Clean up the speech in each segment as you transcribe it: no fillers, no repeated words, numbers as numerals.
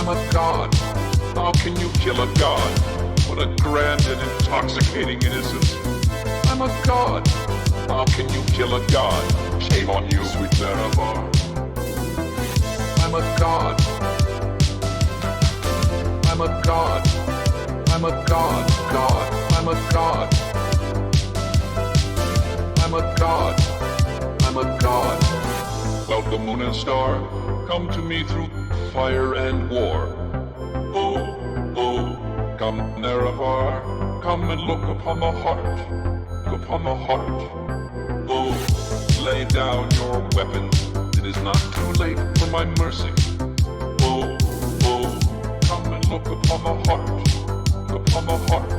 I'm a god. How can you kill a god? What a grand and intoxicating innocence. I'm a god. How can you kill a god? Shame on you, sweet Larabar. I'm a god. I'm a god. I'm a god, god. I'm a god. I'm a god. I'm a god. Welcome, moon and star. Come to me through fire and war. Oh, oh, come, Nerevar. Come and look upon the heart. Look upon the heart. Oh, lay down your weapons. It is not too late for my mercy. Oh, oh, come and look upon the heart. Look upon the heart.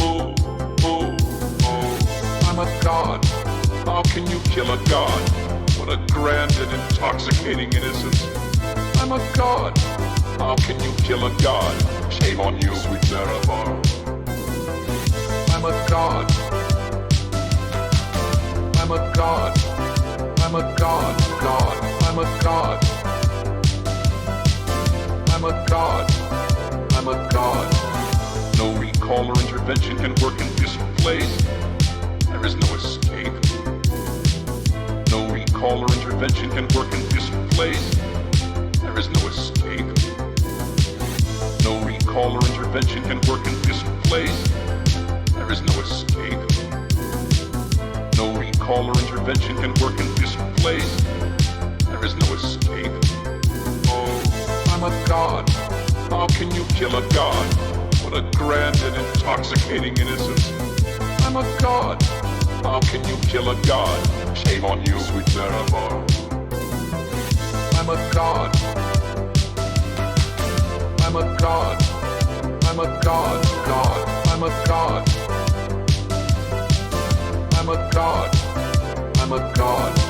Oh, oh, oh. I'm a god. How can you kill a god? What a grand and intoxicating innocence. I'm a god. How can you kill a god? Shame on you, sweet Larabar. I'm a god. I'm a god. I'm a god, god. I'm a god. I'm a god. I'm a god. No recall or intervention can work in this place. There is no escape. No recall or intervention can work in this place. There is no escape. No recall or intervention can work in this place. There is no escape. No recall or intervention can work in this place. There is no escape. Oh, I'm a god. How can you kill a god? What a grand and intoxicating innocence. I'm a god. How can you kill a god? Shame on you, sweet Larabar. I'm a god. I'm a god. I'm a god, god. I'm a god. I'm a god. I'm a god.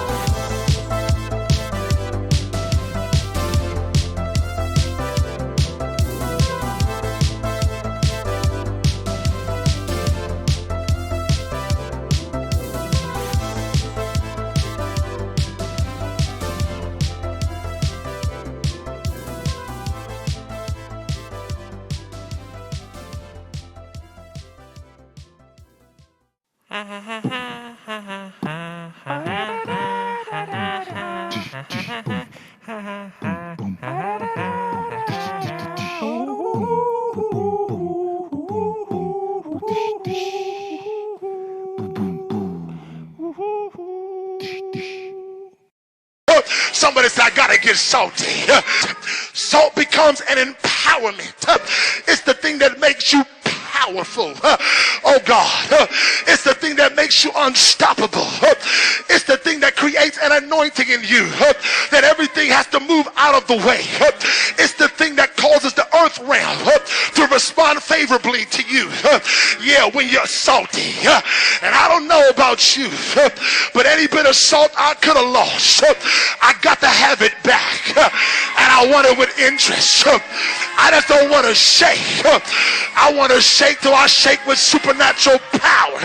Somebody said, I gotta get salty. Salt becomes an empowerment. It's the thing that makes you powerful. Oh God. It's the thing that makes you unstoppable. It's the thing that creates an anointing in you that everything has to move out of the way. It's the thing that causes the earth realm to respond favorably to you. Yeah, when you're salty. And I don't know about you, but any bit of salt I could have lost, I got to have it back. And I want it with interest. I just don't want to shake. I want to shake till I shake with supernatural power.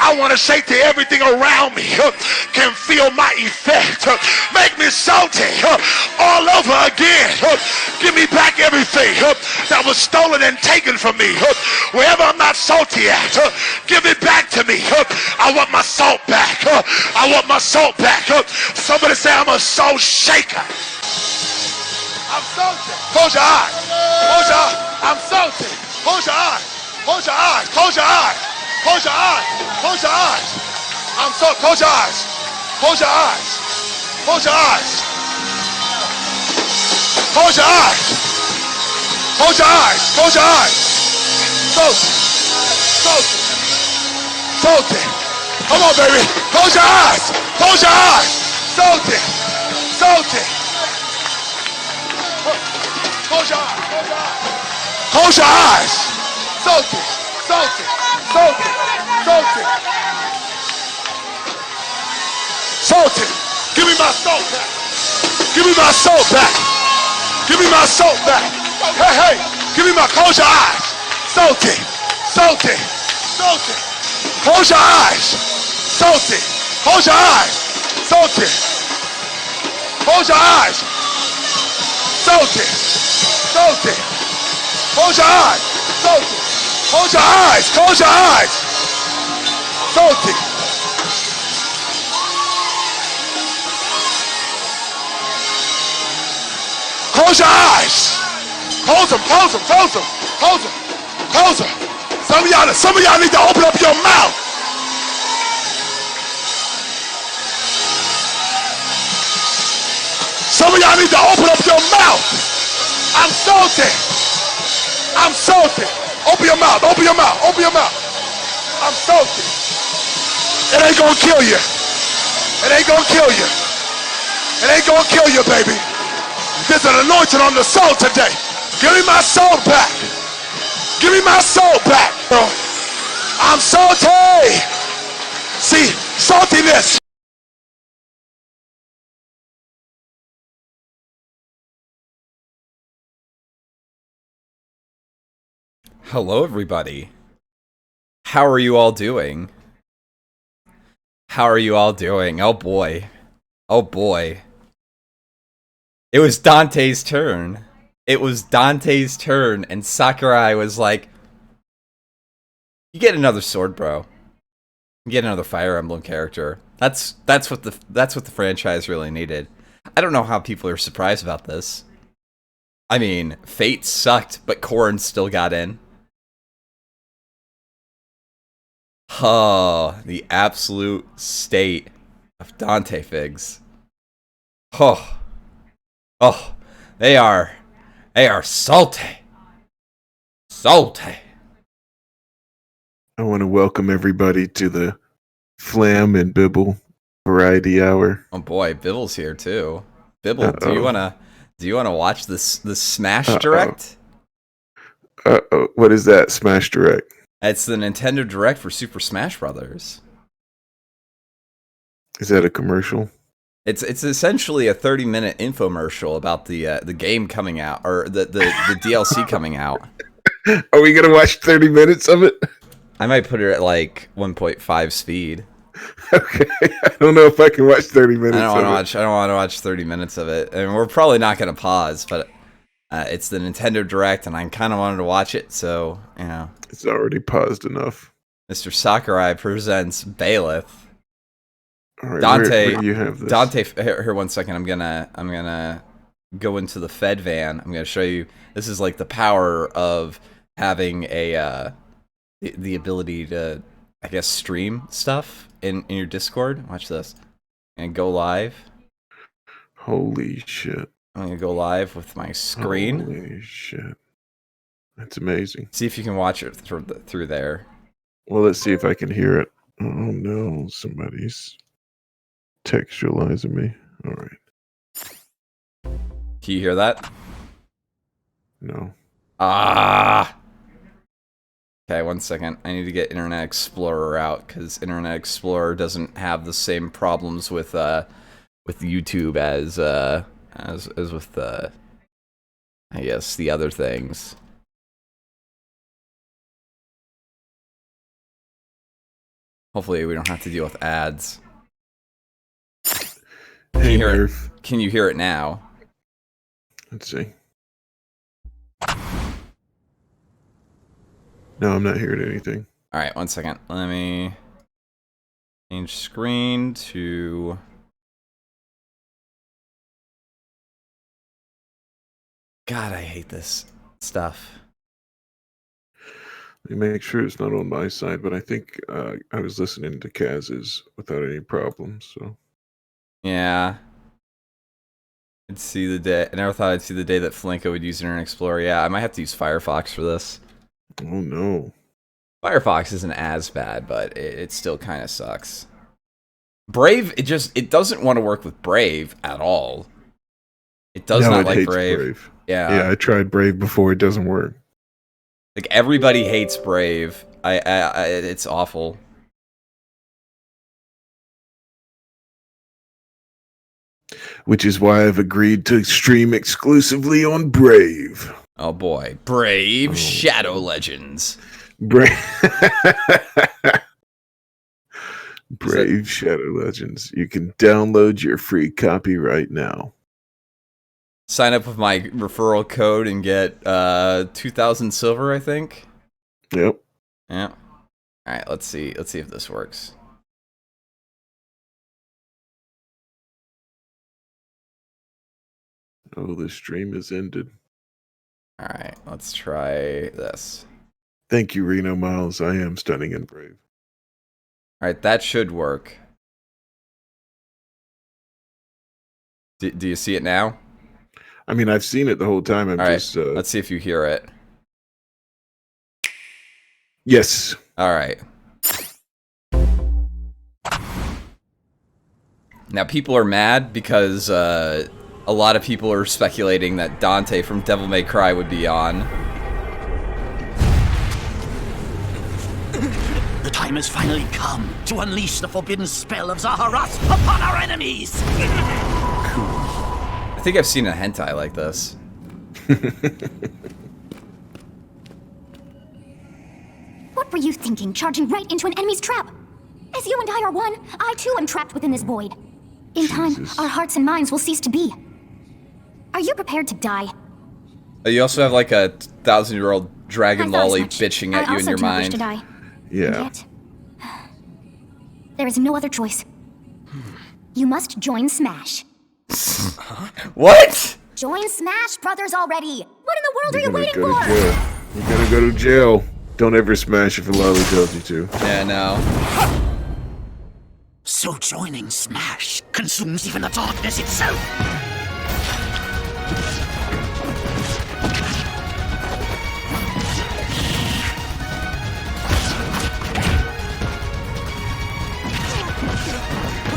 I want to shake till everything around me can feel my effect. Make me salty all over again. Give me back everything that was stolen and taken from me. Wherever I'm not salty at, give it back to me. I want my salt back. I want my salt back. Somebody say I'm a salt shaker. I'm salty. Close your eyes. Close your eyes. I'm salty. Close your eyes. Close your eyes. Close your eyes. Close your eyes. Close your eyes. I'm so. Close your eyes. Close your eyes. Close your eyes. Close your eyes. Close your eyes. Close your eyes. Salty. Salty. Salty. Come on, baby. Close your eyes. Close your eyes. Salty. Salty. Close your eyes. Close your eyes. Close your eyes. Salty. Salty. Salty. Salty. Salty. Give me my salt back. Give me my salt back. Give me my salt back. Hey, hey. Give me my. Close your eyes. Salty. Salty. Salty. Close your eyes. Salty. Close your eyes. Salty. Close your eyes. Salty. Salty. Close your eyes. Salty. Close your eyes. Close your eyes. Salty. Close your eyes. Close them. Close them. Close them. Close them. Close them. Some of y'all need to open up your mouth. Some of y'all need to open up your mouth. I'm salty. I'm salty. Open your mouth. Open your mouth. Open your mouth. I'm salty. It ain't gonna kill you. It ain't gonna kill you. It ain't gonna kill you, baby. There's an anointing on the soul today. Give me my soul back. Give me my soul back, bro. I'm salty. See, saltiness. Hello, everybody. How are you all doing? How are you all doing? Oh boy. Oh boy. It was Dante's turn. It was Dante's turn, and Sakurai was like, "You get another sword, bro. You get another Fire Emblem character." That's what the franchise really needed. I don't know how people are surprised about this. I mean, Fate sucked, but Corrin still got in. Oh, the absolute state of Dantefigs. Oh, oh, they are salty. Salty. I want to welcome everybody to the Flam and Bibble Variety Hour. Oh boy, Bibble's here too. Bibble, do you wanna watch this Smash Direct? What is that? Smash Direct. It's the Nintendo Direct for Super Smash Brothers. Is that a commercial? It's essentially a 30-minute infomercial about the game coming out, or the DLC coming out. Are we gonna watch 30 minutes of it? I might put it at like 1.5 speed. Okay, I don't know if I can watch 30 minutes. I don't want to watch 30 minutes of it, and we're probably not going to pause. But it's the Nintendo Direct, and I kind of wanted to watch it, so you know. It's already paused enough. Mr. Sakurai presents Bailiff. All right, Dante, where do you have this? Dante, here 1 second. I'm gonna go into the Fed van. I'm gonna show you. This is like the power of having a the ability to, I guess, stream stuff in your Discord. Watch this. And go live. Holy shit! I'm gonna go live with my screen. Holy shit! That's amazing. See if you can watch it through there. Well, let's see if I can hear it. Oh no, somebody's textualizing me. All right. Can you hear that? No. Ah. Okay, 1 second. I need to get Internet Explorer out because Internet Explorer doesn't have the same problems with YouTube as with I guess the other things. Hopefully, we don't have to deal with ads. Hey, hear it? Murph. Can you hear it now? Let's see. No, I'm not hearing anything. All right, 1 second. Let me change screen to. God, I hate this stuff. Let me make sure it's not on my side, but I think I was listening to Kaz's without any problems. So Yeah. I'd see the day. I never thought I'd see the day that Flinka would use Internet Explorer. Yeah, I might have to use Firefox for this. oh no. Firefox isn't as bad, but it still kind of sucks. Brave, it doesn't want to work with Brave at all. It does not like hates Brave. Yeah. Yeah, I tried Brave before. It doesn't work. Like everybody hates Brave. It's awful. Which is why I've agreed to stream exclusively on Brave. Oh boy, Brave Shadow Legends. Brave Shadow Legends. You can download your free copy right now. sign up with my referral code and get 2,000 silver, I think. Yep. Yeah. All right, let's see. Let's see if this works. Oh, the stream is ended. All right, let's try this. Thank you, Reno Miles. I am stunning and brave. All right, that should work. Do you see it now? I mean, I've seen it the whole time. I'm All right, just. let's see if you hear it. Yes. All right. Now people are mad because a lot of people are speculating that Dante from Devil May Cry would be on. The time has finally come to unleash the forbidden spell of Zaharat upon our enemies! I think I've seen a hentai like this. What were you thinking, charging right into an enemy's trap? As you and I are one, I too am trapped within this void. In time, our hearts and minds will cease to be. Are you prepared to die? You also have like a 1,000-year-old dragon I thought as lolly much. bitching at I you in also your do not wish mind. to die. Yeah. And yet, there is no other choice. You must join Smash. What? Join Smash Brothers already! What in the world are You're you gonna waiting go for? to jail. You're gonna go to jail. Don't ever smash if a lolly tells you to. Yeah, no. So joining Smash consumes even the darkness itself!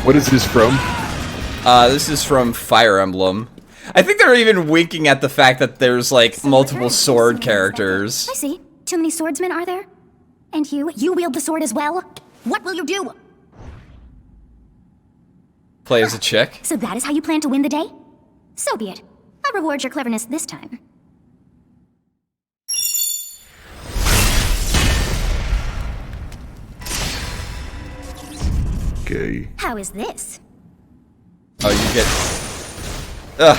What is this from? This is from Fire Emblem. I think they're even winking at the fact that there's like multiple sword characters. I see. Too many swordsmen, are there? And you wield the sword as well? What will you do? Play as a chick. So that is how you plan to win the day? So be it. I'll reward your cleverness this time. Okay. How is this? Oh, you get. Ugh.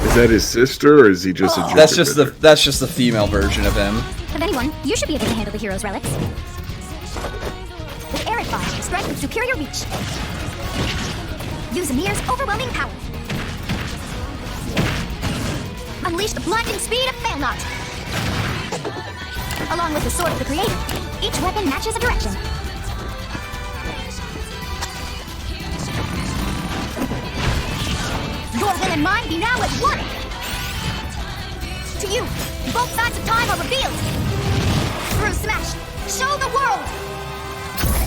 Is that his sister, or is he just a ginger That's just bender? that's just the female version of him. Of anyone, you should be able to handle the hero's relics. With Arid Fire, strike with superior reach. Use Amir's overwhelming power. Unleash the blinding speed of Failnaught. Along with the Sword of the Creator, each weapon matches a direction. Your will and mine be now at one! To you, both sides of time are revealed! Through Smash, show the world!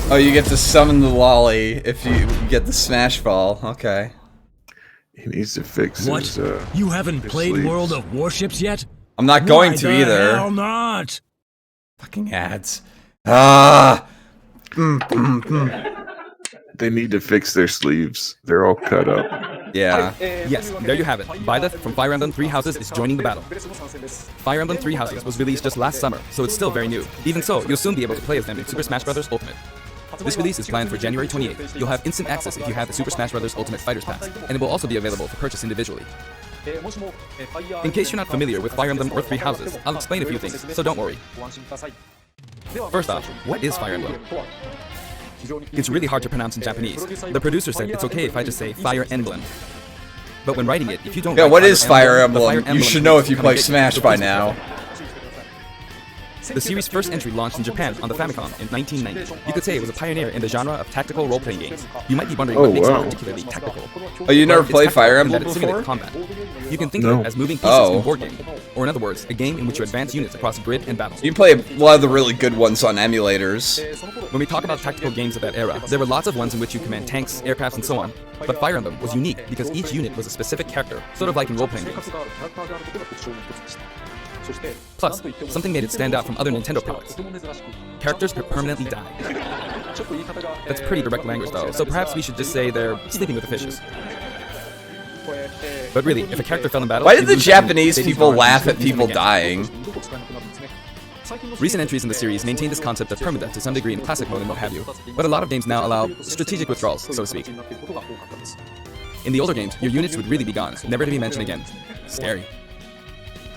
Oh, you get to summon the lolly if you get the smash ball. Okay. He needs to fix What? his, You haven't his played sleeves. World of Warships yet? I'm not going Why to the either. hell not? Fucking ads. Ah. They need to fix their sleeves. They're all cut up. Yeah. Yes, there you have it. Byleth from Fire Emblem Three Houses is joining the battle. Fire Emblem Three Houses was released just last summer, so it's still very new. Even so, you'll soon be able to play as them in Super Smash Bros. Ultimate. This release is planned for January 28th. You'll have instant access if you have the Super Smash Bros. Ultimate Fighters Pass, and it will also be available for purchase individually. In case you're not familiar with Fire Emblem or Three Houses, I'll explain a few things, so don't worry. First off, what is Fire Emblem? It's really hard to pronounce in Japanese. The producer said it's okay if I just say Fire Emblem. But when writing it, if you don't Yeah, write what is Fire the Emblem? You should know if you play Smash by now. The series' first entry launched in Japan on the Famicom in 1990. You could say it was a pioneer in the genre of tactical role-playing games. You might be wondering Oh, what makes wow. it particularly tactical. Oh, you never Well, it's played tactical Fire in that Emblem it simulates before? combat. You can think No. of it as moving pieces Oh. in a board game. Or in other words, a game in which you advance units across grid and battle. You can play a lot of the really good ones on emulators. When we talk about tactical games of that era, there were lots of ones in which you command tanks, aircrafts, and so on. But Fire Emblem was unique because each unit was a specific character, sort of like in role-playing games. Plus, something made it stand out from other Nintendo products. Characters could permanently die. That's pretty direct language though, so perhaps we should just say they're sleeping with the fishes. But really, if a character fell in battle... Why you'd did the lose them, Japanese they'd be people gone laugh and at people again. dying? Recent entries in the series maintain this concept of permadeath to some degree in classic mode and what have you, but a lot of games now allow strategic withdrawals, so to speak. In the older games, your units would really be gone, never to be mentioned again. Scary.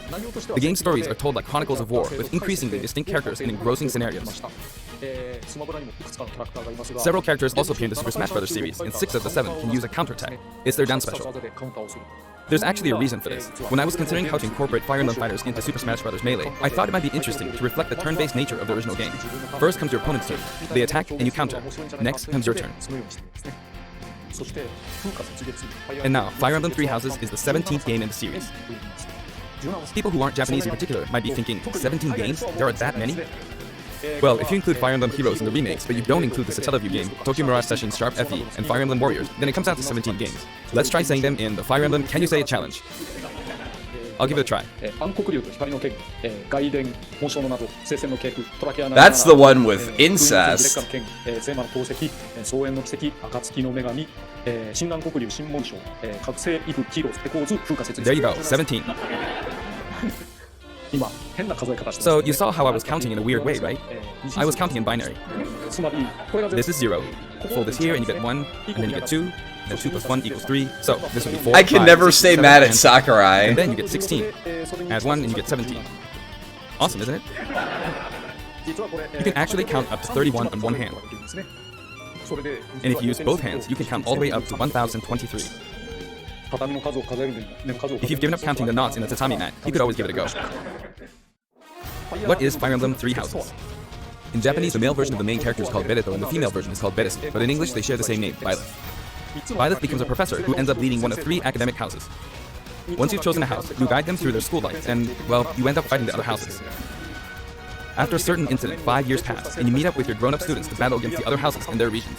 The game's stories are told like chronicles of war, with increasingly distinct characters and engrossing scenarios. Several characters also appear in the Super Smash Bros. Series, and 6 of the 7 can use a counterattack. It's their down special. There's actually a reason for this. When I was considering how to incorporate Fire Emblem fighters into Super Smash Bros. Melee, I thought it might be interesting to reflect the turn-based nature of the original game. First comes your opponent's turn. They attack and you counter. Next comes your turn. And now, Fire Emblem Three Houses is the 17th game in the series. People who aren't Japanese in particular might be thinking, 17 games? There are that many? Well, if you include Fire Emblem Heroes in the remakes, but you don't include the Satellaview game, Tokyo Mirage Session Sharp FE, and Fire Emblem Warriors, then it comes out to 17 games. Let's try saying them in the Fire Emblem Can You Say It challenge. I'll give it a try. That's the one with incest. There you go, 17. So you saw how I was counting in a weird way, right? I was counting in binary. This is 0. Fold this here and you get 1, and then you get 2, and then 2 plus 1 equals 3, so this would be 4, I can 5, never 6, stay 7, mad at 10, Sakurai. and then you get 16. Add 1 and you get 17. Awesome, isn't it? You can actually count up to 31 on one hand. And if you use both hands, you can count all the way up to 1023. If you've given up counting the knots in a tatami mat, you could always give it a go. What is Fire Emblem Three Houses? In Japanese, the male version of the main character is called Bereto and the female version is called Beresu, but in English they share the same name, Byleth. Byleth becomes a professor who ends up leading one of 3 academic houses. Once you've chosen a house, you guide them through their school life, and, well, you end up fighting the other houses. After a certain incident, 5 years pass, and you meet up with your grown-up students to battle against the other houses in their regions.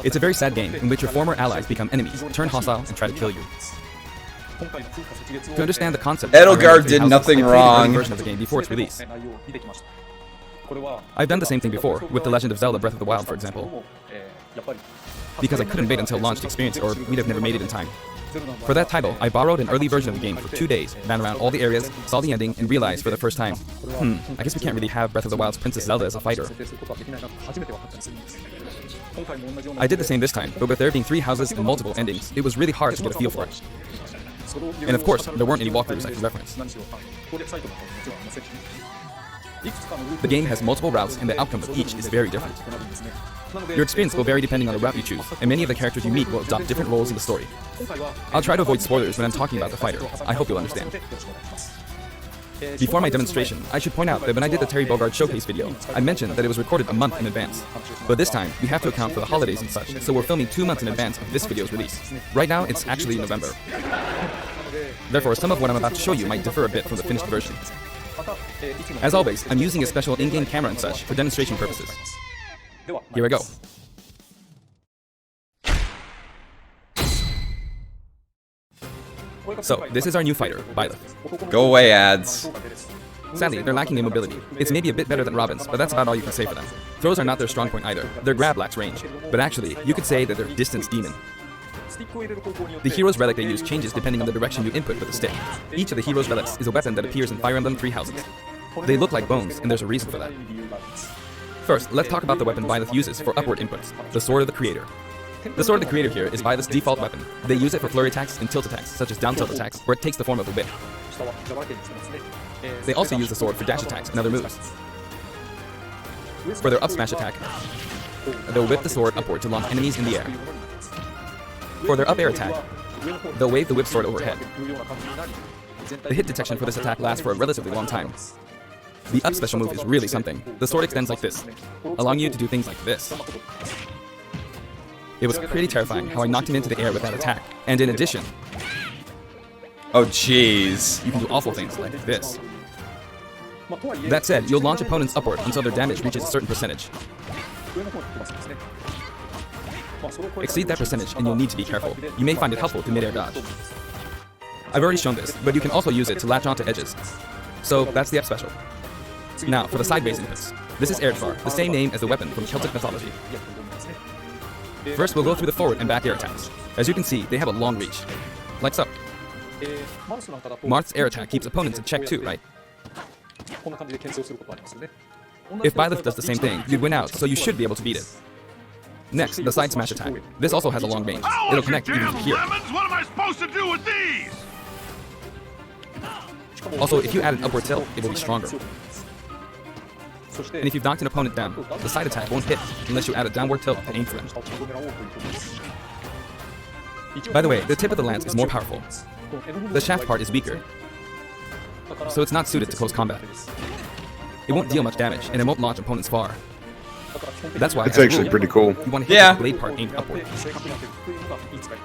It's a very sad game in which your former allies become enemies, turn hostile, and try to kill you. To understand the concept, Edelgard did nothing wrong. Version of the game before its release. I've done the same thing before, with The Legend of Zelda Breath of the Wild, for example. Because I couldn't wait until launch to experience it, or we'd have never made it in time. For that title, I borrowed an early version of the game for 2 days, ran around all the areas, saw the ending, and realized for the first time, I guess we can't really have Breath of the Wild's Princess Zelda as a fighter. I did the same this time, but with there being 3 houses and multiple endings, it was really hard to get a feel for it. And of course, there weren't any walkthroughs I could reference. The game has multiple routes, and the outcome of each is very different. Your experience will vary depending on the route you choose, and many of the characters you meet will adopt different roles in the story. I'll try to avoid spoilers when I'm talking about the fighter. I hope you'll understand. Before my demonstration, I should point out that when I did the Terry Bogard showcase video, I mentioned that it was recorded a month in advance. But this time, we have to account for the holidays and such, so we're filming 2 months in advance of this video's release. Right now, it's actually November. Therefore, some of what I'm about to show you might differ a bit from the finished version. As always, I'm using a special in-game camera and such for demonstration purposes. Here I go. So, this is our new fighter, Byleth. Go away, ads. Sadly, they're lacking in mobility. It's maybe a bit better than Robin's, but that's about all you can say for them. Throws are not their strong point either. Their grab lacks range. But actually, you could say that they're distance demon. The hero's relic they use changes depending on the direction you input with the stick. Each of the hero's relics is a weapon that appears in Fire Emblem Three Houses. They look like bones, and there's a reason for that. First, let's talk about the weapon Byleth uses for upward inputs, the Sword of the Creator. The Sword of the Creator here is Byleth's default weapon. They use it for flurry attacks and tilt attacks, such as down tilt attacks, where it takes the form of a whip. They also use the sword for dash attacks and other moves. For their up smash attack, they'll whip the sword upward to launch enemies in the air. For their up air attack, they'll wave the whip sword overhead. The hit detection for this attack lasts for a relatively long time. The up special move is really something. The sword extends like this, allowing you to do things like this. It was pretty terrifying how I knocked him into the air with that attack. And in addition, Oh, jeez. you can do awful things like this. That said, you'll launch opponents upward until their damage reaches a certain percentage. Exceed that percentage and you'll need to be careful. You may find it helpful to mid-air dodge. I've already shown this, but you can also use it to latch onto edges. So that's the up special. Now, for the sideways inputs. This is Erdvar, the same name as the weapon from Celtic mythology. First, we'll go through the forward and back air attacks. As you can see, they have a long reach. Like so. Marth's air attack keeps opponents in check too, right? If Byleth does the same thing, you'd win out, so you should be able to beat it. Next, the side smash attack. This also has a long range. It'll connect even from here. Lemons, what am I supposed to do with these? Also, if you add an upward tilt, it will be stronger. And if you've knocked an opponent down, the side attack won't hit unless you add a downward tilt to aim for them. By the way, the tip of the lance is more powerful. The shaft part is weaker, so it's not suited to close combat. It won't deal much damage, and it won't launch opponents far. That's why It's actually pretty cool. you want to hit Yeah. the blade part aimed upward.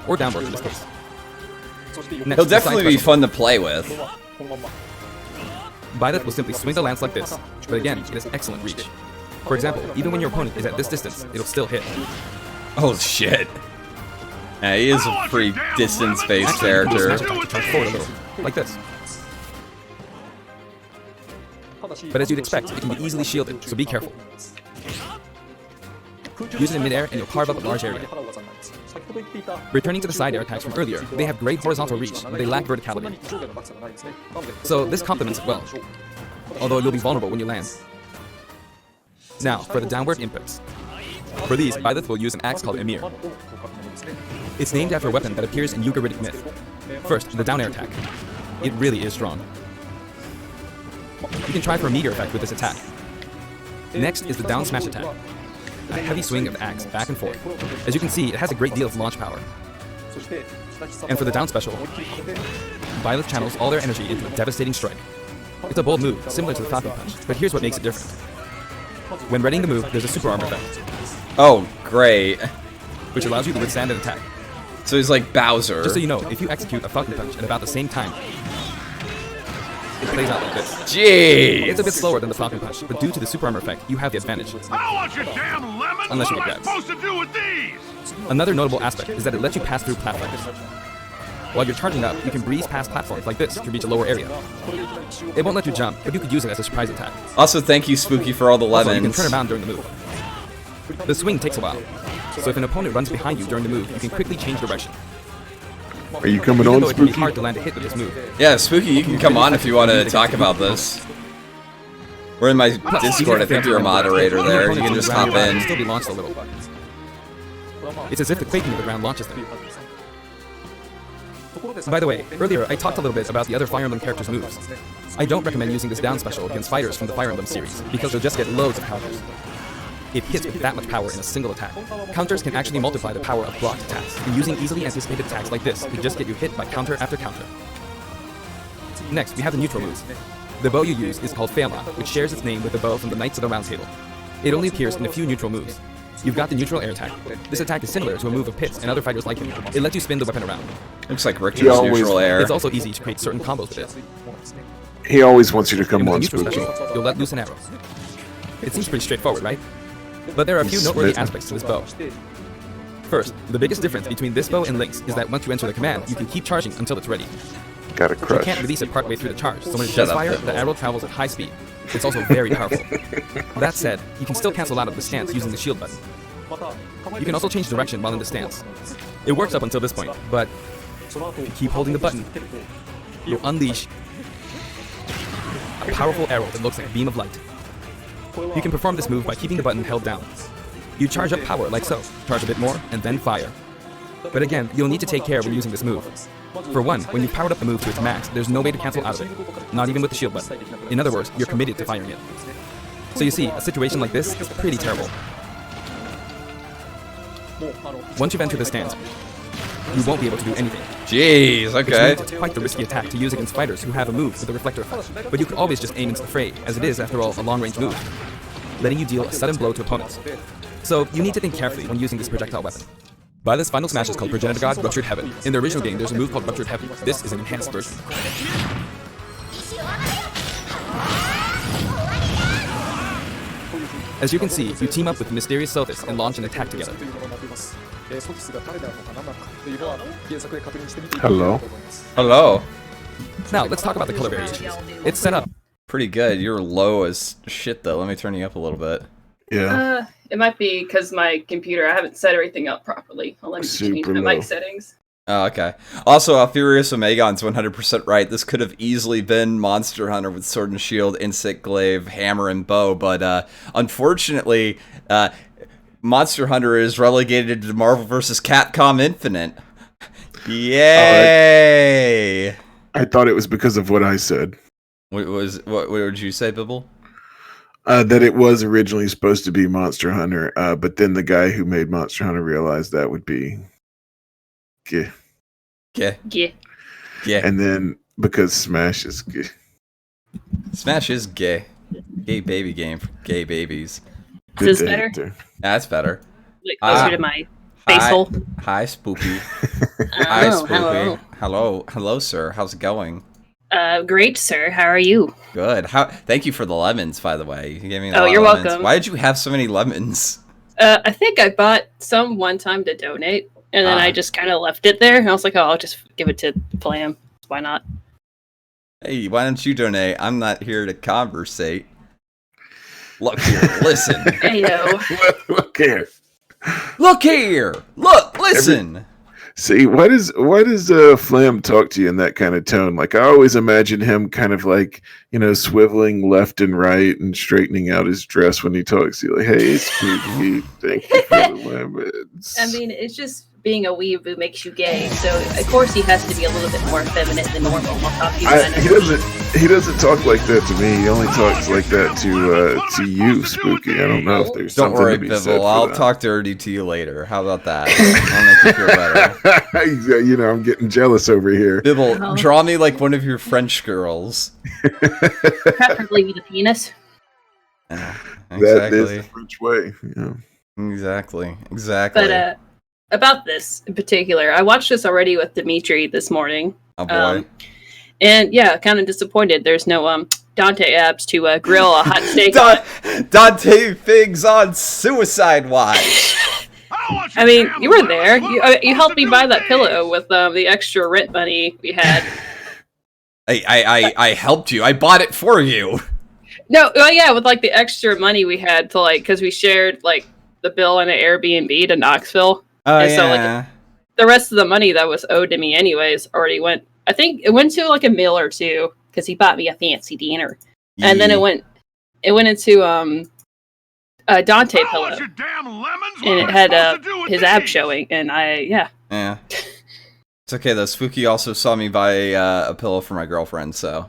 Or downward in this case. Next, He'll the definitely side be special. fun to play with. Byleth will simply swing the lance like this, but again, it has excellent reach. For example, even when your opponent is at this distance, it'll still hit. Oh shit. Yeah, he is a pretty distance-based Actually, you can use character. smash attack to charge forward a little, like this. But as you'd expect, it can be easily shielded, so be careful. Use it in midair and you'll carve up a large area. Returning to the side air attacks from earlier, they have great horizontal reach, but they lack verticality. So this complements it well, although you'll be vulnerable when you land. Now, for the downward impacts. For these, Byleth will use an axe called Emir. It's named after a weapon that appears in Ugaritic myth. First, the down air attack. It really is strong. You can try for a meteor effect with this attack. Next is the down smash attack. A heavy swing of the axe back and forth. As you can see, it has a great deal of launch power. And for the down special, Byleth channels all their energy into a devastating strike. It's a bold move, similar to the Falcon Punch, but here's what makes it different. When readying the move, there's a super armor effect, Oh, great. which allows you to withstand an attack. So he's like Bowser. Just so you know, if you execute a Falcon Punch at about the same time, it plays out like this. Jeez. It's a bit slower than the Falcon Punch, but due to the super armor effect, you have the advantage. I don't want your damn lemons. Unless you What get am I grabs. supposed to do with these? Another notable aspect is that it lets you pass through platforms. While you're charging up, you can breeze past platforms like this to reach a lower area. It won't let you jump, but you could use it as a surprise attack. Also, thank you, Spooky, for all the Also, you can lemons. turn around during the move. The swing takes a while, so if an opponent runs behind you during the move, you can quickly change direction. Are you coming Even on, though it can be Spooky? hard to land a hit with this move. Yeah, Spooky, you can come on if you want to talk about this. We're in my Discord. I think you're a moderator there. You can just hop It'll still in. be launched a little. It's as if the quaking of the ground launches them. By the way, earlier I talked a little bit about the other Fire Emblem characters' moves. I don't recommend using this down special against fighters from the Fire Emblem series, because you'll just get loads of counters. It hits with that much power in a single attack. Counters can actually multiply the power of blocked attacks, and using easily anticipated attacks like this can just get you hit by counter after counter. Next, we have the neutral moves. The bow you use is called Phaelon, which shares its name with the bow from the Knights of the Round Table. It only appears in a few neutral moves. You've got the neutral air attack. This attack is similar to a move of Pit's and other fighters like him. It lets you spin the weapon around. Looks like He Richter's always- neutral air. It's also easy to create certain combos with it. He always wants you to come And with on, the neutral Spooky. special, you'll let loose an arrow. It seems pretty straightforward, right? But there are a few noteworthy aspects to this bow. First, the biggest difference between this bow and Link's is that once you enter the command, you can keep charging until it's ready. Got a You crush. can't release it partway through the charge, so when it Shut does up, fire, Pitbull. the arrow travels at high speed. It's also very powerful. That said, you can still cancel out of the stance using the shield button. You can also change direction while in the stance. It works up until this point, but if you keep holding the button, you'll unleash a powerful arrow that looks like a beam of light. You can perform this move by keeping the button held down. You charge up power like so, charge a bit more, and then fire. But again, you'll need to take care when using this move. For one, when you've powered up the move to its max, there's no way to cancel out of it, not even with the shield button. In other words, you're committed to firing it. So you see, a situation like this is pretty terrible. Once you've entered the stance, you won't be able to do anything. Jeez, Which okay. means it's quite the risky attack to use against fighters who have a move with a reflector effect. But you can always just aim into the fray, as it is, after all, a long-range move, letting you deal a sudden blow to opponents. So you need to think carefully when using this projectile weapon. Byleth's final smash is called Progenitor God Ruptured Heaven. In the original game, there's a move called Ruptured Heaven. This is an enhanced version. As you can see, you team up with Mysterious Sophis and launch an attack together. Hello. Hello. Now, let's talk about the color variations. It's set up Pretty good. You're low as shit, though. Let me turn you up a little bit. Yeah. It might be because my computer, I haven't set everything up properly. I'll let me change Super my low. mic settings. Oh, okay. Also, Alfurious Omegon's 100% right. This could have easily been Monster Hunter with Sword and Shield, Insect Glaive, Hammer, and Bow, but unfortunately, Monster Hunter is relegated to Marvel vs. Capcom Infinite. Yay! I thought it was because of what I said. What did you say, Bibble? That it was originally supposed to be Monster Hunter, but then the guy who made Monster Hunter realized that would be... Yeah. Yeah. Yeah. Yeah. And then because Smash is gay. Smash is gay. Gay baby game for gay babies. Is this better? That's better. Like closer to my face Hi. hole. Hi, Spoopy. Hi, Oh, Spoopy. hello. Hello, sir. How's it going? Great, sir. How are you? Good. Thank you for the lemons, by the way. You gave me a Oh, lot you're of lemons. welcome. Why did you have so many lemons? I think I bought some one time to donate, and then I just kind of left it there. I was like, oh, I'll just give it to Flam. Why not? Hey, why don't you donate? I'm not here to conversate. Look here, listen. Heyo. Look here. Look here. Look, listen. See, why does Flam talk to you in that kind of tone? Like, I always imagine him kind of like, swiveling left and right and straightening out his dress when he talks to you. Like, hey, Spooky, thank you for the lemons. I mean, it's just being a weeb makes you gay, so of course he has to be a little bit more effeminate than normal. I'll talk to you he doesn't talk like that to me. He only talks like that to you, Spooky. I don't know if there's Don't something worry, to be said Bibble. for I'll that. talk dirty to you later. How about that? I'll make you feel better. I'm getting jealous over here. Bibble, Oh. draw me like one of your French girls. preferably with a penis. Yeah, That is exactly. the French way. Yeah. Exactly. But about this in particular, I watched this already with Dimitri this morning. Oh boy. And yeah, kind of disappointed. There's no Dante abs to grill a hot steak. Dantefigs on suicide watch. I mean, you were there. You helped me buy that pillow with the extra rent money we had. I helped you. I bought it for you. No, well, yeah, with like the extra money we had to because we shared like the bill on an Airbnb to Knoxville. Oh And yeah. so, like, the rest of the money that was owed to me anyways already went. I think it went to like a meal or two because he bought me a fancy dinner, and then it went into a Dante pillow, and it had his ab showing, and Yeah. It's okay though. Spooky also saw me buy a pillow for my girlfriend, so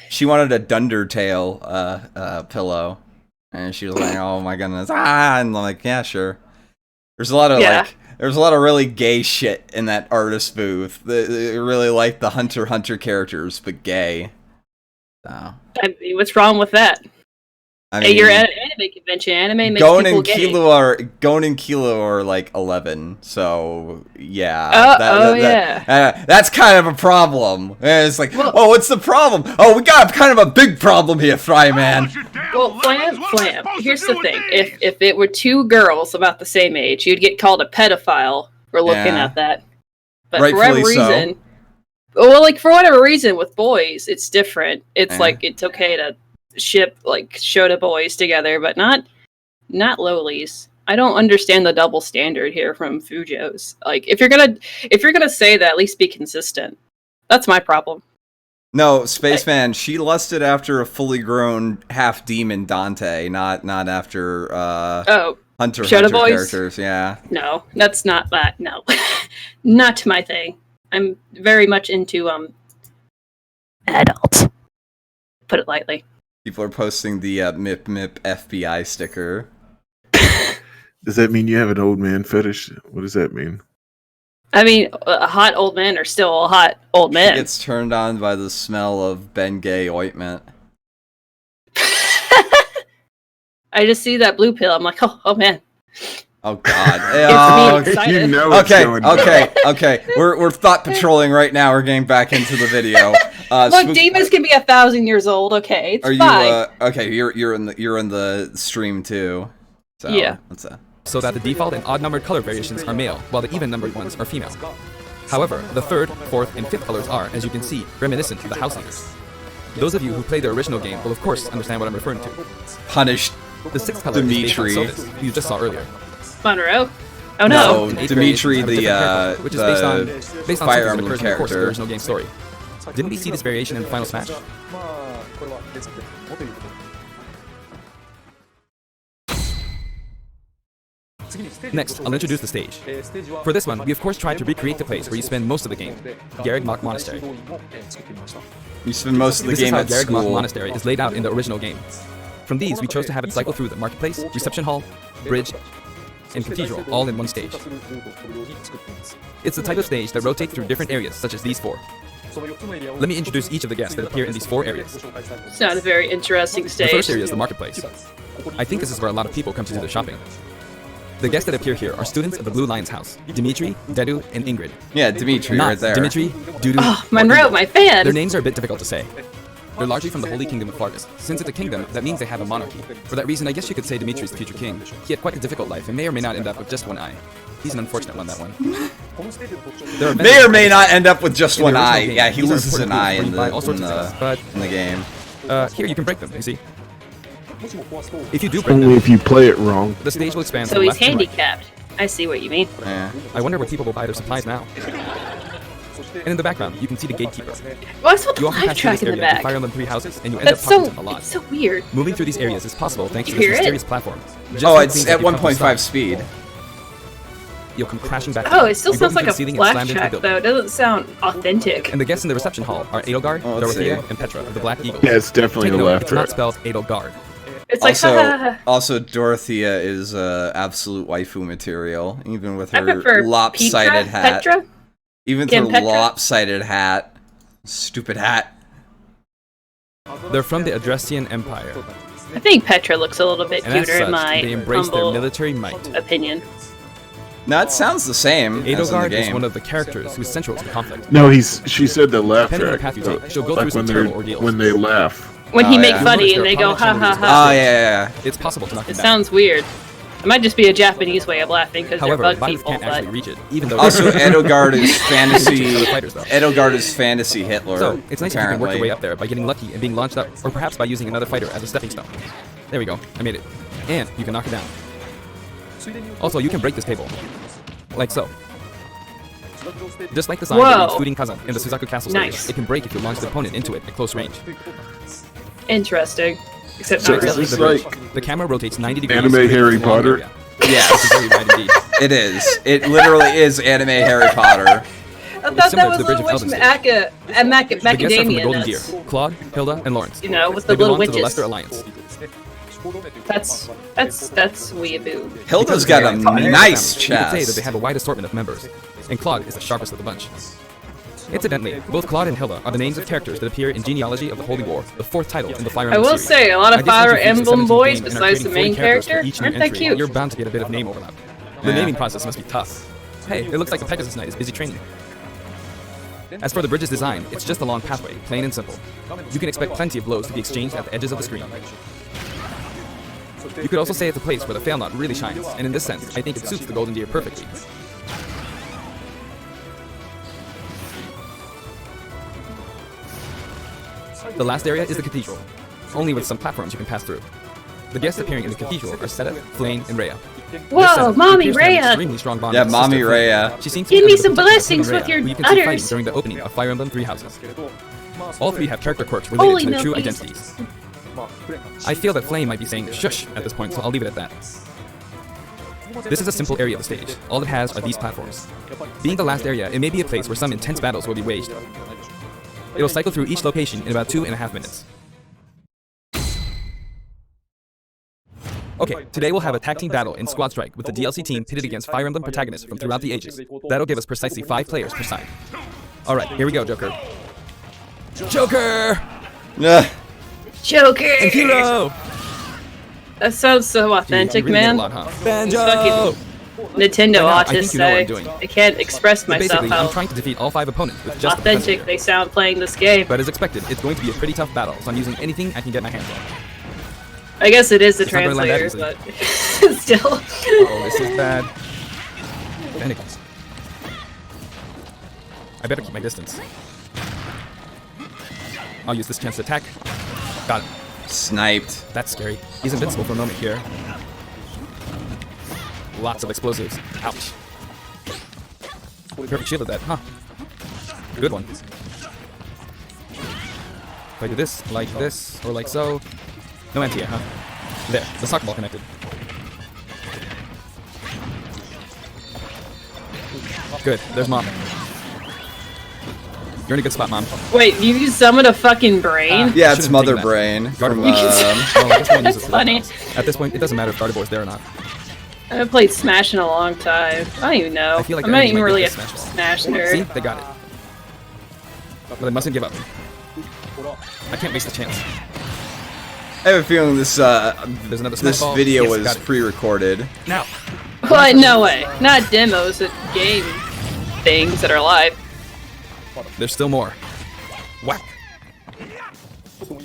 she wanted a Dundertail pillow, and she was like, "Oh my goodness!" And I'm like, "Yeah, sure." There's a lot of really gay shit in that artist booth. They really like the Hunter x Hunter characters, but gay. So I mean, what's wrong with that? I Hey, mean, you're at an anime convention. Anime makes Gon people and gay. Gon and Kilo are like 11, so yeah. That's kind of a problem. And it's like, oh, what's the problem? Oh, we got kind of a big problem here, Fryman. Well, Flam. Here's the thing: if it were two girls about the same age, you'd get called a pedophile for looking Yeah. at that. But Rightfully for so. whatever reason, for whatever reason, with boys, it's different. It's Yeah. like it's okay to ship like Shota boys together, but not lowlies. I don't understand the double standard here from Fujo's. Like, if you're gonna say that, at least be consistent. That's my problem. No, Spaceman, she lusted after a fully grown half demon Dante, not after Hunter Shota boys? characters. Yeah. No, that's not that. No, not my thing. I'm very much into adults. Put it lightly. People are posting the MIP MIP FBI sticker. Does that mean you have an old man fetish? What does that mean? I mean, a hot old man are still a hot old She man. gets turned on by the smell of Bengay ointment. I just see that blue pill. I'm like, oh man. Oh God! Gets me excited. You know it's going down. Okay. We're thought patrolling right now. We're getting back into the video. Look, demons can be 1,000 years old. Okay, it's Are you fine. okay? You're in the stream too. So Yeah. What's that? So that the default and odd-numbered color variations are male, while the even-numbered ones are female. However, the third, fourth, and fifth colors are, as you can see, reminiscent of the house leaders. Those of you who played the original game will of course understand what I'm referring to. Punished. The sixth color Dimitri. is based on Sodas, who you just saw earlier. Monroe. Oh no. No, Dimitri, Have a different haircut, which is based on Fire something that Emblem occurs in the course of the character. original game story. Didn't we see this variation in the final Smash? Next, I'll introduce the stage. For this one, we of course tried to recreate the place where you spend most of the game, Garreg Mach Monastery. You spend most of the This game is how at Garreg Mach school. Monastery is laid out in the original game. From these, we chose to have it cycle through the marketplace, reception hall, bridge, and cathedral, all in one stage. It's the type of stage that rotates through different areas, such as these four. Let me introduce each of the guests that appear in these four areas. Sounds a very interesting The stage. first area is the marketplace. I think this is where a lot of people come to do their shopping. The guests that appear here are students of the Blue Lion's house, Dimitri, Dedu, and Ingrid. Yeah, Dimitri, Not right there. Dimitri, Dudu, Oh, or Monroe, Ingrid. my fan. Their names are a bit difficult to say. They're largely from the Holy Kingdom of Fargus. Since it's a kingdom, that means they have a monarchy. For that reason, I guess you could say Dimitri's the future king. He had quite a difficult life and may or may not end up with just one eye. He's an unfortunate one, that one. There are May or may not end up with just in the one original eye. game, Yeah, he these are loses an important eye tools in where you buy all sorts of things, but the game. here you can break them, you see. If you do break Only them, if you play it wrong. the stage will expand So to the he's left and right. handicapped. I see what you mean. Yeah. I wonder where people will buy their supplies now. And in the background, you can see the gatekeeper. What's with the You often live pass through track this in the area to back? Fire Emblem 3 houses, and you end up That's talking so, to them a lot. it's so weird. Moving through these areas is possible thanks to You this hear it? mysterious platform. Just Oh, when it it's seems at like you've come to 1.5 stop, speed. you'll come crashing back. Oh, it still You go sounds like into a the ceiling and flash slammed into track, the though. building. It doesn't sound authentic. And the guests in the reception hall are Edelgard, Oh, let's Dorothea, see. and Petra of the Black Eagle. Yeah, it's definitely Take a note, laugh it's not track. spelled Edelgard. It's like, ha ha ha. Also, Dorothea is absolute waifu material, even with I her prefer lopsided Petra? hat. Petra? Even with Kim her Petra? lopsided hat. Stupid hat. They're from the Adrestian Empire, I think Petra looks a little bit and as cuter in such, my they embrace their humble military might. opinion. No, it sounds the same as in the Edelgard is game. one of the characters who's central to the conflict. No, she said the laugh Depending on the track. path you take, she'll go like through some when terrible ordeals. when they laugh. When Oh, he make yeah. funny You'll and they notice go there are ha common ha ha. Oh, yeah. It's possible to knock It them down. sounds weird. It might just be a Japanese way of laughing because they're However, bug violence people, can't but actually reach it, even though Also, Edelgard is fantasy. Other fighters, though. Edelgard is fantasy Hitler. So, it's nice if you can work your way apparently. up there by getting lucky and being launched up, or perhaps by using another fighter as a stepping stone. There we go, I made it. And you can knock it down. Also, you can break this table. Like so. Just like the sign that reads Whoa. Fuding Kazan in the Suzaku Castle stage, Nice. it can break if you launch the opponent into it at close range. interesting. Except So not is really. this like The camera rotates 90 degrees. Anime to create Harry a long Potter? area. Which is Yes, very wide indeed. it is. It literally is anime Harry Potter. I thought similar that was to the Bridge Little of Witch Elven Maca- The guests are from the Macadamia Golden Deer, nuts. Claude, Hilda, and Lawrence. You know, with They the little belong to the witches. Leicester Alliance. That's weeaboo. Hilda's Because got a they are a nice family, You could say that they chest. have a wide assortment of members, and Claude is the sharpest of the bunch. Incidentally, both Claude and Hilda are the names of characters that appear in Genealogy of the Holy War, the fourth title in the Fire I Emblem will series. say, a lot I of guess Fire since you've used the Emblem 17th boys, game and are besides the creating main 40 characters for character, each new aren't they entry, cute? You're bound to get a bit of name overlap. The Yeah. naming process must be tough. Hey, it looks like the Pegasus Knight is busy training. As for the bridge's design, it's just a long pathway, plain and simple. You can expect plenty of blows to be exchanged at the edges of the screen. You could also say it's a place where the fail knot really shines, and in this sense, I think it suits the Golden Deer perfectly. The last area is the cathedral, only with some platforms you can pass through. The guests appearing in the cathedral are Seta, Flame, and Rhea. Whoa, Mommy Rhea! Extremely strong bond Yeah, with her sister, Mommy Flame. Rhea. She seems to Give be me under the some protection of blessings Flame with Rhea, your who you can see fighting udders. during the opening of Fire Emblem 3 Houses. All three have character quirks related Holy to their true milkies. identities. I feel that Flame might be saying shush at this point, so I'll leave it at that. This is a simple area of the stage. All it has are these platforms. Being the last area, it may be a place where some intense battles will be waged. It'll cycle through each location in about 2.5 minutes. Okay, today we'll have a tag team battle in Squad Strike with the DLC team pitted against Fire Emblem protagonists from throughout the ages. That'll give us precisely 5 players per side. Alright, here we go, Joker. Joker! Ugh. Joker! And Hero! That sounds so Gee, authentic, you really man. know a lot, huh? Banjo! Fucking Nintendo By now, I autists think you know what say I'm doing. I can't express myself Basically, I'm how trying to defeat all 5 opponents with just the authentic potential they here. sound playing this game. But as expected, it's going to be a pretty tough battle, so I'm using anything I can get my hands on. I guess it is the It's not gonna land that translator, but easily. still. Oh, this is bad. Tentacles. I better keep my distance. I'll use this chance to attack. Got him. Sniped. That's scary. He's invincible for a moment here. lots of explosives. Ouch. Perfect shield of that, huh? Good one. If I do this, or like so. No anti-air, huh? There, the soccer ball connected. Good, there's Mom. You're in a good spot, Mom. Wait, you summoned a fucking brain? Yeah, it's Should've Mother taken that. Brain from, Gardevoir. Oh, I guess one uses That's funny. At this point, it doesn't matter if Gardevoir's there or not. I haven't played Smash in a long time. I don't even know. I feel like I'm not everything even might really be a Smash Ball. Smash See? nerd. They got it. But I mustn't give up. I can't waste the chance. I have a feeling this There's another Smash this Ball. video Yes, was got it. pre-recorded. Now. What? No way. Not demos, game things that are live. There's still more. Whack.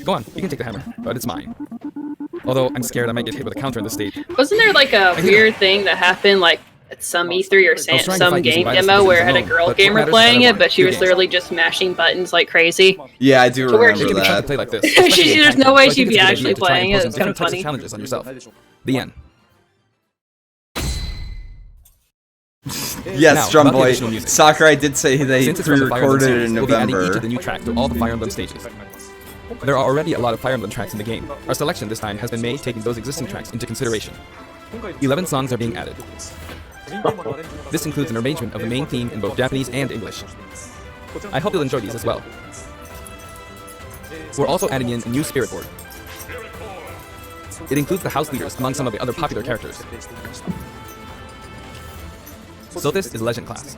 Go on, you can take the hammer, but it's mine. Although I'm scared I might get hit with a counter in this state. Wasn't there like a weird thing that happened like at some E3 or trying to some fight using game Vitus demo because where it's it had a alone, girl but what gamer matters is playing that I it, won. but she Good was games. literally just mashing buttons like crazy? Yeah, I do So where'd remember she You can try to that. play like this. There's especially in no tank, way so I she'd think be it's a good actually idea to try playing and it. impose It's kinda different types of funny. challenges on yourself. The end. Yes, Now, Drum about the Boy. additional music. Sakurai did say they Since it's from the Fire Emblem pre-recorded it in series, we'll be adding each of November. the new track to all the Fire Emblem stages. There are already a lot of Fire Emblem tracks in the game. Our selection this time has been made taking those existing tracks into consideration. 11 songs are being added. This includes an arrangement of the main theme in both Japanese and English. I hope you'll enjoy these as well. We're also adding in a new spirit board. It includes the house leaders among some of the other popular characters. So this is Legend class.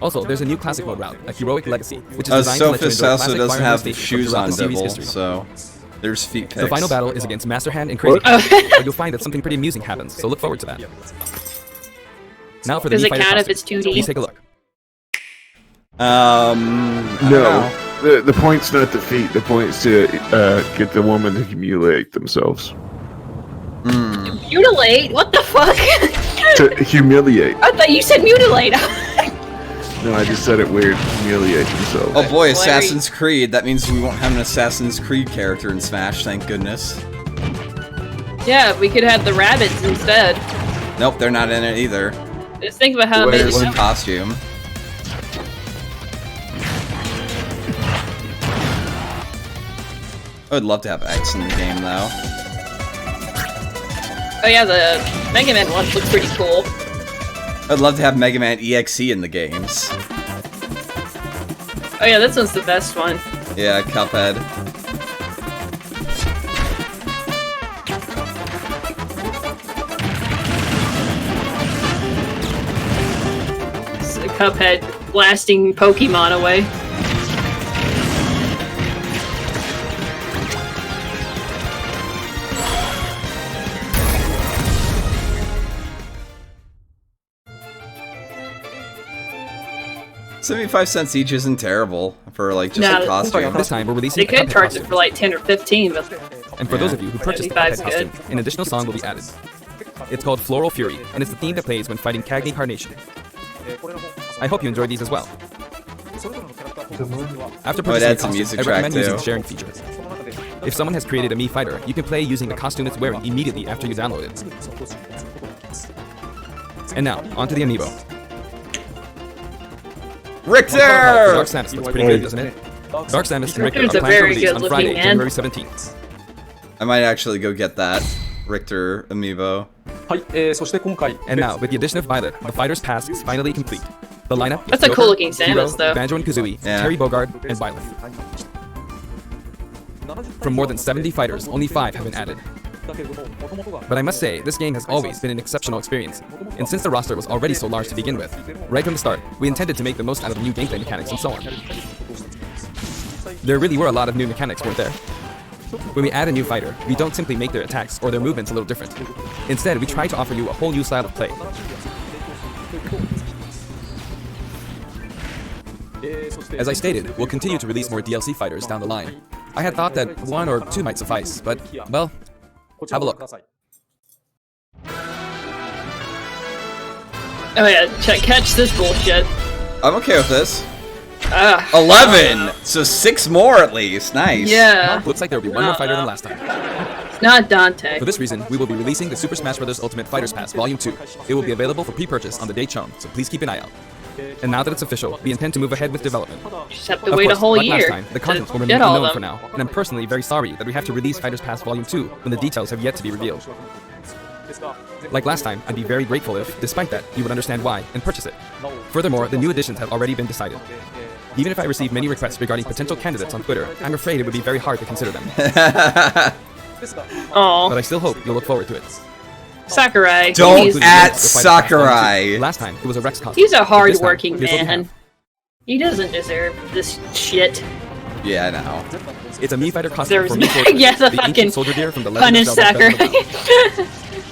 Also, there's a new classic mode route, a heroic legacy, which is designed to let you Sophis enjoy also classic doesn't Fire Emblem have stages shoes throughout on the series Dibble, history. so there's feet pics. The final battle is against Master Hand and Crazy. But you'll find that something pretty amusing happens, so look forward to that. Now for the Does new it fighter count if costume. it's 2D? Please take a look. I don't know. No, the point's not the feet. The point's to get the woman to humiliate themselves. Mutilate? What the fuck? To humiliate. I thought you said mutilate. No, I just said it weird. Humiliate themselves. Oh boy, Larry. Assassin's Creed. That means we won't have an Assassin's Creed character in Smash, thank goodness. Yeah, we could have the rabbits instead. Nope, they're not in it either. Just think about how There's amazing. a costume. I would love to have X in the game, though. Oh yeah, the Mega Man one looks pretty cool. I'd love to have Mega Man EXE in the games. Oh yeah, this one's the best one. Yeah, Cuphead. It's a Cuphead blasting Pokemon away. $0.75 each isn't terrible for like just No, a costume. This time we're releasing They a could Cuphead charge costume. it for like 10 or 15, but And for those of you who purchased the 75's Cuphead costume, good. an additional song will be added. It's called Floral Fury, and it's the theme that plays when fighting Cagney Carnation. I hope you enjoy these as well. After it purchasing a adds a costume, music I track, recommend using too. the sharing feature. If someone has created a Mii fighter, you can play using the costume it's wearing immediately after you download it. And now, onto the amiibo. Richter! Dark Samus looks pretty good, doesn't it? Dark Samus and Richter Ricker's are a planned for very release on good-looking Friday, man. January 17th. I might actually go get that Richter amiibo. And now, with the addition of Violet, the fighter's task is finally complete. The lineup is That's a Joker, cool-looking Hero, Samus, though. Banjo and Kazooie, Yeah. Terry Bogard, and Violet. From more than 70 fighters, only 5 have been added. But I must say, this game has always been an exceptional experience. And since the roster was already so large to begin with, right from the start, we intended to make the most out of the new gameplay mechanics and so on. There really were a lot of new mechanics, weren't there? When we add a new fighter, we don't simply make their attacks or their movements a little different. Instead, we try to offer you a whole new style of play. As I stated, we'll continue to release more DLC fighters down the line. I had thought that 1 or 2 might suffice, but, well, have a look. Oh yeah, catch this bullshit. I'm okay with this. Ah, 11! So 6 more at least. Nice. yeah. Looks like there will be one more fighter than last time. Not Dante. For this reason, we will be releasing the Super Smash Bros. Ultimate Fighters Pass Volume 2. It will be available for pre-purchase on the date shown, so please keep an eye out. And now that it's official, we intend to move ahead with development. Just have to Of wait course, a whole like year last time, the contents will remain get all of unknown them. for now, and I'm personally very sorry that we have to release Fighters Pass Volume 2 when the details have yet to be revealed. Like last time, I'd be very grateful if, despite that, you would understand why and purchase it. Furthermore, the new additions have already been decided. Even if I receive many requests regarding potential candidates on Twitter, I'm afraid it would be very hard to consider them. Aw, But I still hope you'll look forward to it. Sakurai. Don't He's, at The Fighters Pass Volume 2. Sakurai. Last time, it was a Rex costume. he's a but this time, hard-working here's what we man. have. He doesn't deserve this shit. Yeah, I know. It's a Mii Fighter costume There's for Mii Fortress, yeah, the the ancient fucking soldier deer from the Legend punish of Zelda Breath of the Sakurai.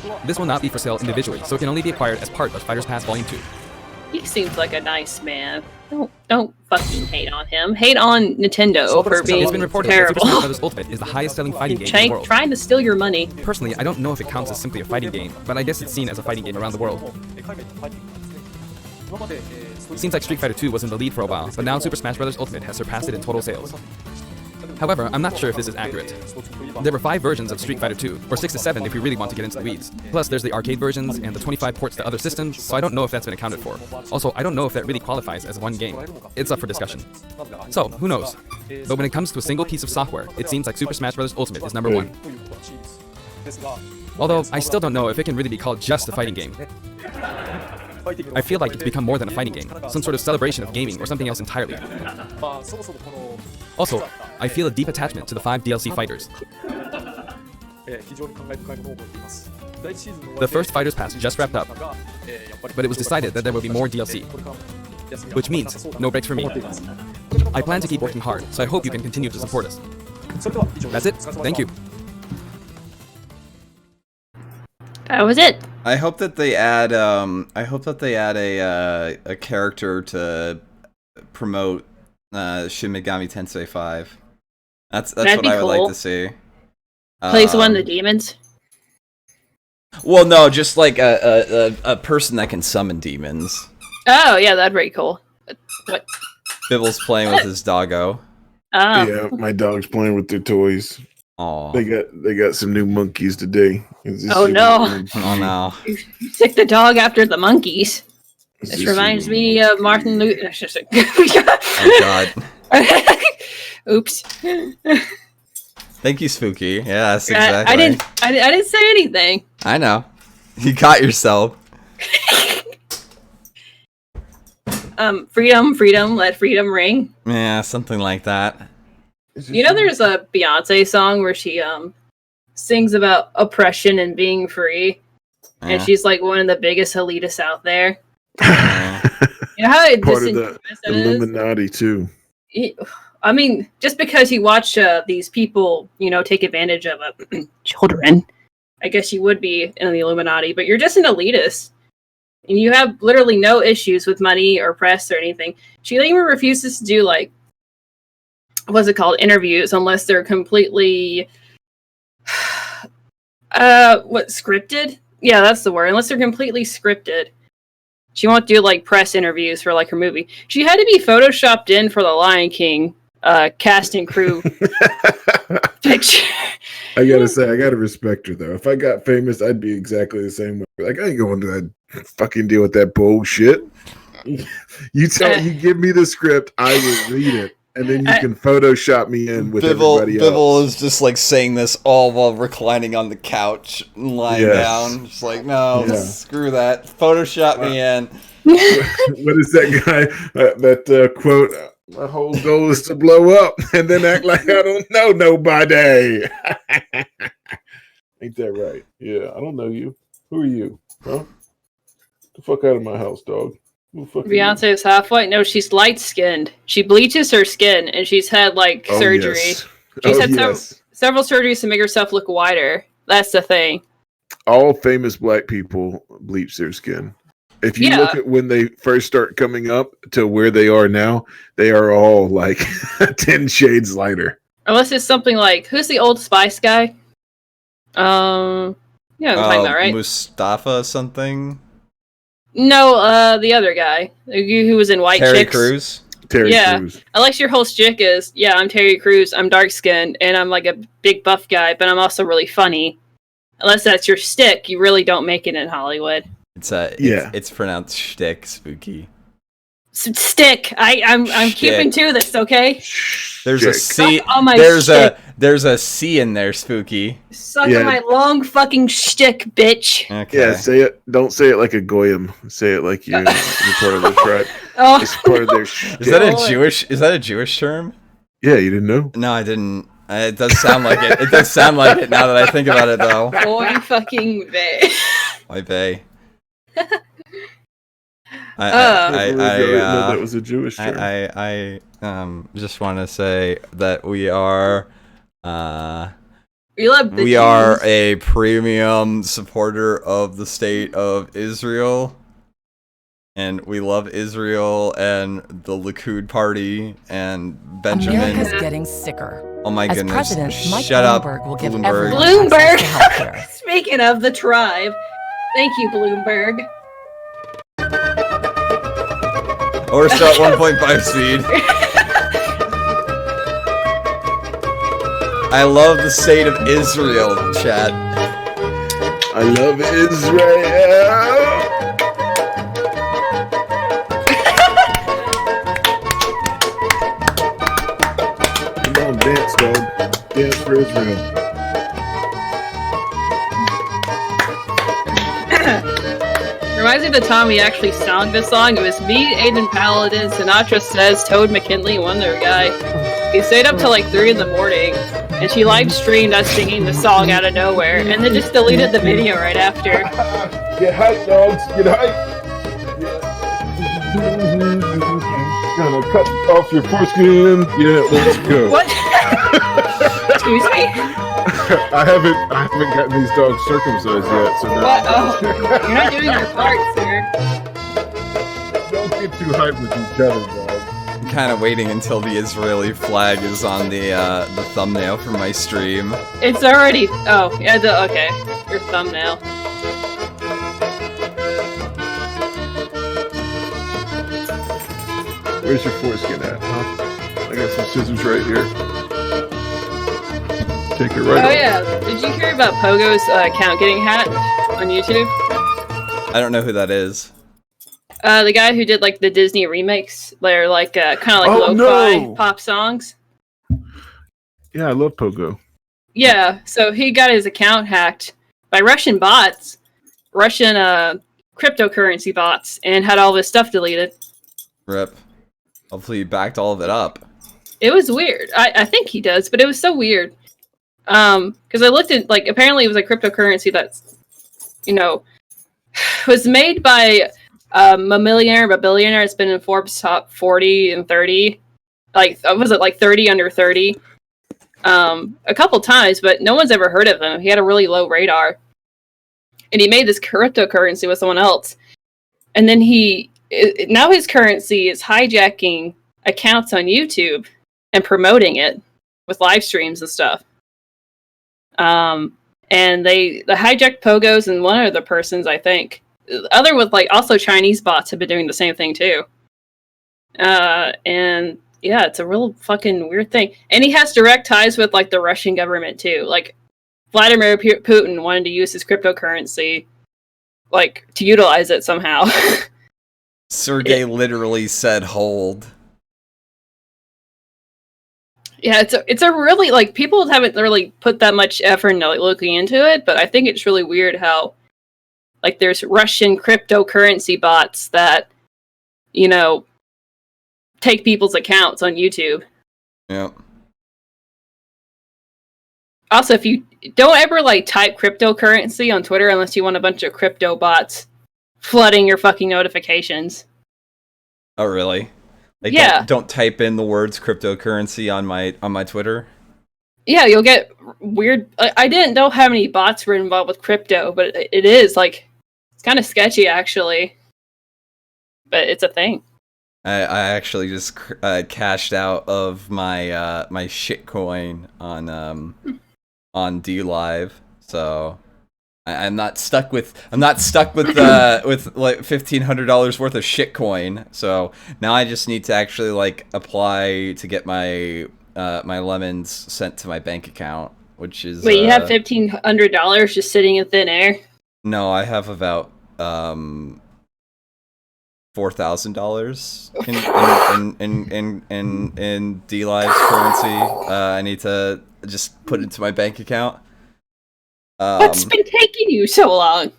Wild. This will not be for sale individually, so it can only be acquired as part of Fighters Pass Volume 2. He seems like a nice man. Don't fucking hate on him. Hate on Nintendo for being It's been reported that Super terrible. Smash Bros. Ultimate is the highest-selling fighting game in the world. Trying to steal your money. Personally, I don't know if it counts as simply a fighting game, but I guess it's seen as a fighting game around the world. Seems like Street Fighter 2 was in the lead for a while, but now Super Smash Bros. Ultimate has surpassed it in total sales. However, I'm not sure if this is accurate. There were 5 versions of Street Fighter 2, or 6 to 7 if we really want to get into the weeds. Plus, there's the arcade versions and the 25 ports to other systems, so I don't know if that's been accounted for. Also, I don't know if that really qualifies as one game. It's up for discussion. So, who knows? But when it comes to a single piece of software, it seems like Super Smash Bros. Ultimate is number 1. Although, I still don't know if it can really be called just a fighting game. I feel like it's become more than a fighting game, some sort of celebration of gaming or something else entirely. Also, I feel a deep attachment to the 5 DLC fighters. The first Fighters Pass just wrapped up, but it was decided that there will be more DLC, which means no breaks for me. I plan to keep working hard, so I hope you can continue to support us. That's it. Thank you. That was it. I hope that they add a character to promote Shin Megami Tensei 5. That's That'd what be I would cool. like to see. Plays one of the demons. Well, no, just like a person that can summon demons. Oh yeah, that'd be cool. What? Bibble's playing with his doggo. Oh. Yeah, my dog's playing with their toys. Aw. They got some new monkeys today. Oh, no. Oh no. You took the dog after the monkeys. This This reminds is- me of Martin Luther. Oh god. Oops. Thank you, Spooky. Yeah, that's exactly. I didn't say anything. I know. You got yourself. Freedom, let freedom ring. Yeah, something like that. You know, there's a Beyonce song where she sings about oppression and being free, and Yeah. she's like one of the biggest elitists out there. Yeah. You know how part of the disingenuous that is? Illuminati too. I mean, just because you watch these people, take advantage of children, I guess you would be in the Illuminati, but you're just an elitist. And you have literally no issues with money or press or anything. She even refuses to do, what's it called, interviews, unless they're completely, scripted? Yeah, that's the word. Unless they're completely scripted. She won't do, press interviews for, her movie. She had to be photoshopped in for the Lion King cast and crew picture. I gotta say, I gotta respect her though. If I got famous, I'd be exactly the same way. Like, I ain't going to that fucking deal with that bullshit. You give me the script, I will read it, and then you can Photoshop me in with everybody else. Bibble is just saying this all while reclining on the couch, and lying Yes. down. Just no, Yeah. screw that. Photoshop me in. What is that guy? Quote? My whole goal is to blow up and then act like I don't know nobody. Ain't that right? Yeah, I don't know you. Who are you? Huh? Get the fuck out of my house, dog. Who the fuck are you? Beyonce is half white. No, she's light skinned. She bleaches her skin, and she's had Oh, surgery. yes. She's Oh, had yes. several surgeries to make herself look whiter. That's the thing. All famous black people bleach their skin. If you Yeah. look at when they first start coming up to where they are now, they are all 10 shades lighter. Unless it's something like, who's the Old Spice guy? Yeah, I'm talking about, right? Mustafa something. No, the other guy who was in White Terry Chicks. Crews. Terry Yeah. Crews. Unless your whole shtick is, yeah, I'm Terry Crews, I'm dark skinned, and I'm like a big buff guy, but I'm also really funny. Unless that's your shtick, you really don't make it in Hollywood. It's pronounced shtick, Spooky. Stick. I'm keeping to this, okay? There's a C. Suck on my There's a C in there, Spooky. Suck on my long fucking shtick, bitch. Okay. Yeah, say it. Don't say it like a goyim. Say it like you're part of the tribe. Oh, It's part of their shtick. Is that a Jewish term? Yeah, you didn't know? No, I didn't. It does sound like it. It does sound like it now that I think about it, though. boy fucking vey. Why they? I didn't know that was a Jewish term. I just want to say that we are we are a premium supporter of the state of Israel, and we love Israel and the Likud party and Benjamin. America's getting sicker. Oh my As goodness! President, Mike Shut up, Bloomberg will give Bloomberg. everyone access to healthcare. Speaking of the tribe, thank you, Bloomberg. Or still at 1.5 speed. I love the state of Israel, chat. I love Israel. Come on, dance, dog. Dance for Israel. Reminds me of the time we actually sung this song. It was me, Aiden Paladin, Sinatra Says, Toad McKinley, one other guy. We stayed up till like 3 in the morning, and she live streamed us singing the song out of nowhere, and then just deleted the video right after. Get hyped, dogs. Get hyped. Gonna cut off your foreskin. Yeah, let's go. What? Excuse me? I haven't gotten these dogs circumcised yet, so no. What? Oh, you're not doing your part, sir. Don't get too hyped with each other, dog. I'm kind of waiting until the Israeli flag is on the thumbnail for my stream. It's already. Oh, yeah. Okay, your thumbnail. Where's your foreskin at, huh? I got some scissors right here. Take it right off. Oh yeah. Did you hear about Pogo's account getting hacked on YouTube? I don't know who that is. The guy who did like the Disney remakes, they're like kind of like lo-fi pop songs. Yeah, I love Pogo. Yeah, so he got his account hacked by Russian bots, Russian cryptocurrency bots, and had all of his stuff deleted. Rip. Hopefully you backed all of it up. It was weird. I think he does, but it was so weird. Because I looked at, like, apparently it was a cryptocurrency that's, was made by a millionaire, a billionaire. It's been in Forbes top 40 and 30. Like, was it like 30 under 30? A couple times, but no one's ever heard of him. He had a really low radar. And he made this cryptocurrency with someone else. And then now his currency is hijacking accounts on YouTube and promoting it with live streams and stuff. And they hijacked Pogos and one other persons, I think. Other with like also Chinese bots have been doing the same thing too. And yeah, it's a real fucking weird thing. And he has direct ties with like the Russian government too. Like Vladimir Putin wanted to use his cryptocurrency, like to utilize it somehow. Sergey literally said hold. Yeah, it's a really, like, people haven't really put that much effort into like, looking into it, but I think it's really weird how, like, there's Russian cryptocurrency bots that, take people's accounts on YouTube. Yep. Also, if you don't ever, like, type cryptocurrency on Twitter unless you want a bunch of crypto bots flooding your fucking notifications. Oh, really? Like, yeah. Don't type in the words cryptocurrency on my Twitter. Yeah, you'll get weird. I didn't know how many bots were involved with crypto, but it is like it's kind of sketchy actually. But it's a thing. I actually just cashed out of my my shitcoin on D Live, so I'm not stuck with with like $1,500 worth of shitcoin. So now I just need to actually like apply to get my my lemons sent to my bank account, which is Wait, you have $1,500 just sitting in thin air? no, I have about $4,000 in D-Live's currency. I need to just put it into my bank account. What's been taking you so long?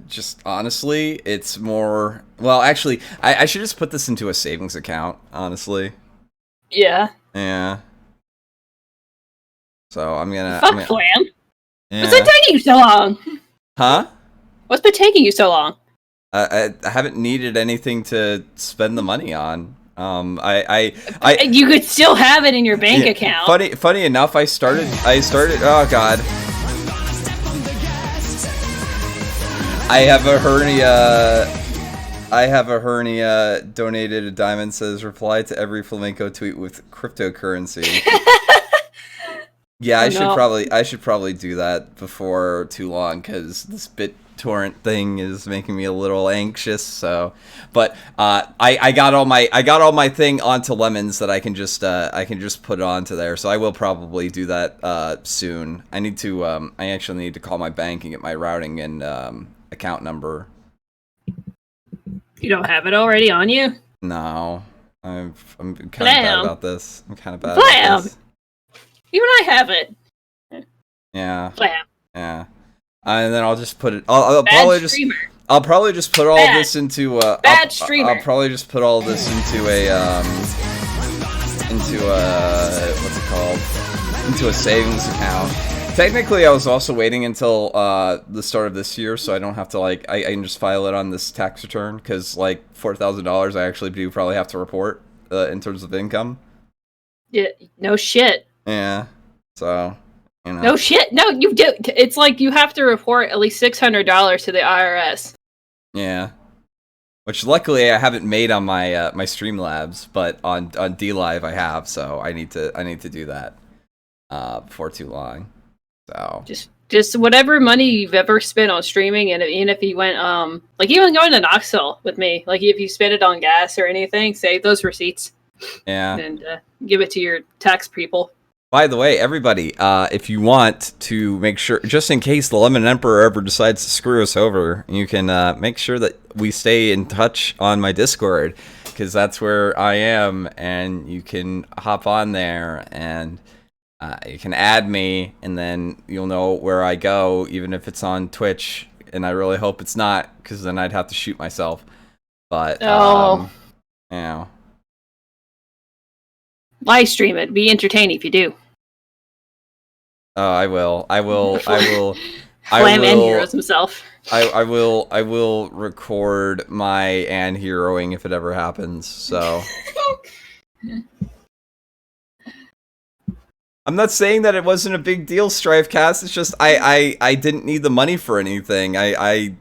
Just honestly, it's more. Well, actually, I should just put this into a savings account. Honestly. Yeah. Yeah. So I'm gonna. Fuck, Flam. Yeah. What's been taking you so long? Huh? What's been taking you so long? I haven't needed anything to spend the money on. You could still have it in your bank account. Funny enough, I started. Oh God. I have a hernia. Donated a diamond. Says reply to every flamenco tweet with cryptocurrency. Yeah, I should probably do that before too long because this BitTorrent thing is making me a little anxious. So, but I got all my thing onto lemons that I can just put it onto there. So I will probably do that soon. I actually need to call my bank and get my routing and account number. You don't have it already on you? No, I'm kind of bad about this. About this. Even I have it. Yeah. Flam. Yeah. And then I'll just put it. I'll probably just put all this into bad streamer. I'll probably just put all this into a what's it called? Into a savings account. Technically, I was also waiting until the start of this year, so I don't have to I can just file it on this tax return because like $4,000 I actually do probably have to report in terms of income. Yeah. No shit. Yeah. So. You know. No shit. No, you do. It's like you have to report at least $600 to the IRS. Yeah. Which luckily I haven't made on my my Streamlabs, but on DLive I have, so I need to do that before too long. So just whatever money you've ever spent on streaming, and even if you went like even going to Knoxville with me, like if you spent it on gas or anything, save those receipts. Yeah. And give it to your tax people. By the way, everybody, if you want to make sure, just in case the Lemon Emperor ever decides to screw us over, you can make sure that we stay in touch on my Discord, because that's where I am, and you can hop on there, and you can add me, and then you'll know where I go, even if it's on Twitch, and I really hope it's not, because then I'd have to shoot myself. But, you know. Live stream it. Be entertaining if you do. Oh, I will. Flam and Heroes himself. I will record my and heroing if it ever happens. So I'm not saying that it wasn't a big deal, Strifecast. It's just I didn't need the money for anything. I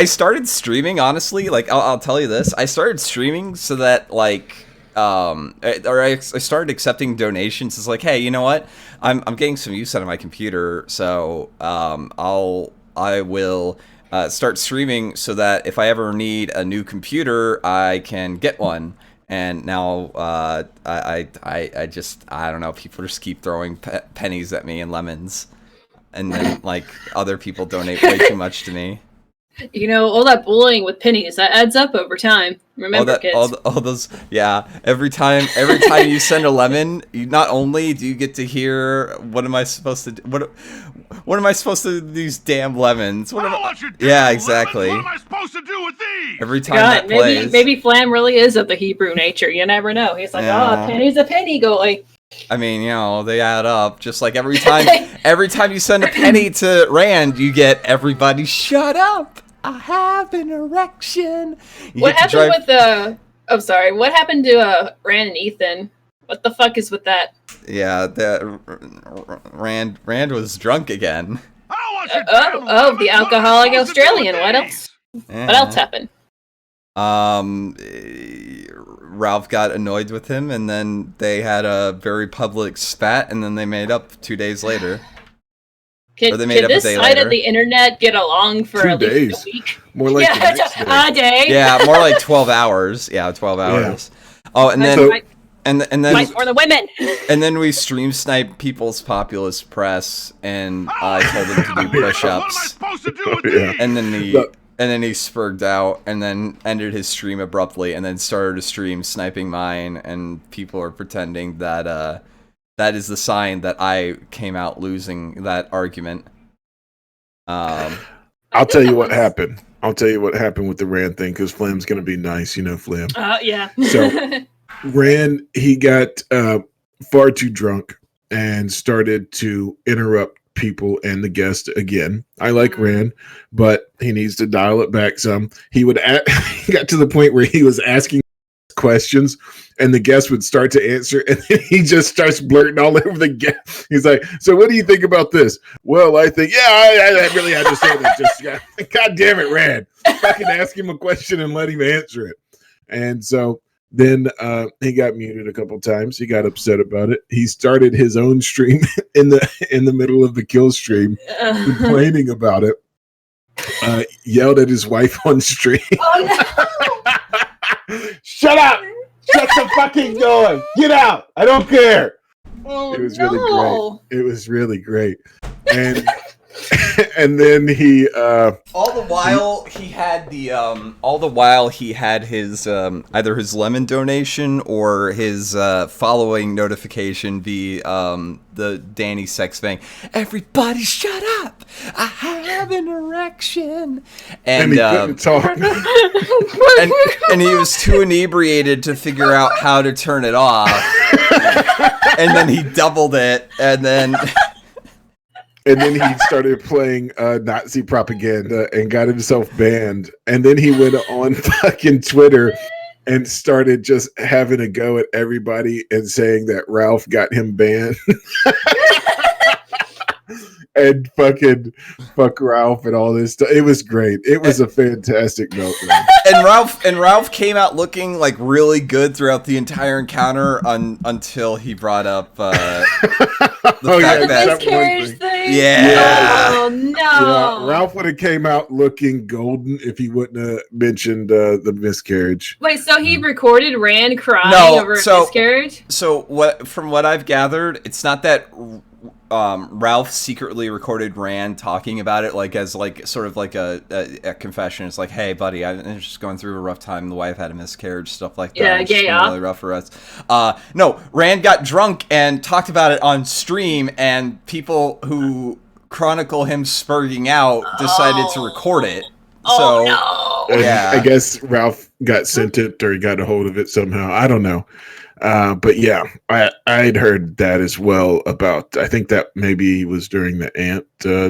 started streaming, honestly. Like I'll tell you this. I started streaming so that like I started accepting donations. It's like, hey, you know what? I'm getting some use out of my computer, so I will start streaming so that if I ever need a new computer, I can get one. And now I don't know. People just keep throwing pennies at me and lemons, and then like other people donate way too much to me. You know, all that bullying with pennies, that adds up over time. Remember, kids. All those, yeah. Every time you send a lemon, not only do you get to hear, what am I supposed to do? What am I supposed to do with these damn lemons? Yeah, exactly. What am I supposed to do with these? Every time that plays. Maybe Flam really is of the Hebrew nature. You never know. He's like, Yeah. Oh, penny's a penny, goalie. I mean, you know, they add up. Just like every time you send a penny to Rand, you get everybody shut up. I have an erection. What happened with I'm sorry. What happened to Rand and Ethan? What the fuck is with that? Yeah, Rand was drunk again. The alcoholic Australian. What else? Yeah. What else happened? Ralph got annoyed with him, and then they had a very public spat, and then they made up 2 days later. Can, Or they made can up a this day side later. of the internet get along for 2 at least days. a week? More like the Yeah, next day. a day. Yeah, more like 12 hours. Yeah, 12 hours. Oh, and Might- then might- and then might more than women. and then we stream snipe people's populist press, and I told them to do push-ups, supposed to do with Yeah. and then Look. he spurged out, and then ended his stream abruptly, and then started a stream sniping mine, and people are pretending that that is the sign that I came out losing that argument. I'll tell you what happened. I'll tell you what happened with the Rand thing, because Flam's going to be nice, Flam. Yeah. So Rand, he got far too drunk and started to interrupt people and the guest again. I like Rand, but he needs to dial it back some. He got to the point where he was asking questions and the guest would start to answer, and then he just starts blurting all over the guest. He's like, so what do you think about this? Well, I think, I really had to say that. Just God damn it, Rand. Fucking ask him a question and let him answer it. And so then he got muted a couple times. He got upset about it. He started his own stream in the middle of the kill stream, complaining about it. Yelled at his wife on stream. Oh, no. Shut up! Shut the fucking door! Get out! I don't care. Oh, It was no. really great. It was really great. And and then he All the while he had his either his lemon donation or his following notification be the Danny sex bang. Everybody shut up! I have an erection. and he couldn't talk. and he was too inebriated to figure out how to turn it off. And then he doubled it, and then he started playing Nazi propaganda and got himself banned. And then he went on fucking Twitter and started just having a go at everybody and saying that Ralph got him banned. And fuck Ralph and all this stuff. It was great. It was a fantastic meltdown. And Ralph came out looking like really good throughout the entire encounter until he brought up the fact that Miscarriage thing? Yeah. Oh, no. Yeah, Ralph would have came out looking golden if he wouldn't have mentioned the miscarriage. Wait, so he recorded Rand crying No, over a so- miscarriage? So from what I've gathered, it's not that Ralph secretly recorded Rand talking about it as sort of like a confession. It's like, hey buddy, I'm just going through a rough time. The wife had a miscarriage, stuff like that. Yeah, It's just gay been up. really rough for us. No, Rand got drunk and talked about it on stream, and people who chronicle him spurging out decided to record it. So No. And Yeah. I guess Ralph got sent it or he got a hold of it somehow. I don't know. But yeah, I'd heard that as well about, I think that maybe was during the Ant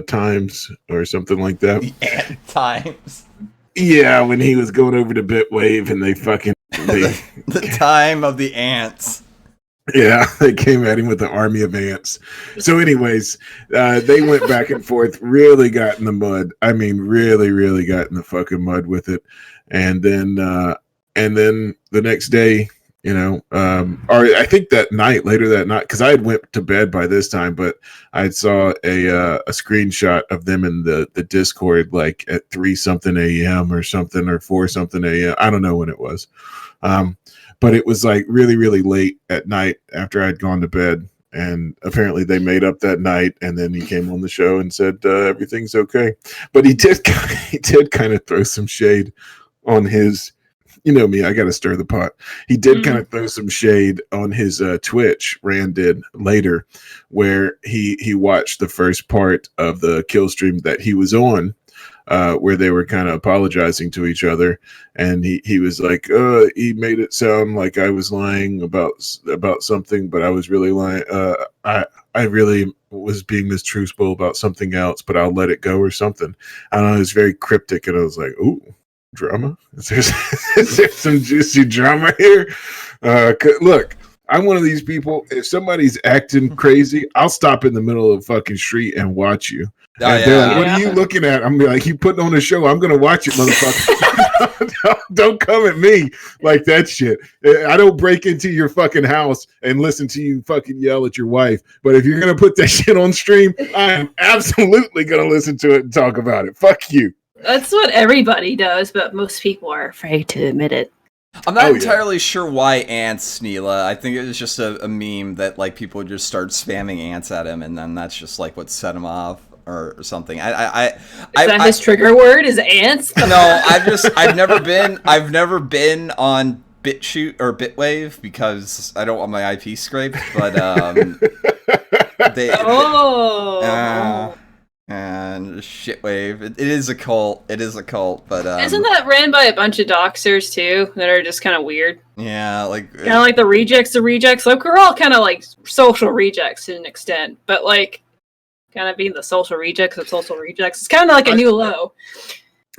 times or something like that. the Ant times. Yeah, when he was going over to Bitwave and they The time of the ants. yeah, they came at him with an army of ants. So anyways, they went back and forth, really got in the mud. I mean, really, really got in the fucking mud with it. And then the next day, or I think that night, later that night, because I had went to bed by this time, but I saw a screenshot of them in the Discord like at 3-something a.m. or something, or 4-something a.m. I don't know when it was. But it was like really, really late at night after I'd gone to bed. And apparently they made up that night, and then he came on the show and said everything's okay. But he did kind of throw some shade on his, you know me, I got to stir the pot. He did kind of throw some shade on his Twitch, Rand did later, where he watched the first part of the kill stream that he was on, where they were kind of apologizing to each other, and he was like, he made it sound like I was lying about something, but I was really lying. I really was being mistruthful about something else, but I'll let it go or something. I don't know. It was very cryptic, and I was like, ooh, drama? Is there some juicy drama here? Look, I'm one of these people. If somebody's acting crazy, I'll stop in the middle of the fucking street and watch you. Oh, And they're like, "What Yeah. are you looking at?" I'm like, "You putting on a show? I'm gonna watch it, motherfucker." Don't come at me like that shit. I don't break into your fucking house and listen to you fucking yell at your wife. But if you're gonna put that shit on stream, I am absolutely gonna listen to it and talk about it. Fuck you. That's what everybody does, but most people are afraid to admit it. I'm not Oh, yeah. entirely sure why ants, Neela. I think it was just a meme that like people would just start spamming ants at him, and then that's just like what set him off or something. Is that his trigger word? Is ants? No, I've never been on BitChute or Bitwave because I don't want my IP scraped. But they and shitwave. It is a cult. It is a cult. But Isn't that ran by a bunch of doxers too that are just kind of weird? yeah, like Kind of like the rejects of rejects. Like we're all kind of like social rejects to an extent, but like kind of being the social rejects of social rejects. It's kind of like a new low.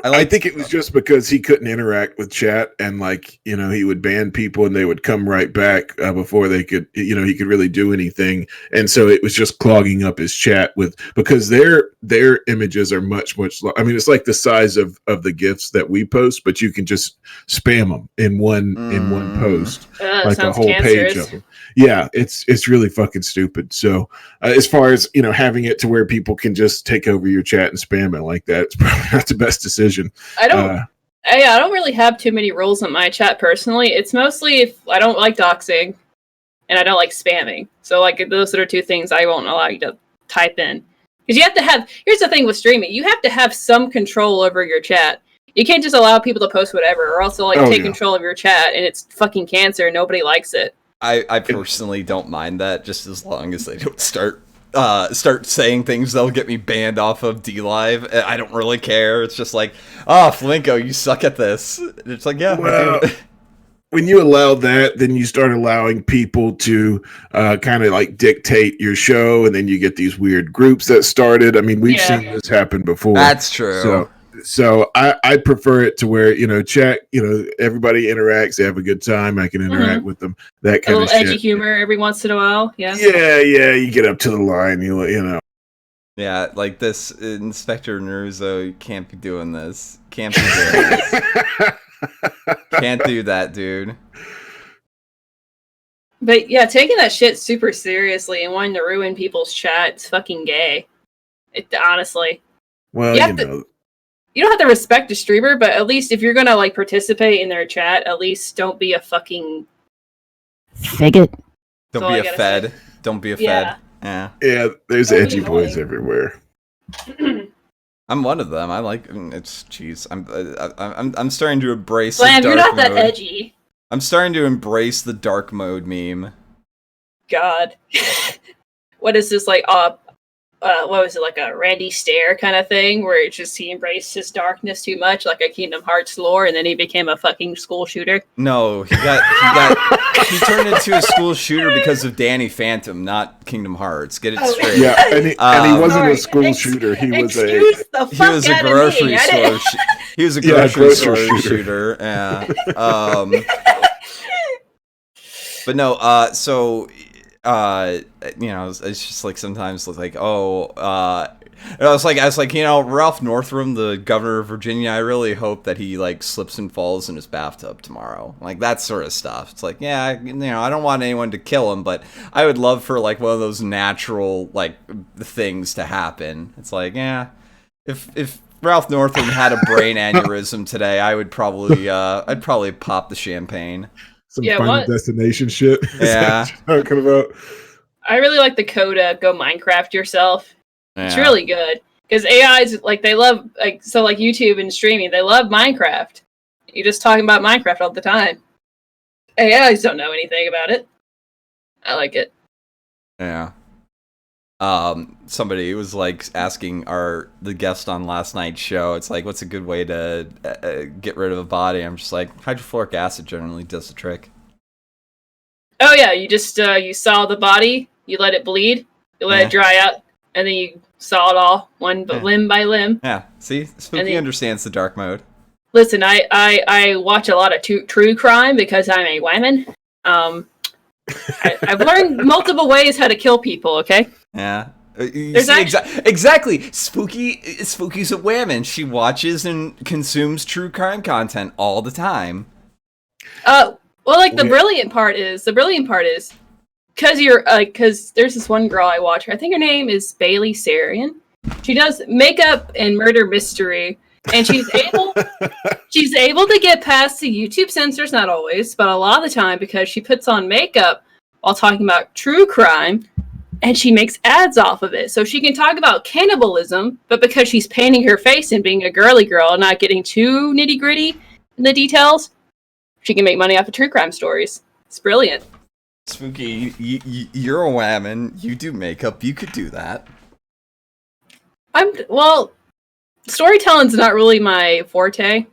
I think it was just because he couldn't interact with chat, and like he would ban people and they would come right back before they could he could really do anything, and so it was just clogging up his chat with because their images are much I mean, it's like the size of the gifs that we post, but you can just spam them in one post, like a whole page of them. Yeah, it's really fucking stupid. So as far as having it to where people can just take over your chat and spam it like that, it's probably not the best decision. I don't really have too many rules in my chat personally. It's mostly if I don't like doxing and I don't like spamming. So like those are two things I won't allow you to type in. Because you have to have, here's the thing with streaming, you have to have some control over your chat. You can't just allow people to post whatever or also take control of your chat and it's fucking cancer and nobody likes it. I personally don't mind that, just as long as they don't start saying things that'll get me banned off of DLive. I don't really care. It's just like, Flinko, you suck at this. It's like, yeah. Well, when you allow that, then you start allowing people to kind of like dictate your show, and then you get these weird groups that started. I mean, we've seen this happen before. That's true. So I prefer it to where chat, everybody interacts, they have a good time, I can interact with them, that kind of shit. A little edgy humor every once in a while, yeah. Yeah, you get up to the line, you know. Yeah, like this Inspector Neruzzo, you can't be doing this. Can't be doing this. Can't do that, dude. But yeah, taking that shit super seriously and wanting to ruin people's chat, it's fucking gay. Honestly. Well, you don't have to respect a streamer, but at least if you're gonna like participate in their chat, at least don't be a fucking faggot. Don't be a fed. Don't be a fed. Yeah. Yeah, there's edgy boys everywhere. I'm one of them. I like it's. Jeez, I'm starting to embrace. Slam, the you're dark not that mode. edgy. I'm starting to embrace the dark mode meme. God, what is this like? What was it, like a Randy Stair kind of thing, where it's just he embraced his darkness too much, like a Kingdom Hearts lore, and then he became a fucking school shooter. No, he turned into a school shooter because of Danny Phantom, not Kingdom Hearts. Get it straight. Yeah, and he wasn't a school shooter. He was a grocery store. He was a grocery store shooter. Yeah. But no. So. It's just like sometimes it's like, I was like, Ralph Northam, the governor of Virginia, I really hope that he like slips and falls in his bathtub tomorrow. Like that sort of stuff. It's like, yeah, I don't want anyone to kill him, but I would love for like one of those natural like things to happen. It's like, yeah, if Ralph Northam had a brain aneurysm today, I'd probably pop the champagne. Some Final Destination shit. Yeah. Talking about. I really like the Coda Go Minecraft Yourself. Yeah. It's really good because AIs like they love like YouTube and streaming. They love Minecraft. You're just talking about Minecraft all the time. AIs don't know anything about it. I like it. Yeah. Somebody was like asking the guest on last night's show. It's like, what's a good way to get rid of a body? I'm just like, hydrofluoric acid generally does the trick. Oh yeah, you just you saw the body, you let it bleed, you let it dry out, and then you saw it all limb by limb. Yeah, see, Spooky understands the dark mode. Listen, I watch a lot of true crime because I'm a woman. I've learned multiple ways how to kill people. Okay. Yeah. There's Exactly. Spooky's a woman. She watches and consumes true crime content all the time. Well, like the brilliant part is because there's this one girl I watch. I think her name is Bailey Sarian. She does makeup and murder mystery, and she's able to get past the YouTube censors. Not always, but a lot of the time because she puts on makeup while talking about true crime. And she makes ads off of it. So she can talk about cannibalism, but because she's painting her face and being a girly girl and not getting too nitty gritty in the details, she can make money off of true crime stories. It's brilliant. Spooky, you're a woman. You do makeup. You could do that. Storytelling's not really my forte.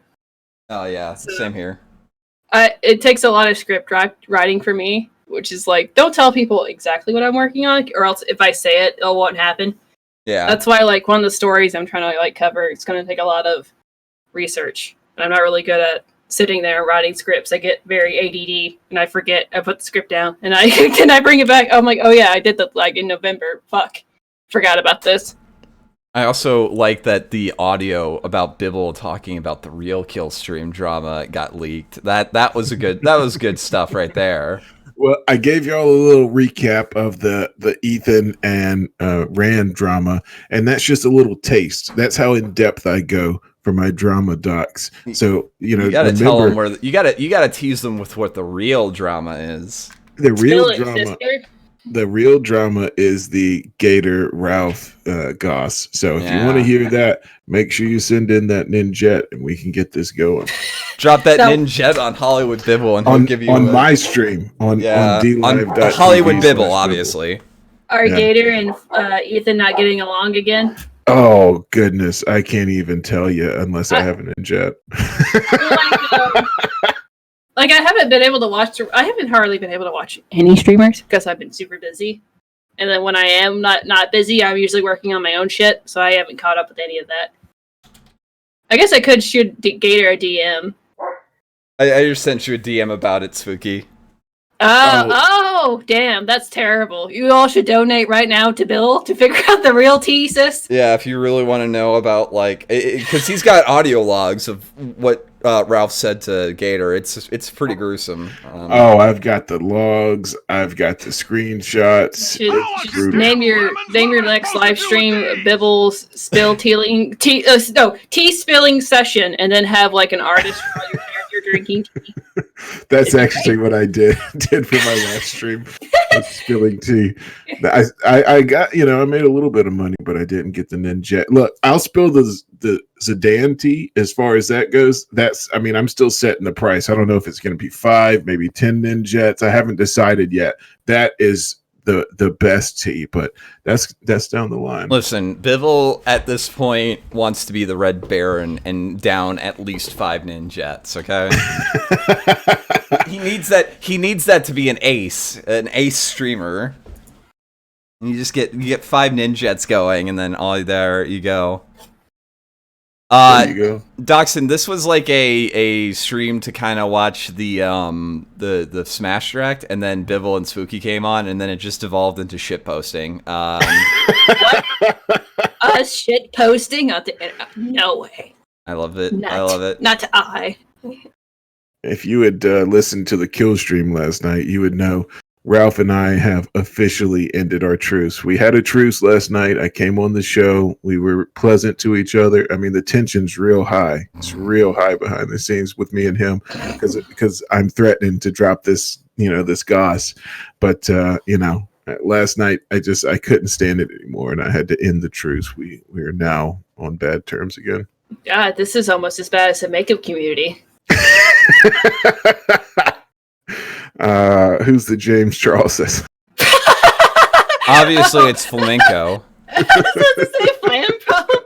Oh, yeah. Same here. It takes a lot of script writing for me. Which is like, don't tell people exactly what I'm working on, or else if I say it, it won't happen. Yeah. That's why, like, one of the stories I'm trying to like cover, it's going to take a lot of research, and I'm not really good at sitting there and writing scripts. I get very ADD, and I forget. I put the script down, and I bring it back. I'm like, oh yeah, I did that like in November. Fuck, forgot about this. I also like that the audio about Bibble talking about the real kill stream drama got leaked. That was good stuff right there. Well, I gave y'all a little recap of the Ethan and Rand drama, and that's just a little taste. That's how in depth I go for my drama docs. So you gotta tell them where you gotta tease them with what the real drama is. The real drama is the Gator Ralph Goss. So if you want to hear that, make sure you send in that Ninjet and we can get this going. Drop that Ninjet on Hollywood Bibble and he'll give you my stream on DLive.tv. Hollywood Bibble, obviously. Are Gator and Ethan not getting along again? Oh goodness, I can't even tell you unless I have a Ninjet. Like I haven't hardly been able to watch any streamers because I've been super busy. And then when I am not busy, I'm usually working on my own shit, so I haven't caught up with any of that. I guess I could shoot Gator a DM. I just sent you a DM about it, Spooky. Oh, damn, that's terrible. You all should donate right now to Bill to figure out the real tea, sis. Yeah, if you really want to know about, like, because he's got audio logs of what Ralph said to Gator. It's pretty gruesome. I've got the logs. I've got the screenshots. Just name your next live stream Bibble's tea spilling session, and then have like an artist while your character drinking tea. That's actually what I did for my last stream. Spilling tea. I got, I made a little bit of money, but I didn't get the Ninja. Look, I'll spill the Zidane tea as far as that goes. I'm still setting the price. I don't know if it's going to be 5, maybe 10 Ninjets. I haven't decided yet. That is the best tea, but that's down the line. Listen, Bivol at this point wants to be the Red Baron and down at least 5 Ninjets, okay? He needs that to be an ace streamer. And you get 5 Ninjets going, and then there you go. There you go. Doxson, this was like a stream to kind of watch the Smash Direct, and then Bivol and Spooky came on, and then it just evolved into shit posting. What? Shit posting on the internet? No way. I love it. I love it. Not I. If you had listened to the kill stream last night, you would know Ralph and I have officially ended our truce. We had a truce last night. I came on the show. We were pleasant to each other. I mean, the tension's real high. It's real high behind the scenes with me and him because I'm threatening to drop this, this goss. But, last night I couldn't stand it anymore, and I had to end the truce. We are now on bad terms again. God, this is almost as bad as the makeup community. Who's the James Charles? Obviously, it's flamenco. I was about to say flam, probably.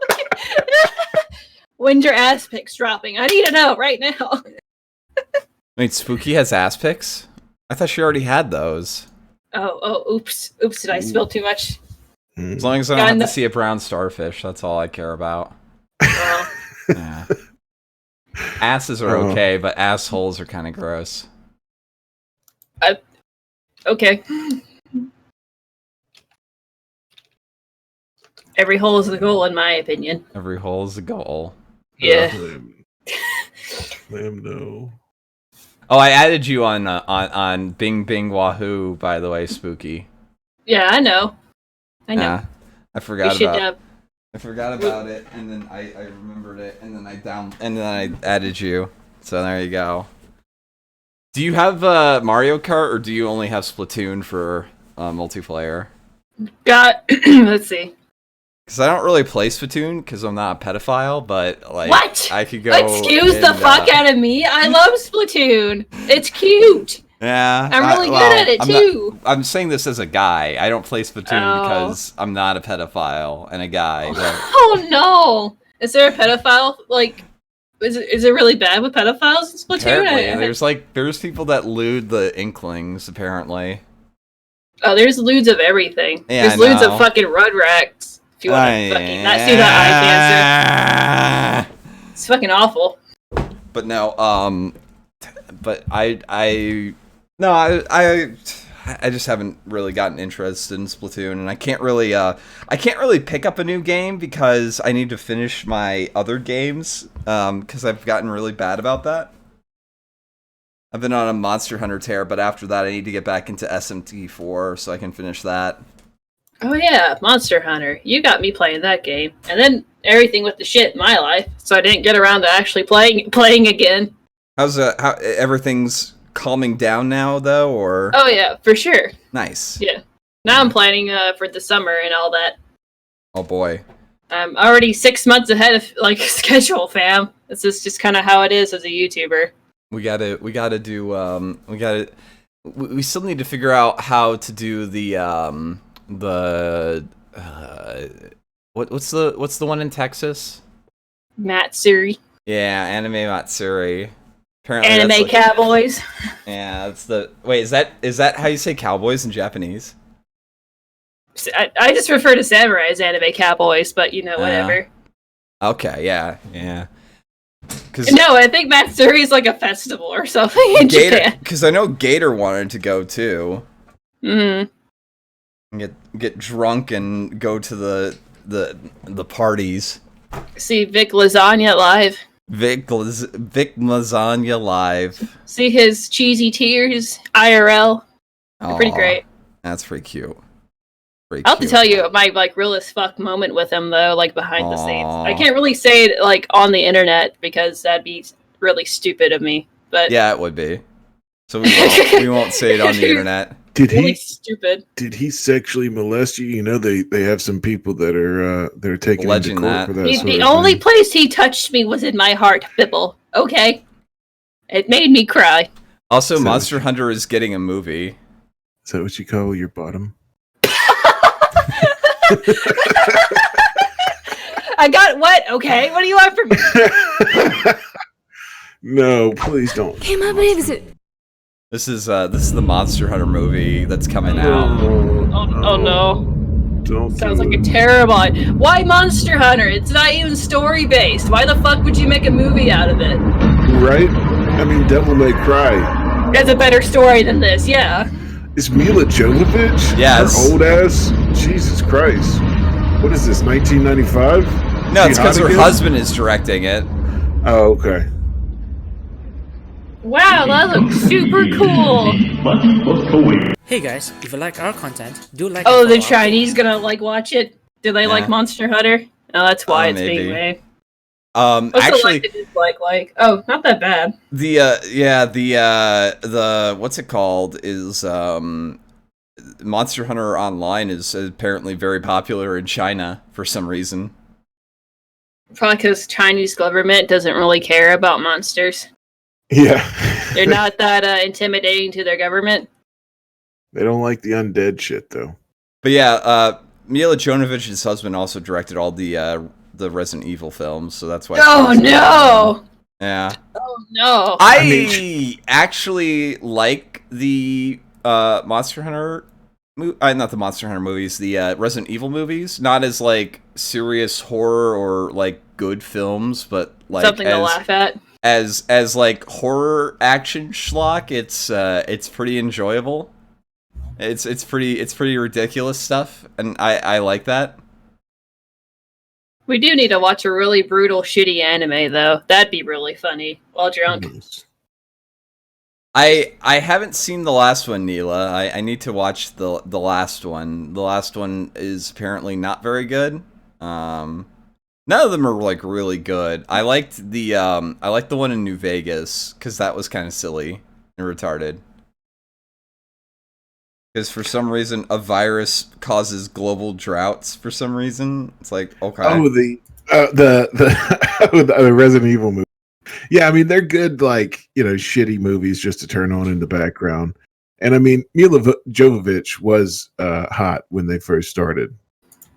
When's your ass pics dropping? I need to know right now. Wait, Spooky has ass pics? I thought she already had those. Oh, oops, did I spill too much? As long as I don't have to see a brown starfish, that's all I care about. Well. Yeah. Asses are okay, but assholes are kind of gross. Okay. Every hole is a goal, in my opinion. Every hole is a goal. Yeah. Flam, no. Oh, I added you on Bing Bing Wahoo, by the way, Spooky. Yeah, I know. I know. Yeah, I We forgot should, about. I forgot about it, and then I remembered it, and then I added you. So there you go. Do you have Mario Kart, or do you only have Splatoon for multiplayer? let's see. Because I don't really play Splatoon because I'm not a pedophile, but like What? I could go. Excuse the fuck out of me. I love Splatoon. It's cute. Yeah, I'm really good at it too. I'm saying this as a guy. I don't play Splatoon because I'm not a pedophile and a guy. But... Oh no! Is there a pedophile? Like, is it really bad with pedophiles in Splatoon? Apparently, there's people that lewd the Inklings. Apparently. Oh, there's lewds of everything. Yeah, there's lewds of fucking Rugrats. If you want to fucking not see that eye cancer. It's fucking awful. But no, but I just haven't really gotten interested in Splatoon, and I can't really pick up a new game because I need to finish my other games, because I've gotten really bad about that. I've been on a Monster Hunter tear, but after that I need to get back into SMT4 so I can finish that. Oh yeah, Monster Hunter. You got me playing that game. And then everything with the shit in my life, so I didn't get around to actually playing again. How everything's calming down now though, or? Oh yeah, for sure. Nice. Yeah. Now I'm planning for the summer and all that. Oh boy. I'm already 6 months ahead of like schedule, fam. This is just kind of how it is as a YouTuber. We still need to figure out how to do what's the one in Texas? Matsuri. Yeah, Anime Matsuri. Apparently Anime Cowboys. Yeah, that's the wait. Is that how you say cowboys in Japanese? I just refer to samurai as anime cowboys, but you know, whatever. Okay, yeah. No, I think Matsuri is like a festival or something in Japan. Because I know Gator wanted to go too. Mm-hmm. Get drunk and go to the parties. See Vic Lasagna live. Vic Lasagna live. See his cheesy tears IRL. They're pretty great. That's pretty cute. I'll have to tell you my like real as fuck moment with him though, like behind the scenes. I can't really say it like on the internet because that'd be really stupid of me. But yeah, it would be. So we won't say it on the internet. Stupid. Did he sexually molest you? You know they have some people that are taking him to court for that. The only place he touched me was in my heart, Bibble. Okay, it made me cry. Also, Monster Hunter is getting a movie. Is that what you call your bottom? I got what? Okay, what do you want from me? No, please don't. This is the Monster Hunter movie that's coming out. Oh no. Don't. Sounds like a terrible. Why Monster Hunter? It's not even story based. Why the fuck would you make a movie out of it? Right? I mean, Devil May Cry. That's a better story than this, yeah. Is Mila Jovovich? Yes. Her old ass? Jesus Christ. What is this, 1995? No, it's because her husband is directing it. Oh, okay. Wow, that looks super cool. Hey guys, if you like our content, do like. Oh, the Chinese gonna like watch it? Do they like Monster Hunter? Oh, that's why it's maybe. being made. Actually, like oh, not that bad. The what's it called is Monster Hunter Online is apparently very popular in China for some reason. Probably because Chinese government doesn't really care about monsters. Yeah. They're not that intimidating to their government. They don't like the undead shit though. But yeah, Mila Jovovich's husband also directed all the Resident Evil films, so that's why. Oh no! Yeah. Oh no! I actually like the Monster Hunter, not the Monster Hunter movies, the Resident Evil movies. Not as like serious horror or like good films, but like something to laugh at. As like horror action schlock, it's pretty enjoyable. It's pretty ridiculous stuff, and I like that. We do need to watch a really brutal, shitty anime, though. That'd be really funny while drunk. I haven't seen the last one, Neela. I need to watch the last one. The last one is apparently not very good. None of them are like really good. I liked the one in New Vegas because that was kind of silly and retarded. Because for some reason a virus causes global droughts. For some reason, it's like okay. Oh, the the Resident Evil movie. Yeah, I mean they're good, like shitty movies just to turn on in the background. And I mean Mila Jovovich was hot when they first started,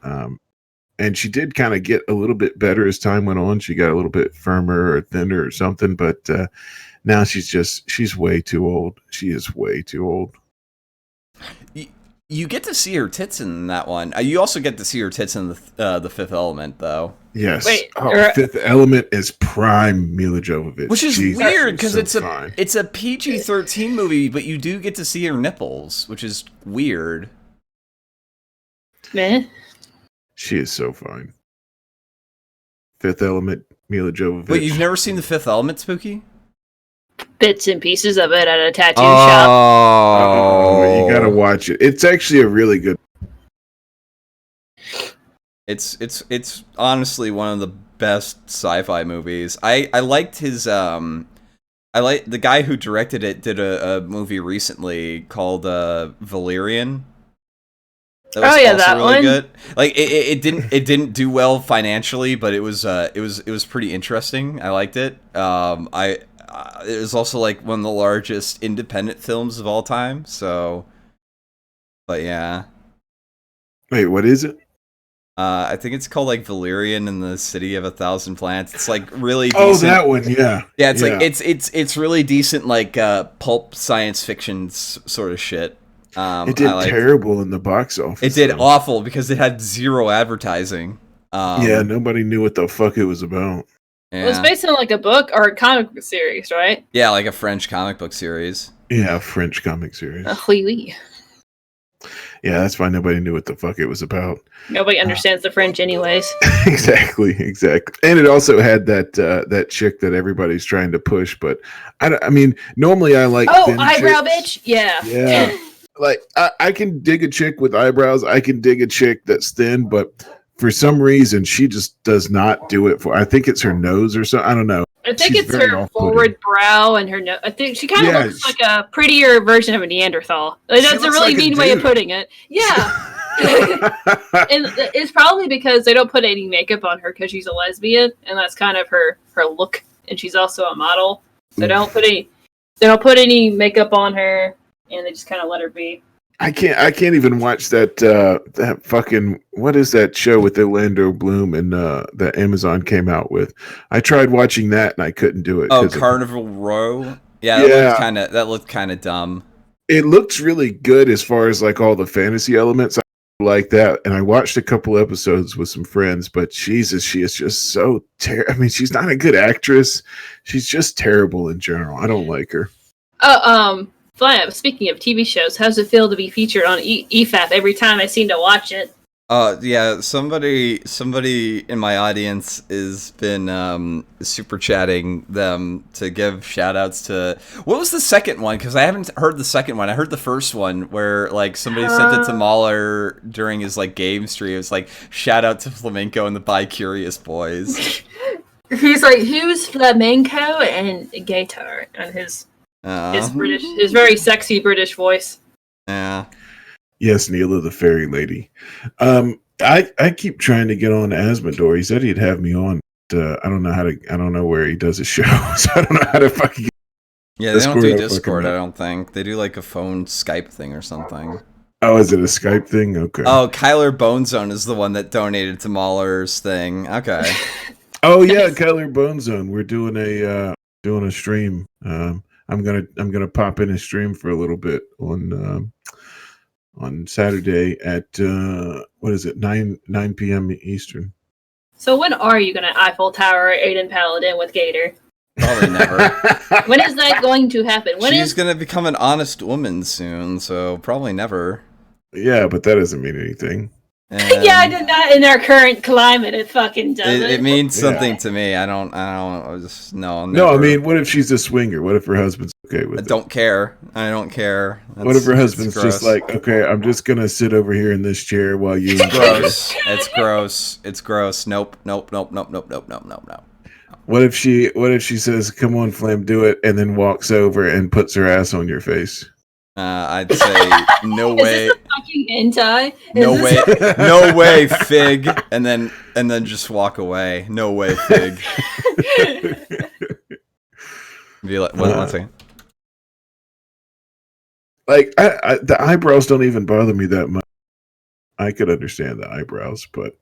and she did kind of get a little bit better as time went on. She got a little bit firmer or thinner or something, but now she's way too old. She is way too old. You get to see her tits in that one. You also get to see her tits in the Fifth Element, though. Yes. Wait, Fifth Element is prime Mila Jovovich, which is weird because so it's a PG-13 movie, but you do get to see her nipples, which is weird. Meh. She is so fine. Fifth Element, Mila Jovovich. But you've never seen the Fifth Element, Spooky? Bits and pieces of it at a tattoo shop. Oh, you gotta watch it. It's actually a really good. It's honestly one of the best sci-fi movies. I liked his I like the guy who directed it. Did a movie recently called Valerian. That was that really one. Good. Like it didn't do well financially, but it was pretty interesting. I liked it. It was also like one of the largest independent films of all time. So, but yeah. Wait, what is it? I think it's called like Valerian in the City of 1,000 Planets. It's like really decent. Oh, that one, yeah. Yeah, it's like it's really decent, like pulp science fiction sort of shit. It did terrible in the box office. It did awful because it had zero advertising. Yeah, nobody knew what the fuck it was about. Yeah. It was based on like a book or a comic book series, right? Yeah, like a French comic book series. Yeah, French comic series. Oui, oui. Yeah, that's why nobody knew what the fuck it was about. Nobody understands the French anyways. Exactly. And it also had that chick that everybody's trying to push, but I mean, normally I like eyebrow bitch? Yeah. Like I can dig a chick with eyebrows. I can dig a chick that's thin, but for some reason she just does not do it I think it's her nose or something. I don't know. I think it's her forward brow and her nose. I think she kind of looks like a prettier version of a Neanderthal. That's a really mean way of putting it. Yeah. And it's probably because they don't put any makeup on her because she's a lesbian, and that's kind of her look. And she's also a model. So they don't put any makeup on her, and they just kind of let her be. I can't even watch that fucking, what is that show with Orlando Bloom and that Amazon came out with. I tried watching that and I couldn't do it. Oh, Carnival Row? Yeah, that looked kind of dumb. It looks really good as far as like all the fantasy elements. I like that. And I watched a couple episodes with some friends, but Jesus, she is just so terrible. I mean, she's not a good actress. She's just terrible in general. I don't like her. Speaking of TV shows, how's it feel to be featured on EFAP every time I seem to watch it? Yeah, somebody in my audience has been super chatting them to give shout outs to, what was the second one? Because I haven't heard the second one. I heard the first one where like somebody sent it to Mahler during his like game stream. It was like shout out to Flamenco and the Bi-Curious Boys. He's like, who's Flamenco and Gator and his very sexy British voice. Yeah. Yes, Neela, the fairy lady. I keep trying to get on Asmodor. He said he'd have me on. I don't know where he does his show, so I don't know how to fucking. Yeah, they don't do Discord. I don't think they do like a phone Skype thing or something. Oh, is it a Skype thing? Okay. Oh, Kyler Bonezone is the one that donated to Mahler's thing. Okay. Oh yeah, Kyler Bonezone. We're doing a stream. I'm gonna pop in and stream for a little bit on Saturday at what is it, 9 p.m. Eastern. So when are you gonna Eiffel Tower Aiden Paladin with Gator? Probably never. When is that going to happen? She's gonna become an honest woman soon, so probably never. Yeah, but that doesn't mean anything. Yeah, I did not in our current climate. It fucking doesn't. It means something to me. I just no. No, I never. mean, what if she's a swinger? What if her husband's okay with I it? don't care. I don't care. What if her husband's gross. just like, okay, I'm just gonna sit over here in this chair while you. It's gross. It's gross. It's gross. Nope. Nope. Nope. Nope. Nope. Nope. Nope. Nope. Nope. What if she says, "Come on, Flam, do it," and then walks over and puts her ass on your face? I'd say no way. Is this a fucking hentai? No way. No way, Fig. And then just walk away. No way, Fig. Be like, one second. Like the eyebrows don't even bother me that much. I could understand the eyebrows, but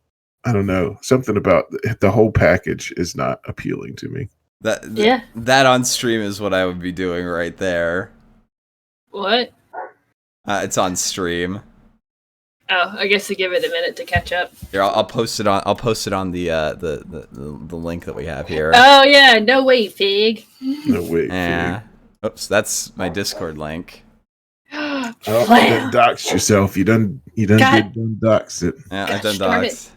I don't know. Something about the whole package is not appealing to me. That on stream is what I would be doing right there. What? It's on stream. Oh, I guess to give it a minute to catch up. Here, I'll post it on. I'll post it on the link that we have here. Oh yeah, no way, Fig. No way. Yeah. Oops, that's my Discord link. Oh, you done doxed yourself. You done doxed it. Yeah, I done doxed.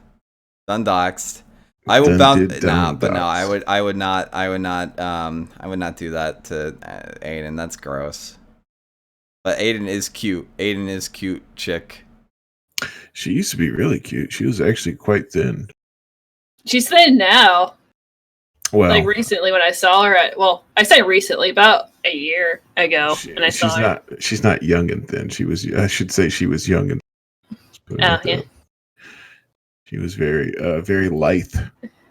Done doxed. I will bounce. Nah, but no, I would not do that to Aiden. That's gross. But Aiden is cute. Aiden is cute chick. She used to be really cute. She was actually quite thin. She's thin now. Well, like recently when I saw her I say recently, about a year ago, and I saw her. She's not young and thin. I should say she was young and thin. Oh yeah. She was very very lithe.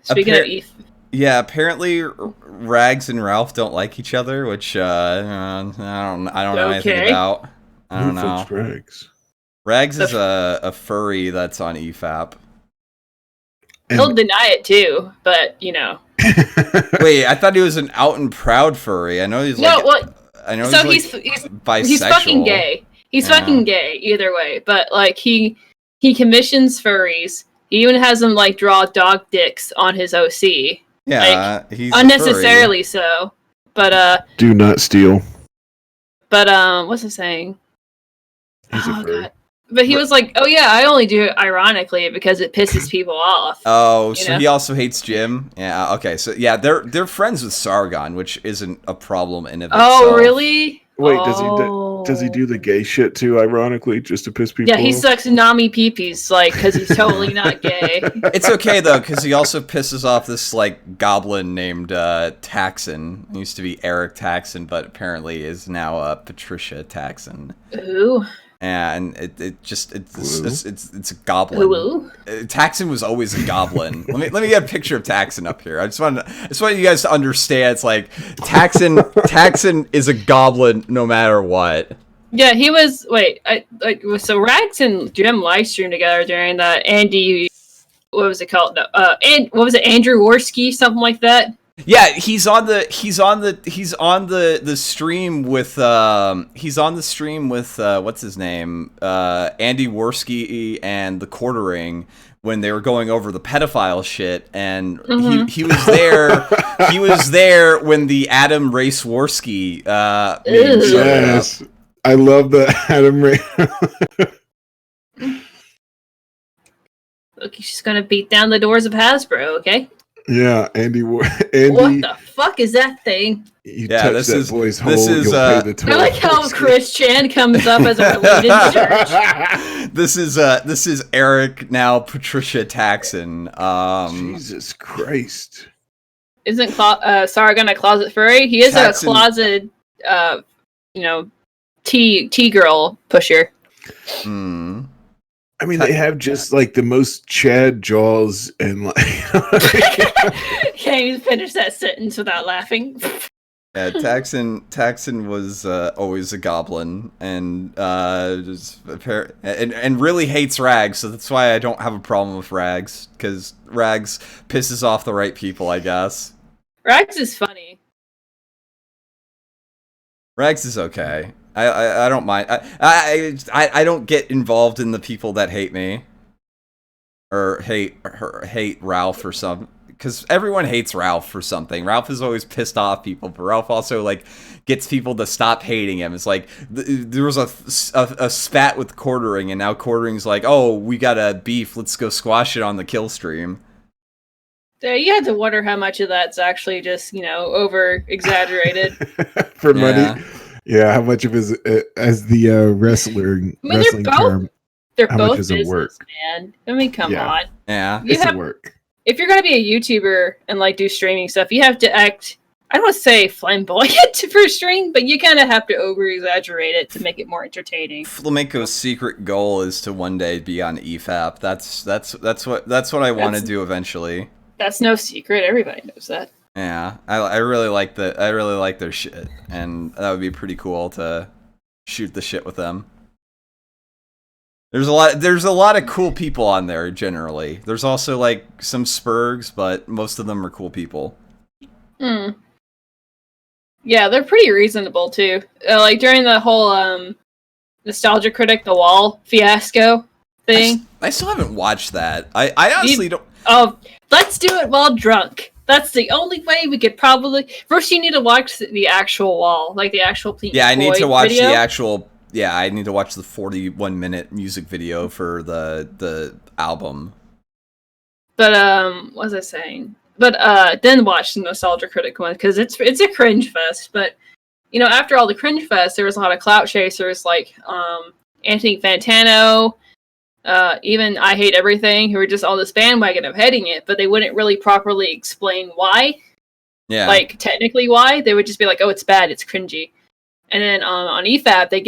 Speaking of Eve. Yeah, apparently Rags and Ralph don't like each other, which I don't know anything about. I don't know. Rags? Rags is a furry that's on EFAP. He'll deny it too, but you know. Wait, I thought he was an out and proud furry. I know he's like. No, what? I know so he's bisexual. He's fucking gay. He's fucking gay either way. But like he commissions furries. He even has them like draw dog dicks on his OC. Yeah, like, he's unnecessarily so. But do not steal. But what's I saying? He's a furry. God. But he was like, "Oh yeah, I only do it ironically because it pisses people off." Oh, so he also hates Jim. Yeah. Okay. So yeah, they're friends with Sargon, which isn't a problem in of itself. Oh really? Wait, does he do the gay shit too? Ironically, just to piss people off? Yeah, he sucks Nami peepees like because he's totally not gay. It's okay though, because he also pisses off this like goblin named Taxon. He used to be Eric Taxon, but apparently is now Patricia Taxon. Ooh. Yeah, and it's a goblin. Ooh. Taxon was always a goblin. let me get a picture of Taxon up here. I just want you guys to understand. It's like Taxon is a goblin no matter what. Yeah, he was. Wait, so Rags and Jim live streamed together during that Andy. What was it called? And what was it? Andrew Worski, something like that. Yeah, he's on the stream with what's his name, Andy Worski and the Quartering when they were going over the pedophile shit, and he was there when the Adam Ray Swirsky meme showed up. I love the Adam Ray. Look, she's gonna beat down the doors of Hasbro, okay? Yeah, Andy. What the fuck is that thing? You touch that boy's hole, you'll pay the toll. I like how Chris Chan comes up as a related church. This is Eric, now Patricia Taxon. Jesus Christ! Isn't Sargon a closet furry? He is Taxon, a closet, T girl pusher. Hmm. I mean, they have just like the most Chad jaws and like. Can't even finish that sentence without laughing. Yeah, Taxon was always a goblin and and really hates Rags, so that's why I don't have a problem with Rags, because Rags pisses off the right people, I guess. Rags is funny. Rags is okay. I don't mind. I don't get involved in the people that hate me, or hate Ralph or some, because everyone hates Ralph for something. Ralph is always pissed off people, but Ralph also like gets people to stop hating him. It's like there was a spat with Quartering, and now Quartering's like, oh, we got a beef, let's go squash it on the kill stream. Yeah, you had to wonder how much of that's actually just, over exaggerated. For money. Yeah, how much of it is as the wrestling term? They're how both much does it business, work? man. I mean, come on. Yeah, It's a work. If you're gonna be a YouTuber and like do streaming stuff, you have to act. I don't want to say flamboyant for stream, but you kind of have to over exaggerate it to make it more entertaining. Flamenco's secret goal is to one day be on EFAP. That's what I want to do eventually. That's no secret. Everybody knows that. Yeah, I really like their shit, and that would be pretty cool to shoot the shit with them. There's a lot of cool people on there generally. There's also like some spurgs, but most of them are cool people. Yeah, they're pretty reasonable too. Like during the whole Nostalgia Critic The Wall fiasco thing. I still haven't watched that. I honestly don't. Oh, let's do it while drunk. That's the only way we could probably. First, you need to watch the actual wall, like the actual Pink Yeah, I need to watch video. the actual. Yeah, I need to watch the 41-minute music video for the album. But what was I saying? But then watch the Nostalgia Critic one because it's a cringe fest. But after all the cringe fest, there was a lot of clout chasers like Anthony Fantano, even I Hate Everything, who were just on this bandwagon of hating it, but they wouldn't really properly explain why. Yeah. Like technically why. They would just be like, "Oh, it's bad, it's cringy." And then on EFAP, they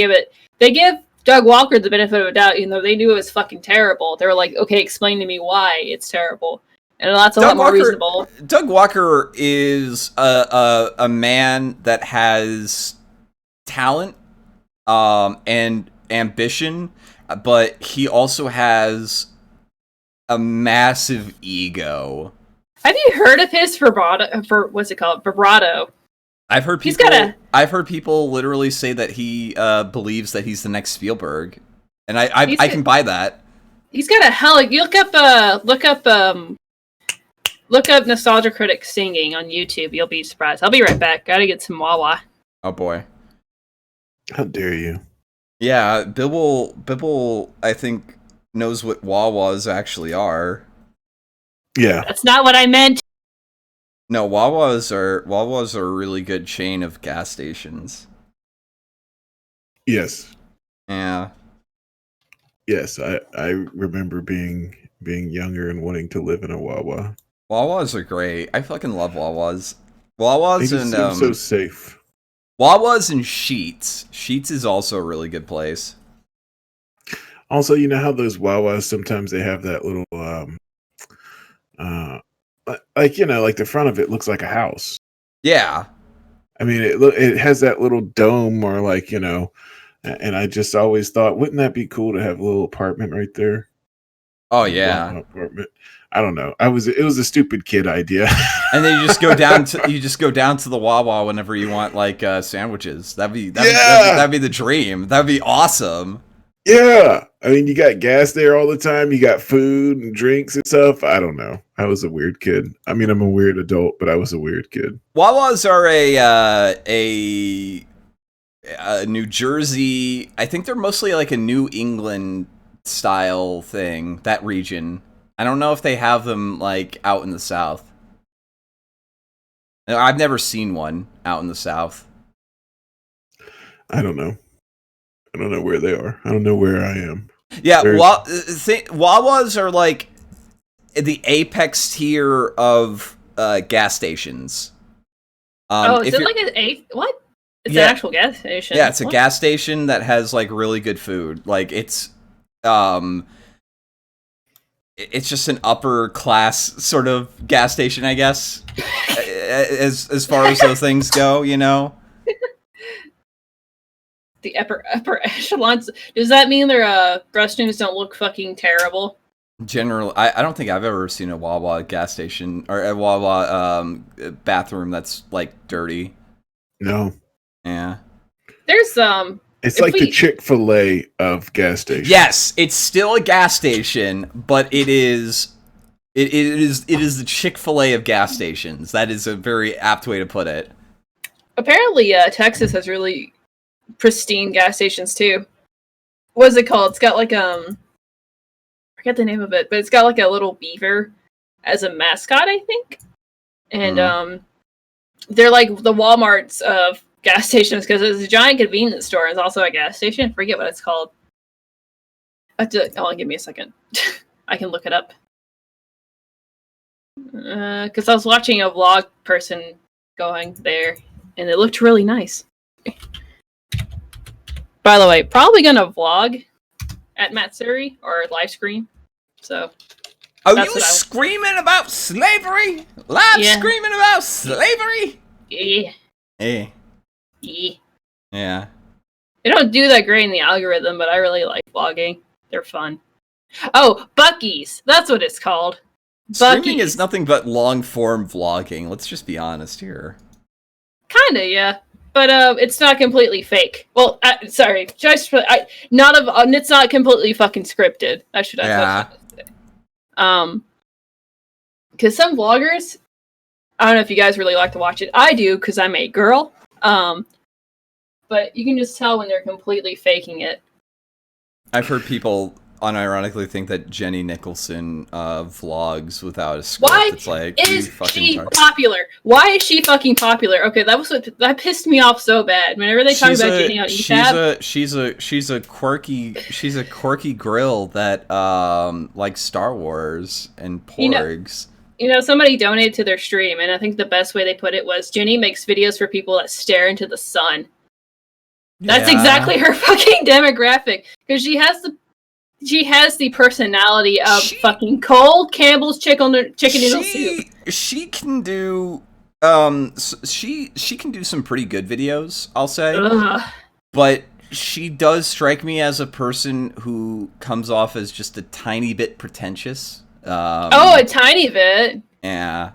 give Doug Walker the benefit of a doubt, even though they knew it was fucking terrible. They were like, "Okay, explain to me why it's terrible." And that's a lot more reasonable. Doug Walker is a man that has talent and ambition, but he also has a massive ego. Have you heard of his vibrato? I've heard people literally say that he believes that he's the next Spielberg, and I can buy that. He's got a hell. You look up Nostalgia Critic singing on YouTube. You'll be surprised. I'll be right back. Gotta get some Wawa. Oh boy! How dare you? Yeah, Bibble, I think knows what Wawas actually are. Yeah, that's not what I meant. No, Wawas are a really good chain of gas stations. Yes. Yeah. Yes, I remember being younger and wanting to live in a Wawa. Wawas are great. I fucking love Wawas. Wawas They and seem so safe. Wawas and Sheets. Sheets is also a really good place. Also, you know how those Wawas sometimes they have that little like the front of it looks like a house. Yeah. I mean, it has that little dome or and I just always thought, wouldn't that be cool to have a little apartment right there? Oh yeah. Apartment. I don't know. It was a stupid kid idea. And then you just go down to the Wawa whenever you want like sandwiches. That'd be the dream. That'd be awesome. Yeah. I mean, you got gas there all the time. You got food and drinks and stuff. I don't know. I was a weird kid. I mean, I'm a weird adult, but I was a weird kid. Wawas are a New Jersey. I think they're mostly like a New England style thing. That region. I don't know if they have them like out in the South. I've never seen one out in the South. I don't know. I don't know where they are. I don't know where I am. Yeah, Wawas are like the apex tier of gas stations. Is it like what? It's an actual gas station. Yeah, it's a gas station that has like really good food. Like it's just an upper class sort of gas station, I guess. as far as those things go, The upper echelons. Does that mean their restrooms don't look fucking terrible? Generally, I don't think I've ever seen a Wawa gas station or a Wawa bathroom that's like dirty. No. Yeah. There's It's like the Chick-fil-A of gas stations. Yes, it's still a gas station, but it is It is the Chick-fil-A of gas stations. That is a very apt way to put it. Apparently, Texas has really pristine gas stations too. What is it called? It's got like I forget the name of it, but it's got like a little beaver as a mascot, I think. And they're like the Walmarts of gas stations because it's a giant convenience store. It's also a gas station. I forget what it's called. Give me a second. I can look it up. Because I was watching a vlog person going there, and it looked really nice. By the way, probably gonna vlog at Matsuri or live stream. So. Oh, you screaming about slavery? Live screaming about slavery? Yeah. Hey. Yeah. Yeah. They don't do that great in the algorithm, but I really like vlogging. They're fun. Oh, Bucky's. That's what it's called. Streaming is nothing but long-form vlogging. Let's just be honest here. Kinda, yeah. But it's not completely fake. Well, sorry. It's not completely fucking scripted. Because some vloggers, I don't know if you guys really like to watch it. I do, because I'm a girl. But you can just tell when they're completely faking it. I've heard people unironically think that Jenny Nicholson vlogs without a script. Why it's like, is she popular? Why is she fucking popular? Okay, that pissed me off so bad. Whenever they talk about Jenny on ETAB, she's a quirky grill that likes Star Wars and porgs. Somebody donated to their stream, and I think the best way they put it was Jenny makes videos for people that stare into the sun. That's exactly her fucking demographic, because she has the personality of fucking Cole Campbell's chicken noodle soup. She can do she can do some pretty good videos, I'll say. But she does strike me as a person who comes off as just a tiny bit pretentious. A tiny bit. Yeah.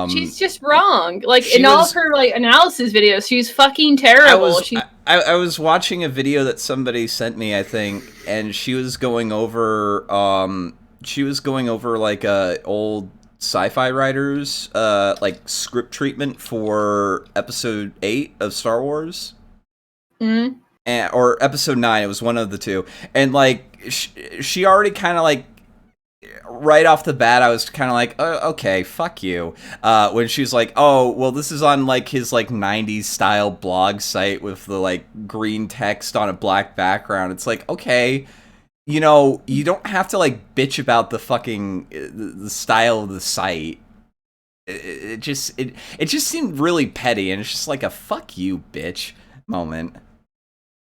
She's just wrong. Like in all of her analysis videos, she's fucking terrible. I was watching a video that somebody sent me, I think, and she was going over like old sci-fi writers like script treatment for episode 8 of Star Wars. Or episode 9, it was one of the two. And like she already kind of like right off the bat, I was kind of like, oh, okay, fuck you. When she was like, oh, well, this is on like his like 90s style blog site with the like green text on a black background. It's like, okay, you don't have to like bitch about the fucking the style of the site. It just seemed really petty, and it's just like a fuck you, bitch moment.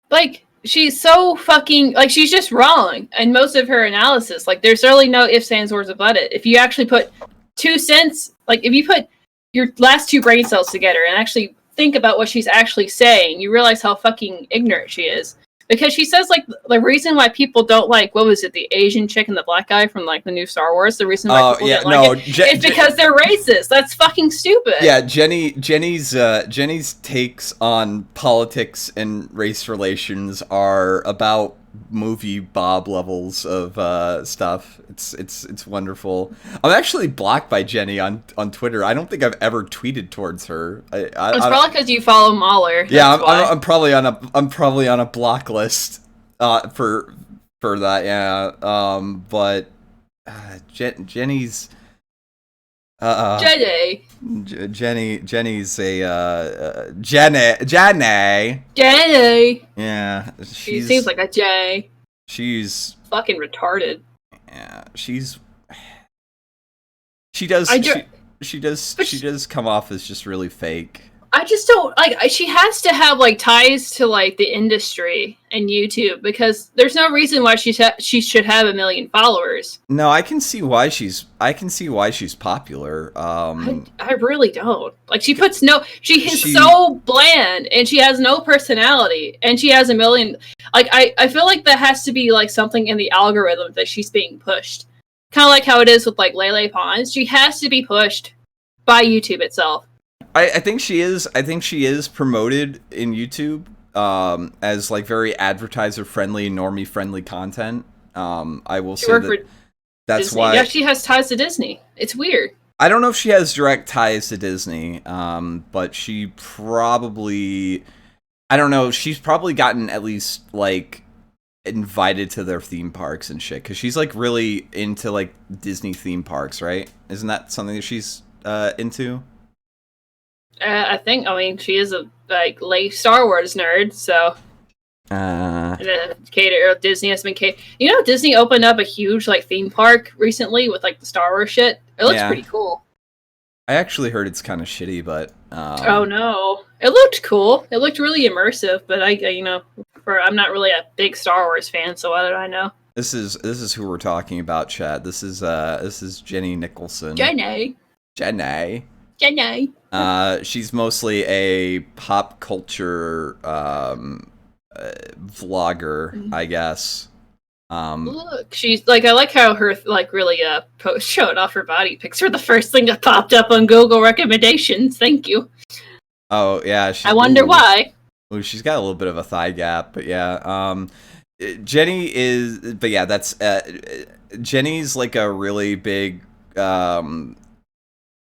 Like, she's so fucking, like, she's just wrong in most of her analysis. Like, there's really no ifs, ands, or about it. If you actually put 2 cents, like, if you put your last 2 brain cells together and actually think about what she's actually saying, you realize how fucking ignorant she is. Because she says, like, the reason why people don't like, what was it, the Asian chick and the black guy from, like, the new Star Wars? The reason why people don't like it is because they're racist. That's fucking stupid. Yeah, Jenny's takes on politics and race relations are about movie Bob levels of stuff. It's wonderful. I'm actually blocked by Jenny on Twitter. I don't think I've ever tweeted towards her. It's probably because you follow Mahler. Yeah, I'm probably on a block list for that. Yeah. But Jenny's Jenny's a Jenny. Yeah, she seems like a J. She's fucking retarded. Yeah, she does come off as just really fake. I just don't like. She has to have like ties to like the industry and YouTube, because there's no reason why she should have 1 million followers. No, I can see why she's popular. I really don't. Like, she is so bland, and she has no personality, and she has 1 million. Like, I feel like that has to be like something in the algorithm that she's being pushed. Kind of like how it is with like Lele Pons. She has to be pushed by YouTube itself. I think she is. I think she is promoted in YouTube as like very advertiser friendly, normie friendly content. I will say that That's Disney. why. Yeah, she has ties to Disney. It's weird. I don't know if she has direct ties to Disney, but she probably. I don't know. She's probably gotten at least like invited to their theme parks and shit because she's like really into like Disney theme parks, right? Isn't that something that she's into? I think. I mean, she is a like late Star Wars nerd, so. Disney has been You know, Disney opened up a huge like theme park recently with like the Star Wars shit. It looks pretty cool. I actually heard it's kind of shitty, but oh no, it looked cool. It looked really immersive, but I'm not really a big Star Wars fan, so what did I know? This is who we're talking about, Chad. This is Jenny Nicholson. Jenny. She's mostly a pop culture vlogger, I guess. Look, she's like, I like how her like really showing off her body pics are the first thing that popped up on Google recommendations. Thank you. Oh yeah, I wonder why. Ooh, she's got a little bit of a thigh gap, but yeah. Jenny is, but yeah, that's Jenny's like a really big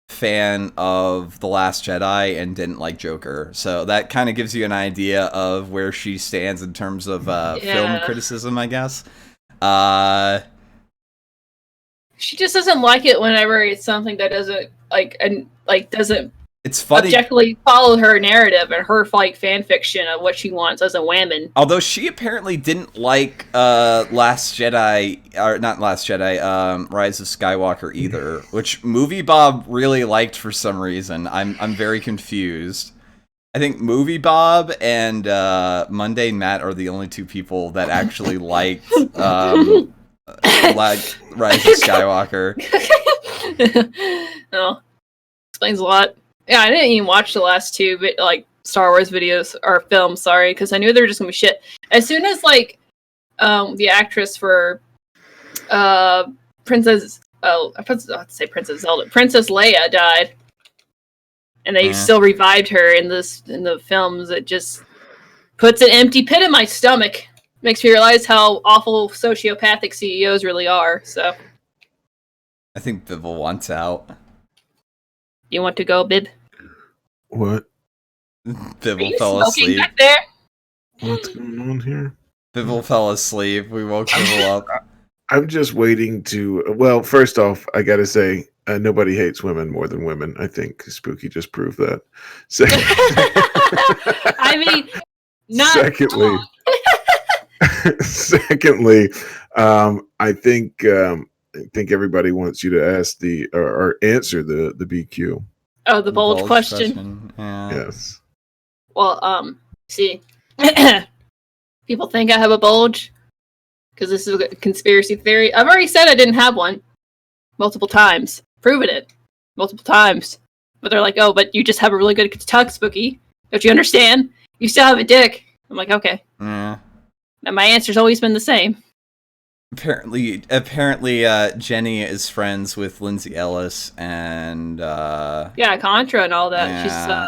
fan of The Last Jedi and didn't like Joker. So that kind of gives you an idea of where she stands in terms of film criticism, I guess. She just doesn't like it whenever it's something that doesn't doesn't it's funny objectively follow her narrative and her like fan fiction of what she wants as a woman. Although she apparently didn't like Last Jedi, or not Last Jedi, Rise of Skywalker either, which Movie Bob really liked for some reason. I'm very confused. I think Movie Bob and Mundane Matt are the only two people that actually liked Rise of Skywalker. No, explains a lot. Yeah, I didn't even watch the last two, but like Star Wars videos or films. Sorry, because I knew they were just gonna be shit. As soon as like the actress for Princess Leia died, and they still revived her in the films, it just puts an empty pit in my stomach. Makes me realize how awful sociopathic CEOs really are. So, I think Bibble wants out. You want to go, Bib? What? Bibble fell asleep. Back there? What's going on here? Bibble fell asleep. We woke Bibble up. I'm just waiting to. Well, first off, I gotta say, nobody hates women more than women. I think Spooky just proved that. I mean, not. Secondly, I think everybody wants you to ask or answer the BQ. Oh, the bulge question. Yeah. Yes. Well, see, people think I have a bulge because this is a conspiracy theory. I've already said I didn't have one multiple times, proven it multiple times. But they're like, "Oh, but you just have a really good tug, Spooky. Don't you understand? You still have a dick." I'm like, "Okay." Yeah. And my answer's always been the same. Apparently, Jenny is friends with Lindsay Ellis and Contra and all that. Yeah,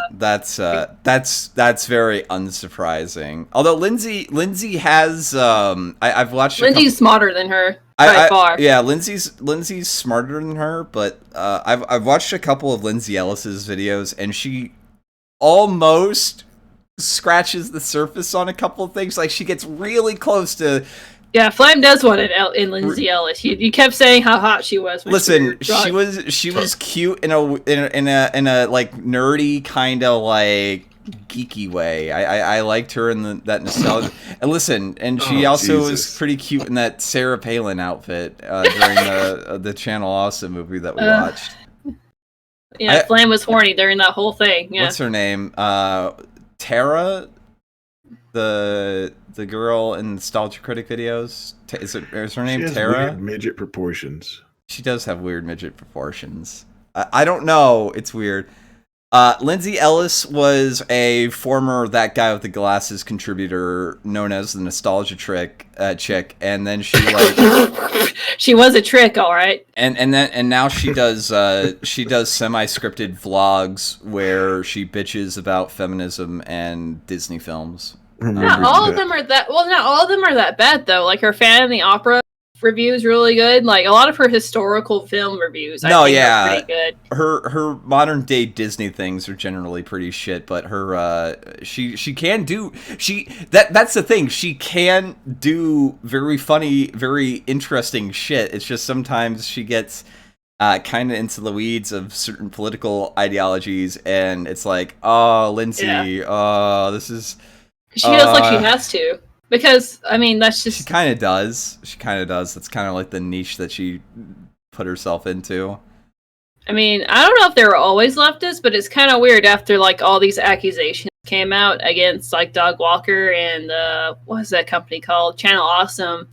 that's very unsurprising. Although Lindsay has I've watched. Lindsay's smarter than her by far. Yeah, Lindsay's smarter than her, but I've watched a couple of Lindsay Ellis's videos, and she almost scratches the surface on a couple of things. Like she gets really close to. Yeah, Flam does want it in Lindsay Ellis. You kept saying how hot she was. Listen, she was cute in a like nerdy kind of like geeky way. I liked her in that nostalgia. And listen, and she also was pretty cute in that Sarah Palin outfit during the Channel Awesome movie that we watched. Yeah, Flam was horny during that whole thing. Yeah. What's her name? Tara, the girl in Nostalgia Critic videos. Is her name she has Tara? Weird midget proportions. She does have weird midget proportions. I don't know. It's weird. Lindsay Ellis was a former That Guy with the Glasses contributor known as the Nostalgia chick, and then she like she was a trick, all right. And now she does semi-scripted vlogs where she bitches about feminism and Disney films. Not all of them are that. Well, not all of them are that bad though. Like her Fan in the Opera reviews really good. Like a lot of her historical film reviews, I think are pretty good. Her modern day Disney things are generally pretty shit, but her she can do that's the thing. She can do very funny, very interesting shit. It's just sometimes she gets kind of into the weeds of certain political ideologies, and it's like, oh, Lindsay, this is. She feels like she has to. Because, I mean, that's just... She kind of does. That's kind of like the niche that she put herself into. I mean, I don't know if they were always leftists, but it's kind of weird after, like, all these accusations came out against, like, Doug Walker and, what was that company called? Channel Awesome.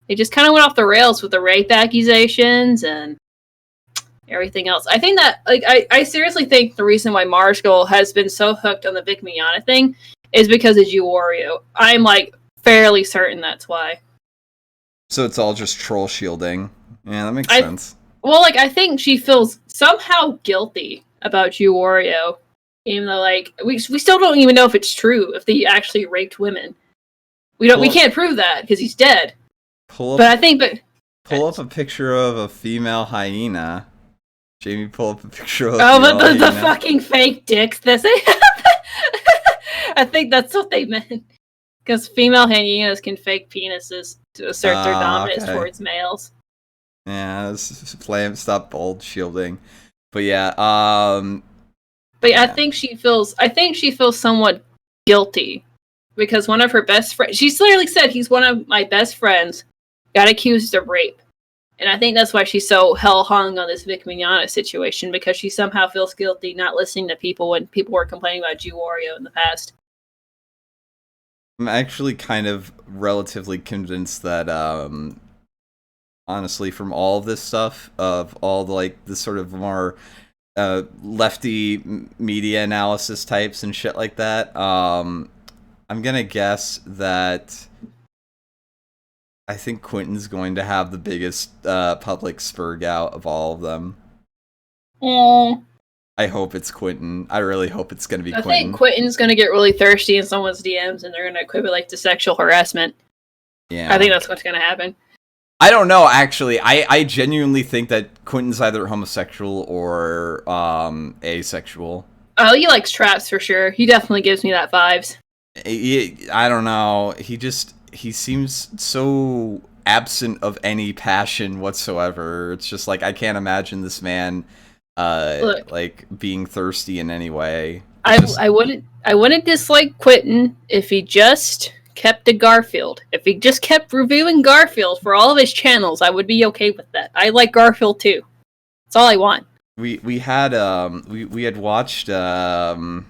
They just kind of went off the rails with the rape accusations and everything else. I think that, like, I seriously think the reason why Marshall has been so hooked on the Vic Mignogna thing is because of Jew Wario. I'm, like, fairly certain that's why. So it's all just troll shielding. Yeah, that makes sense. Well, like, I think she feels somehow guilty about Jew Wario, even though, like, we still don't even know if it's true, if they actually raped women. We can't prove that because he's dead. Pull up a picture of a female hyena. Jamie, pull up a picture of the fucking fake dicks. I think that's what they meant. Because female hyenas can fake penises to assert their dominance towards males. Yeah, flame stop bold shielding. But yeah, I think she feels somewhat guilty. Because one of her best friends, she clearly said, he's one of my best friends, got accused of rape. And I think that's why she's so hell-hung on this Vic Mignogna situation, because she somehow feels guilty not listening to people when people were complaining about Jew Wario in the past. I'm actually kind of relatively convinced that, honestly, from all of this stuff, of all the, like, the sort of more lefty media analysis types and shit like that, I'm gonna guess that I think Quentin's going to have the biggest public spurg out of all of them. I hope it's Quentin. I really hope it's going to be Quentin. I think Quentin's going to get really thirsty in someone's DMs and they're going to equate it like to sexual harassment. Yeah. I think that's what's going to happen. I don't know, actually. I genuinely think that Quentin's either homosexual or asexual. Oh, he likes traps for sure. He definitely gives me that vibes. I don't know. He seems so absent of any passion whatsoever. It's just like, I can't imagine this man Look, like being thirsty in any way. I wouldn't dislike Quentin if he just kept to Garfield. If he just kept reviewing Garfield for all of his channels, I would be okay with that. I like Garfield too. That's all I want. We had watched during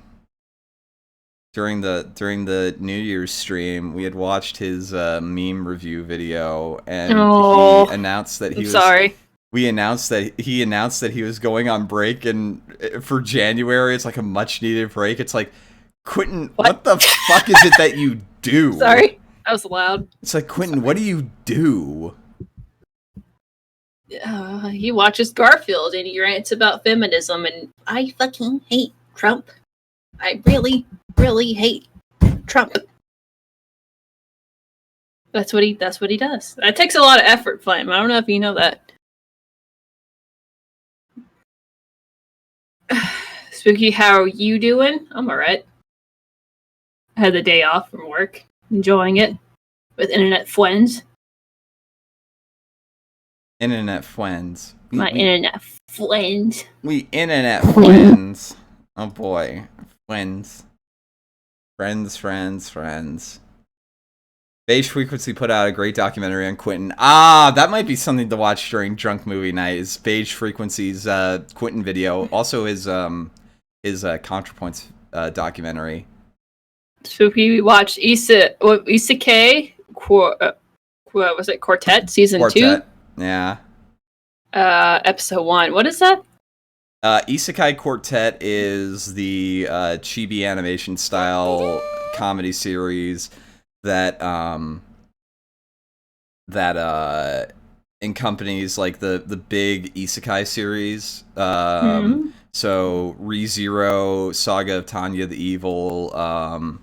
the New Year's stream, we had watched his meme review video, and he announced that he announced that he was going on break, and for January, it's like a much needed break. It's like, Quentin, what the fuck is it that you do? Sorry, that was loud. It's like, Quentin, what do you do? He watches Garfield and he rants about feminism, and I fucking hate Trump. I really, really hate Trump. That's what he does. It takes a lot of effort, Flame. I don't know if you know that. Spooky, how are you doing? I'm alright. I had the day off from work, enjoying it with internet friends. Internet friends. Internet friends. We internet friends. Oh boy. Friends. Friends. Beige Frequency put out a great documentary on Quentin. That might be something to watch during drunk movie night, is Beige Frequency's Quentin video. Also his ContraPoints documentary. Spooky, we watched Isekai, what was it, Quartet, Season 2? Yeah. Episode 1. What is that? Isekai Quartet is the chibi animation style comedy series that encompanies like the big Isekai series. So ReZero, Saga of Tanya the Evil,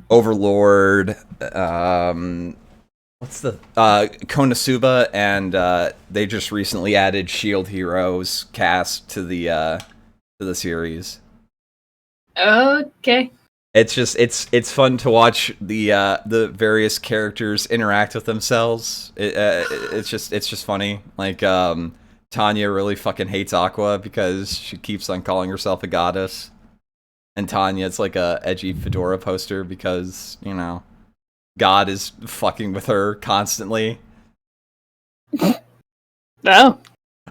Overlord, what's the Konosuba, and they just recently added Shield Heroes cast to the series. Okay. It's just it's fun to watch the various characters interact with themselves. It's just funny. Like Tanya really fucking hates Aqua because she keeps on calling herself a goddess, and Tanya it's like a edgy fedora poster because you know God is fucking with her constantly. Oh.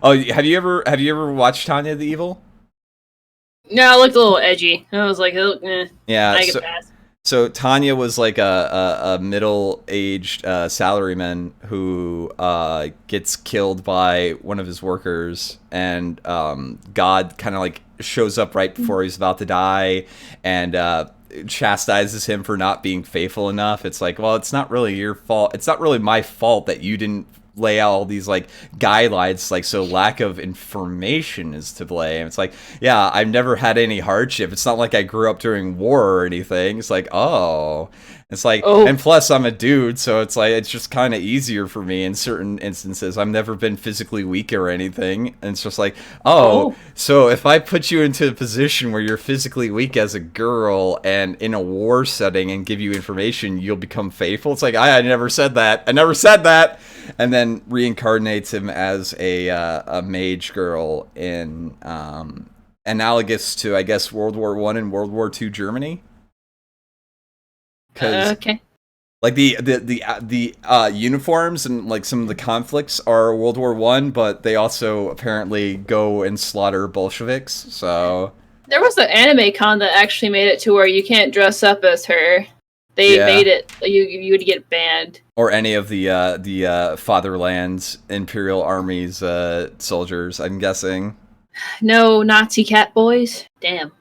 Oh, have you ever watched Tanya the Evil? No, it looked a little edgy. I was like, Yeah, I can pass. so Tanya was like a middle-aged salaryman who gets killed by one of his workers, and God kind of like shows up right before he's about to die, and chastises him for not being faithful enough. It's like, well, it's not really your fault. It's not really my fault that you didn't lay out all these like guidelines, like, so lack of information is to blame. It's like, yeah, I've never had any hardship. It's not like I grew up during war or anything. It's like, oh, it's like, and plus I'm a dude, so it's like it's just kind of easier for me in certain instances. I've never been physically weak or anything, and it's just like, so if I put you into a position where you're physically weak as a girl and in a war setting and give you information, you'll become faithful. It's like, I never said that. I never said that. And then reincarnates him as a mage girl in analogous to, I guess, World War I and World War II Germany. Okay. Like the uniforms and like some of the conflicts are World War I, but they also apparently go and slaughter Bolsheviks. So there was an anime con that actually made it to where you can't dress up as her. They made it you would get banned. Or any of the Fatherland's Imperial Army's soldiers, I'm guessing. No Nazi cat boys. Damn.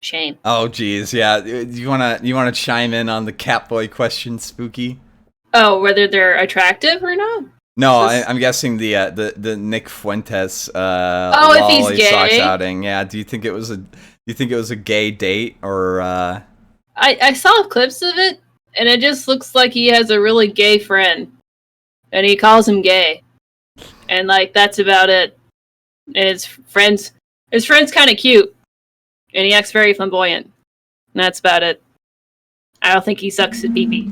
Shame. Oh geez, yeah. You wanna chime in on the Catboy question, Spooky? Oh, whether they're attractive or not? No, I'm guessing the Nick Fuentes if he's gay? Socks outing. Yeah. Do you think it was a gay date or? I saw clips of it, and it just looks like he has a really gay friend, and he calls him gay, and like that's about it. And his friend's kind of cute, and he acts very flamboyant. And that's about it. I don't think he sucks at pee-pee.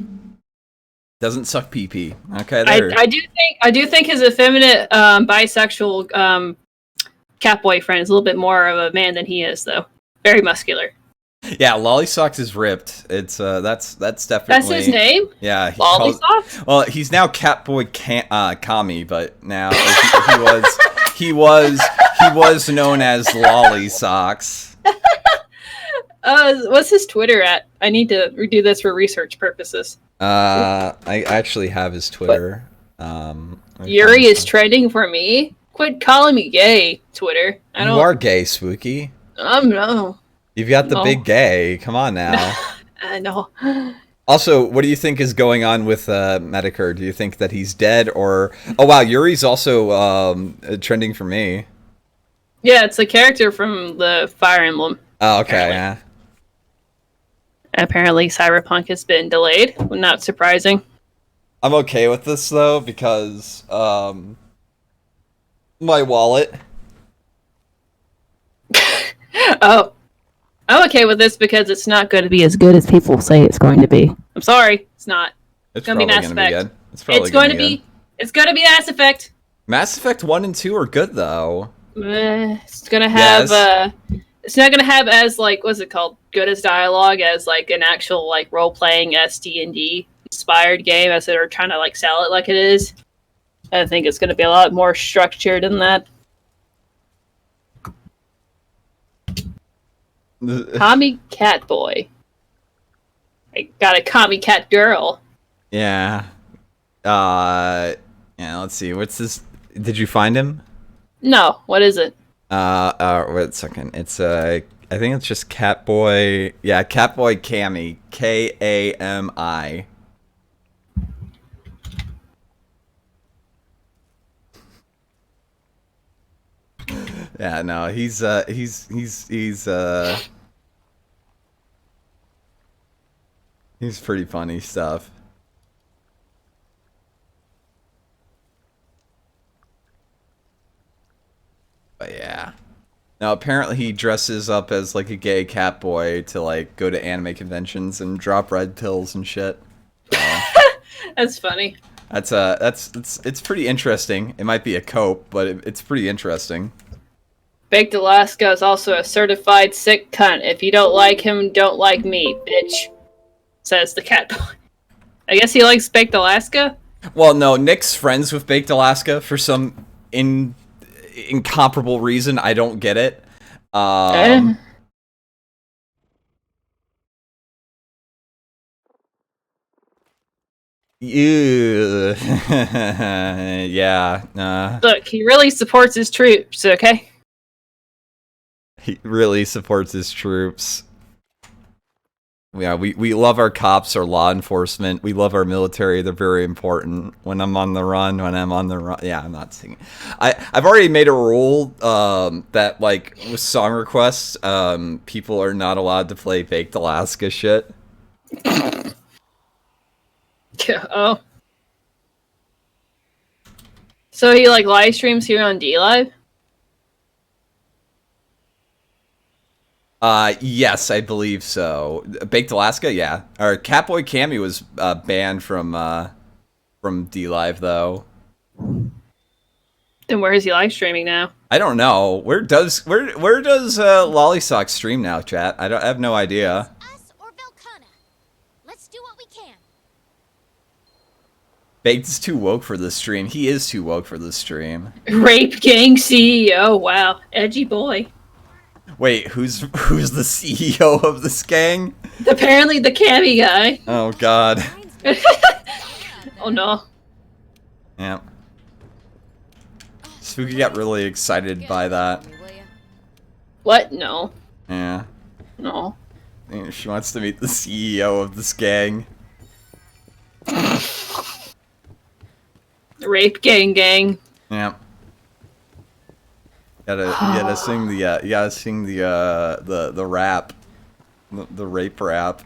Doesn't suck pee-pee. Okay, there. I do think his effeminate bisexual cat boyfriend is a little bit more of a man than he is, though. Very muscular. Yeah, Lolly Socks is ripped. It's that's definitely that's his name. Yeah, Lolly Socks. Well, he's now Catboy Kami, but now he was known as Lolly Socks. What's his Twitter at? I need to redo this for research purposes. I actually have his Twitter. Yuri is trending for me. Quit calling me gay, Twitter. You are gay, Spooky. No. You've got the big gay. Come on now. No. Also, what do you think is going on with Medicare? Do you think that he's dead or... Oh, wow, Yuri's also trending for me. Yeah, it's a character from the Fire Emblem. Oh, okay, yeah. Apparently, Cyberpunk has been delayed. Not surprising. I'm okay with this, though, because my wallet. Oh. I'm okay with this because it's not going to be as good as people say it's going to be. I'm sorry, it's not. It's going to be Mass Effect. It's going to be Mass Effect. Mass Effect 1 and 2 are good, though. It's going to have... It's not going to have as, like, what's it called? Good as dialogue as, like, an actual, like, role-playing SD&D inspired game as they're trying to, like, sell it like it is. I think it's going to be a lot more structured than that. Kami cat boy. I got a Kami cat girl. Yeah. Yeah, let's see. What's this? Did you find him? No. What is it? Wait a second. It's I think it's just Catboy. Yeah, Catboy Kami. Kami. Yeah, no, he's pretty funny stuff. But yeah. Now apparently he dresses up as like a gay cat boy to like go to anime conventions and drop red pills and shit. That's funny. It's pretty interesting. It might be a cope, but it's pretty interesting. Baked Alaska is also a certified sick cunt. If you don't like him, don't like me, bitch. Says the cat boy. I guess he likes Baked Alaska? Well, no, Nick's friends with Baked Alaska for some incomparable reason. I don't get it. Yeah. Look, he really supports his troops, okay? He really supports his troops. Yeah, we love our cops, our law enforcement. We love our military. They're very important. When I'm on the run, yeah, I'm not singing. I've already made a rule that, like, with song requests, people are not allowed to play Baked Alaska shit. Oh. So he, like, live streams here on DLive? Yes, I believe so. Baked Alaska, yeah. Or Catboy Cammy was banned from DLive though. Then where is he live streaming now? I don't know. Where does Lollysock stream now, chat? I have no idea. Us or Velcana. Let's do what we can. Baked's too woke for this stream. He is too woke for this stream. Rape gang CEO. Wow, edgy boy. Wait, who's the CEO of this gang? Apparently the Cammy guy. Oh God. Oh no. Yeah. Spooky got really excited by that. What? No. Yeah. No. She wants to meet the CEO of this gang. Rape gang. Yeah. You gotta sing the rap, the rape rap.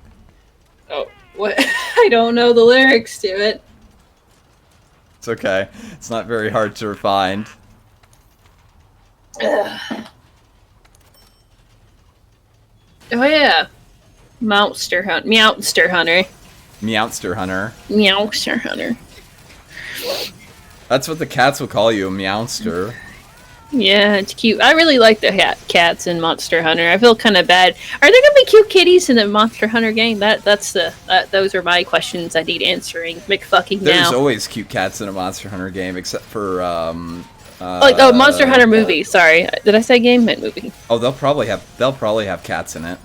Oh, what? I don't know the lyrics to it. It's okay. It's not very hard to find. Oh yeah, Meowster Hunter. Meowster Hunter. That's what the cats will call you, a Meowster. Yeah, it's cute. I really like the cats in Monster Hunter. I feel kind of bad. Are there gonna be cute kitties in the Monster Hunter game? Those are my questions I need answering. McFucking now. There's always cute cats in a Monster Hunter game, except for Monster Hunter movie. Sorry, did I say game? Meant movie. Oh, they'll probably have cats in it.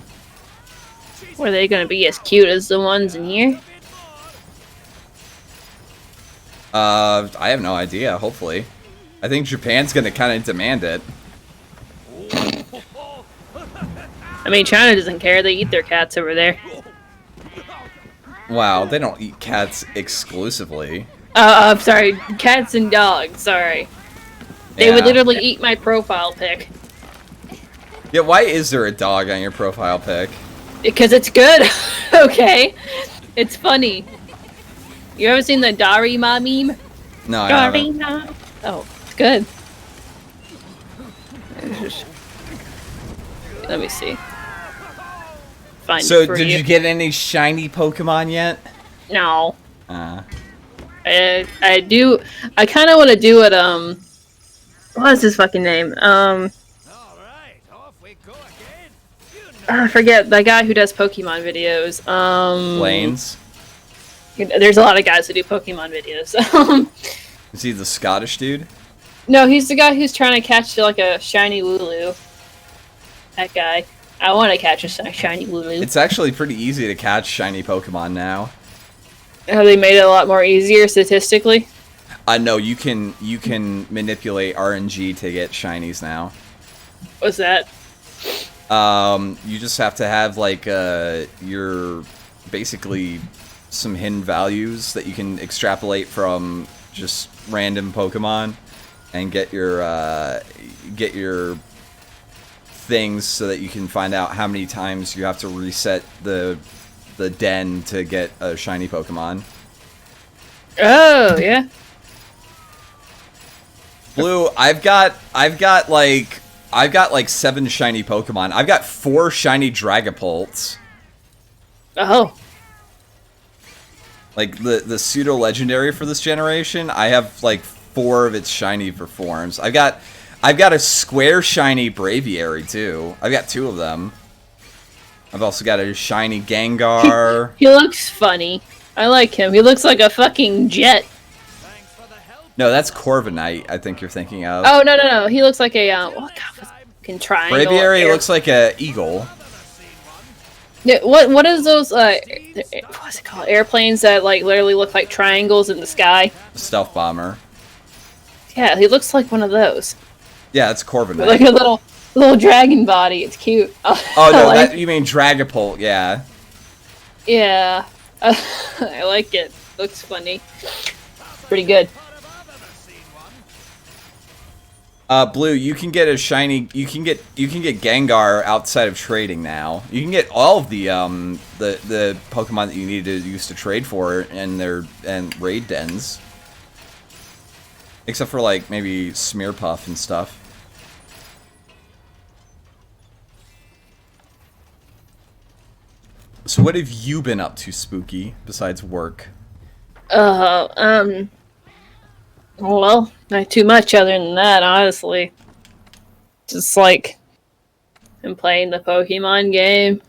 Were they gonna be as cute as the ones in here? I have no idea. Hopefully. I think Japan's gonna kind of demand it. I mean, China doesn't care. They eat their cats over there. Wow, they don't eat cats exclusively. I'm sorry. Cats and dogs. Sorry. They would literally eat my profile pic. Yeah, why is there a dog on your profile pic? Because it's good. Okay. It's funny. You ever seen the Darima meme? No, I haven't. Darima. Oh. Good. Let me see. So, did you get any shiny Pokemon yet? No. I do. I kind of want to do it. What is his fucking name? I forget the guy who does Pokemon videos. Lanes. There's a lot of guys who do Pokemon videos. Is he the Scottish dude? No, he's the guy who's trying to catch like a shiny Wooloo. That guy. I want to catch a shiny Wooloo. It's actually pretty easy to catch shiny Pokemon now. Have they made it a lot more easier statistically? No, you can manipulate RNG to get shinies now. What's that? You just have to have like your basically some hidden values that you can extrapolate from just random Pokemon. And get your things so that you can find out how many times you have to reset the den to get a shiny Pokemon. Oh yeah. Blue, I've got like I've got like 7 shiny Pokemon. I've got 4 shiny Dragapults. Oh. Like the pseudo legendary for this generation, I have like 4 of its shiny forms. I've got a square shiny Braviary too. I've got 2 of them. I've also got a shiny Gengar. He looks funny. I like him. He looks like a fucking jet. No, that's Corviknight, I think you're thinking of. Oh, no. He looks like a, oh, God, fucking triangle. Braviary looks like a eagle. Yeah, what is those, what's it called? Airplanes that, like, literally look like triangles in the sky? Stealth Bomber. Yeah, he looks like one of those. Yeah, it's Corviknight. Like a little dragon body. It's cute. Oh, no, like, you mean Dragapult, yeah. Yeah. I like it. Looks funny. Pretty good. Blue, you can get a shiny. You can get Gengar outside of trading now. You can get all of the Pokemon that you need to use to trade for in their raid dens, except for like maybe Smearpuff and stuff. So what have you been up to, Spooky, besides work? Well, not too much other than that, honestly. Just like, I'm playing the Pokemon game.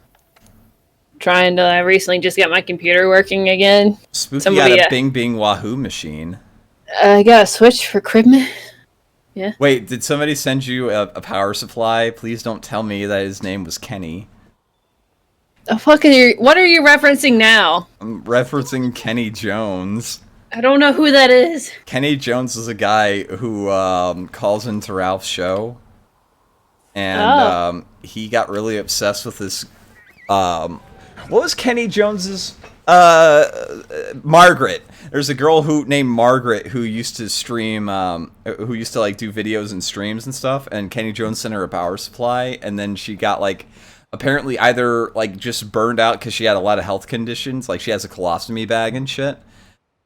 Trying to, I recently just got my computer working again. Spooky got a Bing Bing Wahoo machine. I got a Switch for Cribman. Yeah. Wait, did somebody send you a power supply? Please don't tell me that his name was Kenny. What are you referencing now? I'm referencing Kenny Jones. I don't know who that is. Kenny Jones is a guy who calls into Ralph's show. And he got really obsessed with this. What was Kenny Jones's? Margaret. There's a girl named Margaret who used to stream, who used to like do videos and streams and stuff. And Kenny Jones sent her a power supply, and then she got like, apparently either like just burned out because she had a lot of health conditions, like she has a colostomy bag and shit.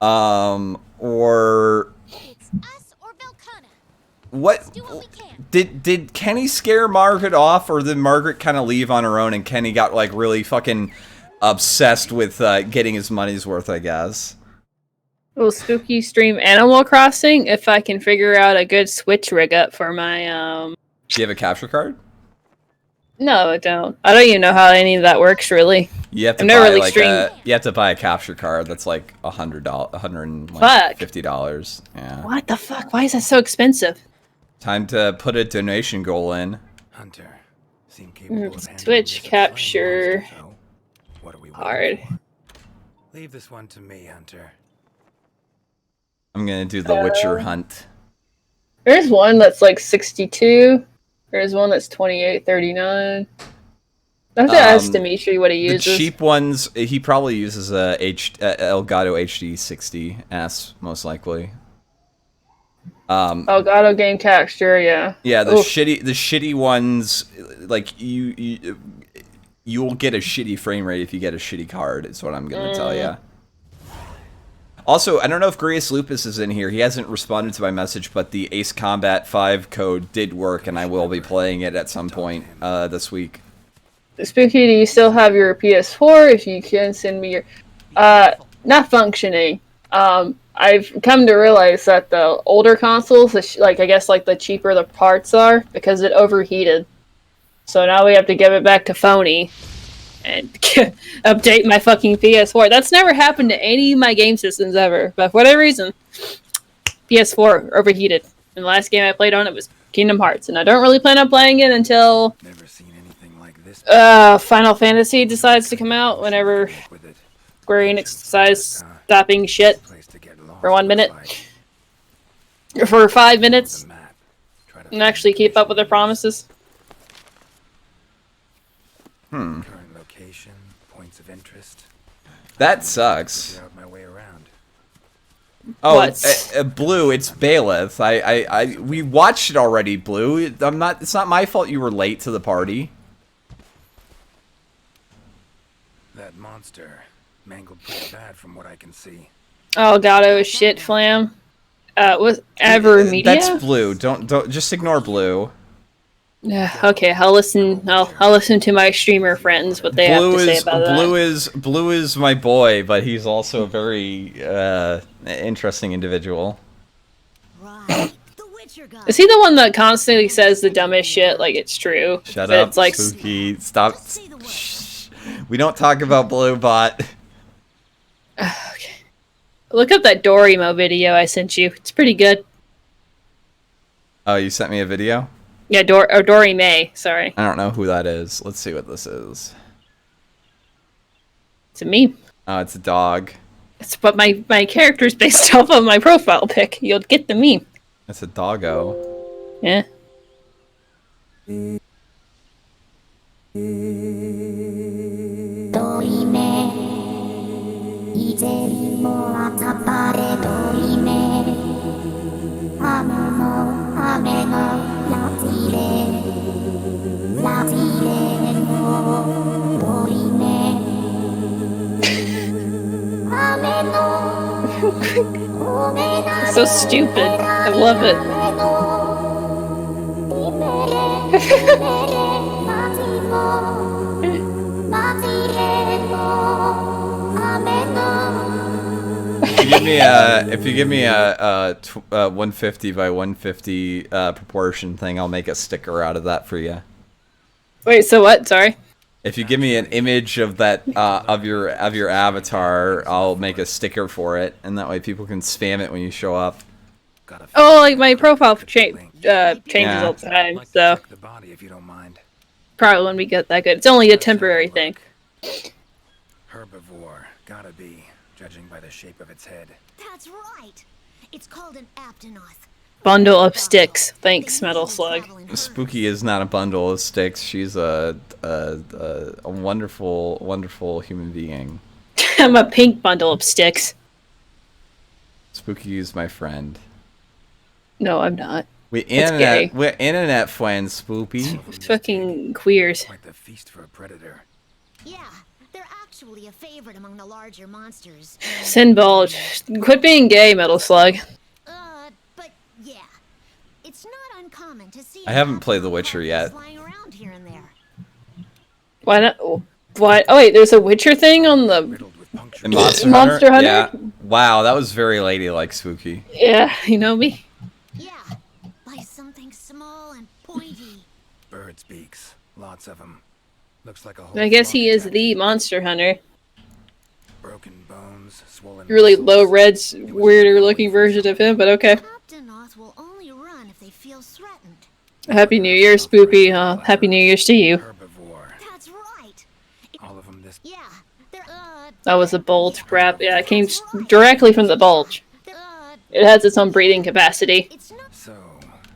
Or what did Kenny scare Margaret off, or did Margaret kind of leave on her own and Kenny got like really fucking obsessed with getting his money's worth, I guess? Will Spooky stream Animal Crossing if I can figure out a good Switch rig up for my Do you have a capture card? No, I don't. I don't even know how any of that works, really. You have to you have to buy a capture card that's like $100, $150. Yeah. What the fuck? Why is that so expensive? Time to put a donation goal in. Hunter, seem capable of Switch capture card. Leave this one to me, Hunter. I'm gonna do the Witcher hunt. There's one that's like 62. There's one that's 28.39. I have to ask Dimitri what he uses. The cheap ones, he probably uses a Elgato HD 60S, most likely. Elgato game texture, yeah. Yeah, the shitty ones, like you will get a shitty frame rate if you get a shitty card. Is what I'm gonna tell you. Also, I don't know if Grius Lupus is in here. He hasn't responded to my message, but the Ace Combat 5 code did work, and I will be playing it at some point this week. Spooky, do you still have your PS4? If you can, send me your... not functioning. I've come to realize that the older consoles, like I guess like the cheaper the parts are, because it overheated. So now we have to give it back to Phony and update my fucking PS4. That's never happened to any of my game systems ever, but for whatever reason, PS4 overheated. And the last game I played on it was Kingdom Hearts, and I don't really plan on playing it until Final Fantasy decides to come out, whenever Square Enix decides stopping shit for 1 minute. For 5 minutes. And actually keep up with their promises. Location, points of interest. That sucks. My way around. Oh, Blue, it's Bailiff. We watched it already, Blue. It's not my fault you were late to the party. That monster mangled pretty bad from what I can see. Elgato shit flam. Was ever media? That's Blue. Don't just ignore Blue. Yeah. Okay. I'll listen. I'll listen to my streamer friends what they have to say about that. Blue is my boy, but he's also a very interesting individual. Is he the one that constantly says the dumbest shit like it's true? Shut up, it's like Spooky. Stop. Shh. We don't talk about Blue Bot. Okay. Look up that Dorimo video I sent you. It's pretty good. Oh, you sent me a video? Yeah, Dory May. Sorry. I don't know who that is. Let's see what this is. It's a meme. Oh, it's a dog. It's but my character's based off of my profile pic. You'll get the meme. It's a doggo. Yeah. So stupid. I love it. If you give me a 150 by 150 proportion thing, I'll make a sticker out of that for you. Wait, so what? Sorry. If you give me an image of that of your avatar, I'll make a sticker for it, and that way people can spam it when you show up. Oh, like my profile changes all the time, so probably wouldn't be that good. It's only a temporary thing. Herbivore, gotta be, judging by the shape of its head. That's right. It's called an aptonoth. Bundle of sticks. Thanks, Metal Slug. Spooky is not a bundle of sticks. She's a wonderful, wonderful human being. I'm a pink bundle of sticks. Spooky is my friend. No, I'm not. We're internet friends, Spoopy. Fucking queers. Quite the feast for a predator. Yeah, they're actually a favorite among the larger monsters. Sin bulge. Quit being gay, Metal Slug. But yeah, it's not uncommon to see. I haven't played The Witcher yet. Flying around here and there. Why not? What? Oh wait, there's a Witcher thing on the Monster Hunter? Yeah. Wow, that was very ladylike, Spooky. Yeah, you know me. Yeah, by something small and pointy. Birds' beaks, lots of them. Looks like a whole. I guess he is the Monster Hunter. Broken bones, swollen. Really low red's weirder looking version of him, but okay. Aptonoth will only run if they feel threatened. Happy New Year, Spoopy. Happy New Year's to you. That's right. All of them this. Yeah, they're That was a bulge crap. Yeah, it came directly from the bulge. It has its own breathing capacity. So,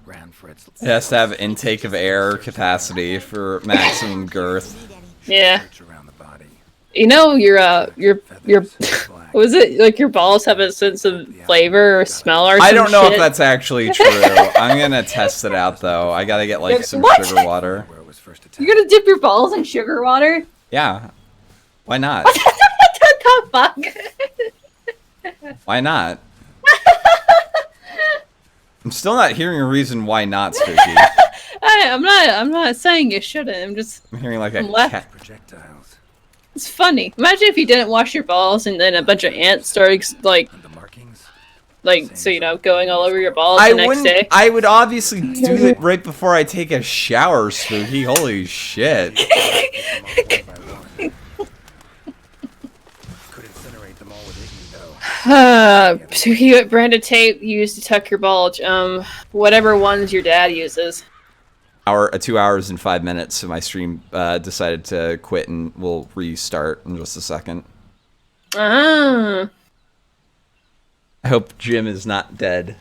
ran for its. It has to have intake of air capacity for maximum girth. Yeah. You know your what was it like? Your balls have a sense of flavor or smell or something. I don't know if that's actually true. I'm gonna test it out though. I gotta get like some sugar water. You're gonna dip your balls in sugar water? Yeah. Why not? What the fuck? Why not? I'm still not hearing a reason why not, Spooky. I'm not saying you shouldn't. I'm hearing like a cat. Projectiles. It's funny. Imagine if you didn't wash your balls and then a bunch of ants started so you know, going all over your balls the next day. I would obviously do it right before I take a shower, Spooky. Holy shit. Spooky, what brand of tape you use to tuck your bulge? Whatever ones your dad uses. 2 hours and 5 minutes, so my stream decided to quit and we'll restart in just a second. Ah. I hope Jim is not dead.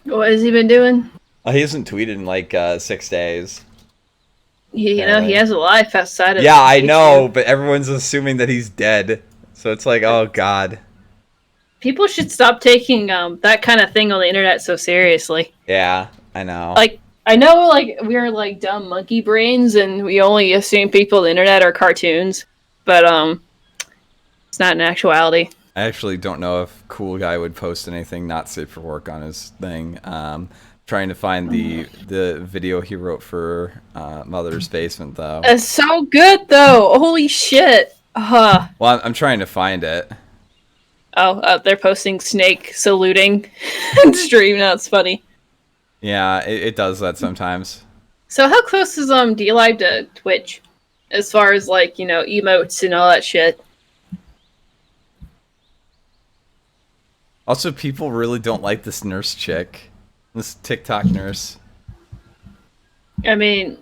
What has he been doing? He hasn't tweeted in like 6 days. You know, he has a life outside of Yeah, I know, but everyone's assuming that he's dead. So it's like, oh god. People should stop taking that kind of thing on the internet so seriously. Yeah, I know. Like, I know, like, we're like dumb monkey brains and we only assume people on the internet are cartoons, but it's not in actuality. I actually don't know if Cool Guy would post anything not safe for work on his thing. Trying to find the video he wrote for Mother's Basement, though. It's so good, though. Holy shit. Well, I'm trying to find it. Oh, they're posting Snake saluting and stream. That's funny. Yeah, it does that sometimes. So how close is D-Live to Twitch? As far as, like, you know, emotes and all that shit. Also, people really don't like this nurse chick. This TikTok nurse. I mean,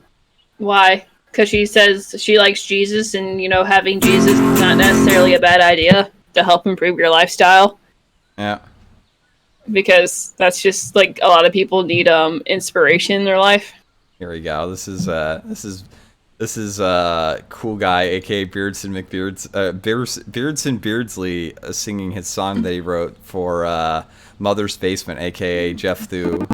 why? Because she says she likes Jesus, and, you know, having Jesus is not necessarily a bad idea to help improve your lifestyle. Yeah. Because that's just, like, a lot of people need inspiration in their life. Here we go. This is cool guy, aka Beardson Beardsley, singing his song that he wrote for Mother's Basement, aka Jeff Thu.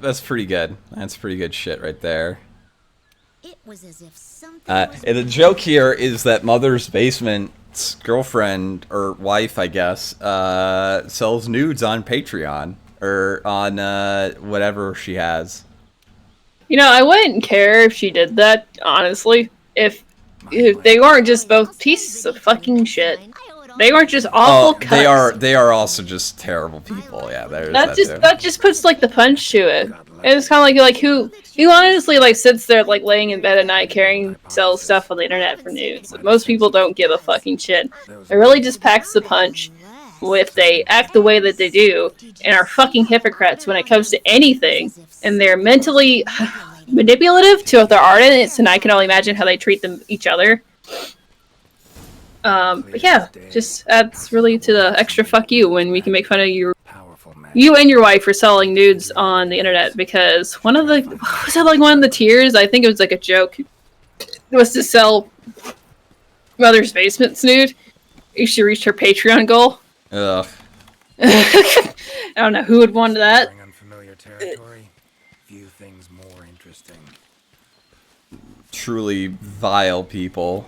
That's pretty good. That's pretty good shit right there. It was as if something and the joke here is that Mother's Basement's girlfriend, or wife, I guess, sells nudes on Patreon, or on whatever she has. You know, I wouldn't care if she did that, honestly. If they weren't just both pieces of fucking shit. They weren't just awful cuts. They are also just terrible people. Yeah, that just puts like the punch to it. It's kind of like who honestly like sits there like laying in bed at night sells stuff on the internet for news. Most people don't give a fucking shit. It really just packs the punch if they act the way that they do and are fucking hypocrites when it comes to anything, and they're mentally manipulative to their audience, and I can only imagine how they treat each other. But yeah, just adds really to the extra fuck you when we can make fun of you and your wife for selling nudes on the internet, because one of the tiers, I think it was like a joke, was to sell Mother's Basement's nude. She reached her Patreon goal. Ugh. I don't know who would want that. Unfamiliar territory. Few things more interesting. Truly vile people.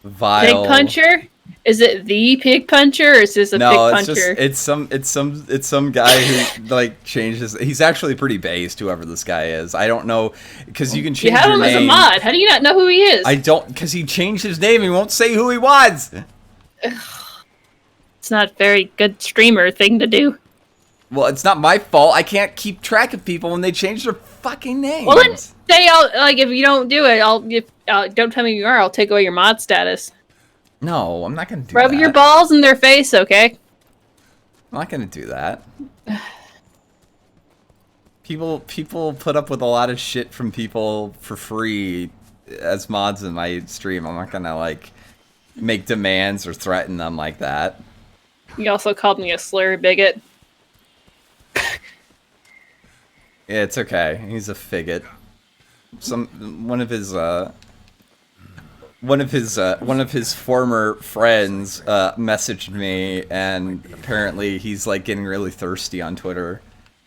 Vile. Pig puncher? Is it the pig puncher, or is this a pig puncher? It's some guy who like changes. He's actually pretty based. Whoever this guy is, I don't know, because you can change. You have your him name. as a mod. How do you not know who he is? I don't, because he changed his name. He won't say who he was. It's not a very good streamer thing to do. Well, it's not my fault. I can't keep track of people when they change their fucking names. Well, then say if you don't do it, don't tell me you are. I'll take away your mod status. No, I'm not gonna do Rub that. your balls in their face, okay? I'm not gonna do that. People put up with a lot of shit from people for free as mods in my stream. I'm not gonna like make demands or threaten them like that. You also called me a slur bigot. Yeah, it's okay. He's a figgot. One of his former friends messaged me, and apparently he's like getting really thirsty on Twitter,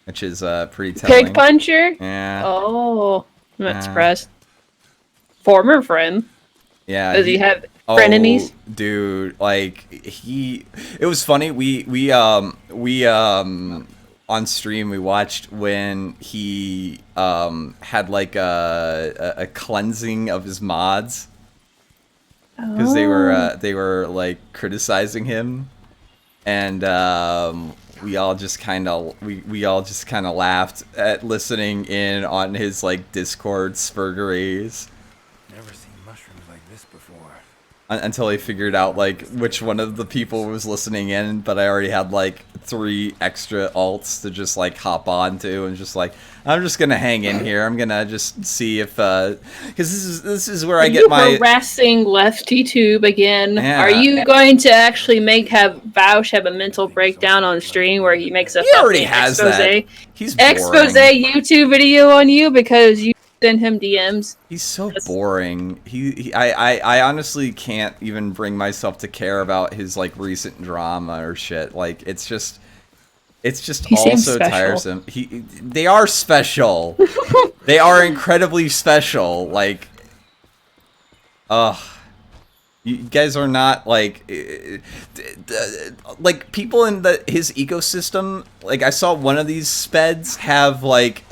which is pretty telling. Pig puncher? Yeah. Oh, I'm not surprised. former friend. Yeah. Does he have frenemies? Dude, like it was funny. We on stream we watched when he had like a cleansing of his mods because they were like criticizing him, and we all just kind of laughed at listening in on his like Discord spurgeries. Never seen mushrooms like this before. Until he figured out like which one of the people was listening in, but I already had like 3 extra alts to just like hop on to, and just like, I'm just gonna hang in here. I'm gonna just see if because this is where I get my harassing Lefty Tube again. Yeah. Are you going to actually have Vaush have a mental breakdown on stream where he makes a He already has expose, that. He's boring. expose YouTube video on you because you send him DMs? He's so boring. I honestly can't even bring myself to care about his like recent drama or shit. Like it's just He all seems so special. tiresome. They are special. They are incredibly special. Like, you guys are not like people in his ecosystem. Like I saw one of these speds have like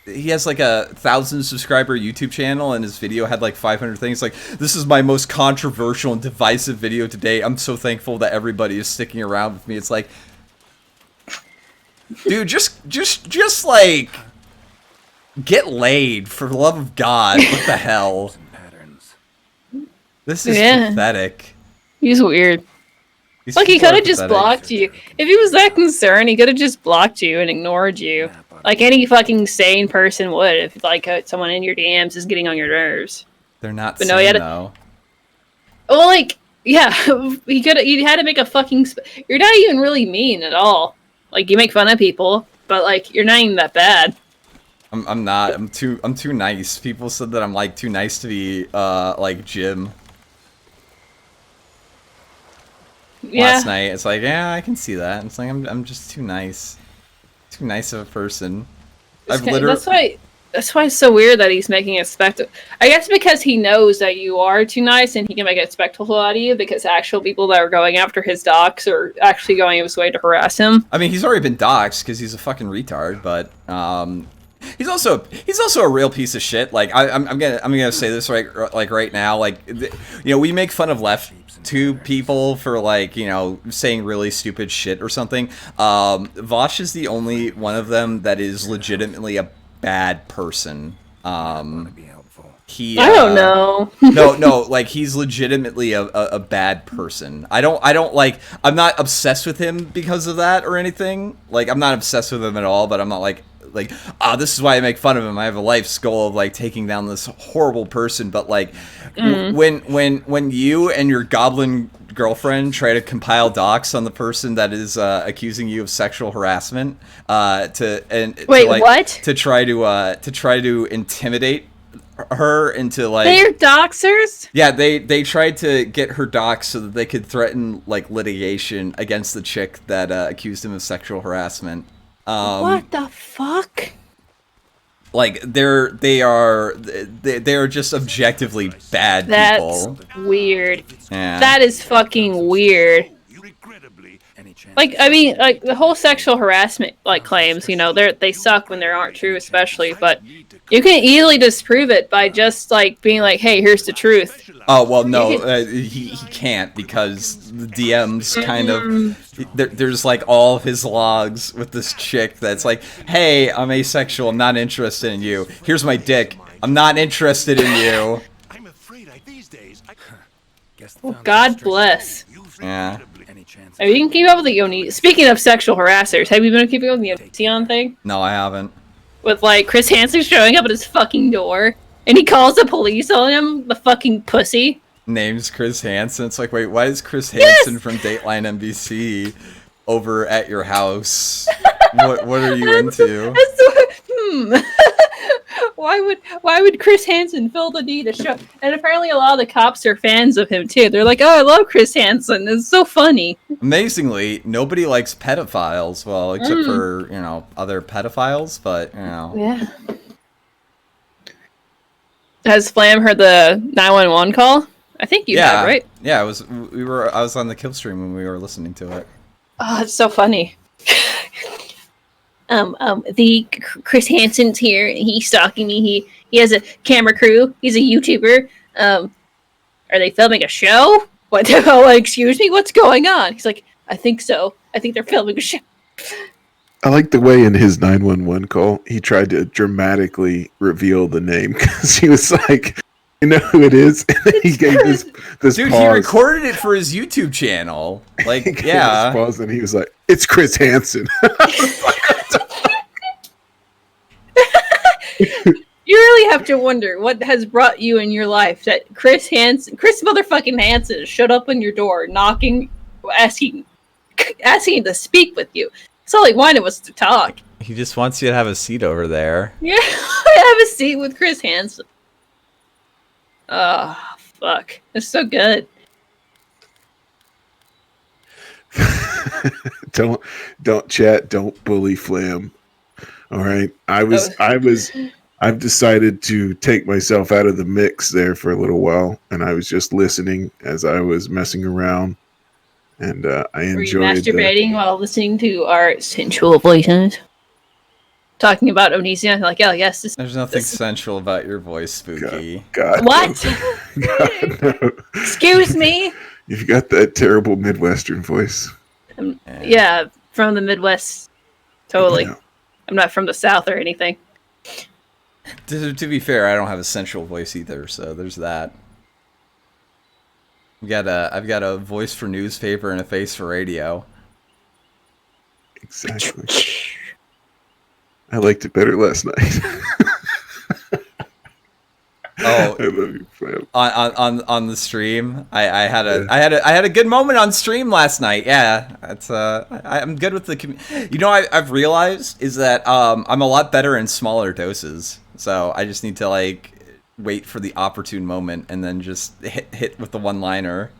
he has like a 1,000 subscriber YouTube channel, and his video had like 500 things. Like, this is my most controversial and divisive video today. I'm so thankful that everybody is sticking around with me. It's like, dude, just like get laid for the love of God. What the hell? This is pathetic. He's weird. These Like, he people are could have just pathetic. blocked you. If he was that concerned, he could have just blocked you and ignored you. Like any fucking sane person would if, like, someone in your DMs is getting on your nerves. They're not But sane, no, he had though. Well, like, yeah, he had to make a fucking... You're not even really mean at all. Like, you make fun of people, but, like, you're not even that bad. I'm not. I'm too nice. People said that I'm, like, too nice to be, like, Jim. Yeah. Last night, it's like, yeah, I can see that. It's like, I'm just too nice. Too nice of a person. I've literally... That's why it's so weird that he's making a spectacle. I guess because he knows that you are too nice and he can make a spectacle out of you, because actual people that are going after his docs are actually going his way to harass him. I mean, he's already been doxxed because he's a fucking retard, but he's also a real piece of shit. Like I'm gonna say this right now. Like, you know, we make fun of left tube people for, like, you know, saying really stupid shit or something. Vosh is the only one of them that is legitimately a bad person. He I don't know. no, like, he's legitimately a bad person. I don't like, I'm not obsessed with him because of that or anything. Like, I'm not obsessed with him at all, but I'm not like this is why I make fun of him. I have a life's goal of, like, taking down this horrible person. But, like, when you and your goblin girlfriend try to compile docs on the person that is accusing you of sexual harassment, what? To try to intimidate her into, like, they're doxers? Yeah, they tried to get her doxed so that they could threaten, like, litigation against the chick that accused him of sexual harassment. What the fuck? Like, they are just objectively bad people. That's weird. Yeah. That is fucking weird. Like, I mean, like, the whole sexual harassment, like, claims, you know, they suck when they aren't true, especially, but you can easily disprove it by just, like, being like, hey, here's the truth. Oh, well, no, he can't, because the DMs kind of... There's, like, all of his logs with this chick that's like, hey, I'm asexual, I'm not interested in you. Here's my dick. I'm not interested in you. Well, God bless. Yeah. I mean, you can keep up with the Yoni. Speaking of sexual harassers, have you been keeping up with the Onision thing? No, I haven't. With, like, Chris Hansen showing up at his fucking door, and he calls the police on him, the fucking pussy. Name's Chris Hansen. It's like, wait, why is Chris Hansen from Dateline NBC over at your house? What are you into? Why would Chris Hansen feel the need to show? And apparently a lot of the cops are fans of him too. They're like, oh, I love Chris Hansen. It's so funny. Amazingly, nobody likes pedophiles. Well, except for, you know, other pedophiles, but, you know. Yeah. Has Flam heard the 911 call? I think you have, right? Yeah, I was on the kill stream when we were listening to it. Oh, it's so funny. The Chris Hansen's here. He's stalking me. He has a camera crew. He's a YouTuber. Are they filming a show? What the hell? Excuse me? What's going on? He's like, I think so. I think they're filming a show. I like the way in his 911 call he tried to dramatically reveal the name because he was like, "You know who it is?" And then he gave this Dude, pause. he recorded it for his YouTube channel. Like, He gave yeah. this pause and he was like, "It's Chris Hansen." You really have to wonder what has brought you in your life that Chris motherfucking Hansen showed up on your door, knocking, asking to speak with you. It's all he wanted was to talk. He just wants you to have a seat over there. Yeah, I have a seat with Chris Hansen. Oh, fuck. It's so good. Don't chat, don't bully Flam. All right. I've decided to take myself out of the mix there for a little while, and I was just listening as I was messing around, and I enjoyed. Were you masturbating while listening to our sensual voices? Talking about Onisia? Like, oh, yes. There's nothing sensual about your voice, Spooky. God, what? God, no. Excuse me? You've got that terrible Midwestern voice. Yeah, from the Midwest. Totally. Yeah. I'm not from the South or anything. To be fair, I don't have a sensual voice either, so there's that. I've got a voice for newspaper and a face for radio. Exactly. I liked it better last night. Oh, I love you, Flam. On the stream, I had a good moment on stream last night. Yeah, it's I'm good with the. You know, I've realized is that I'm a lot better in smaller doses. So I just need to like wait for the opportune moment and then just hit with the one-liner.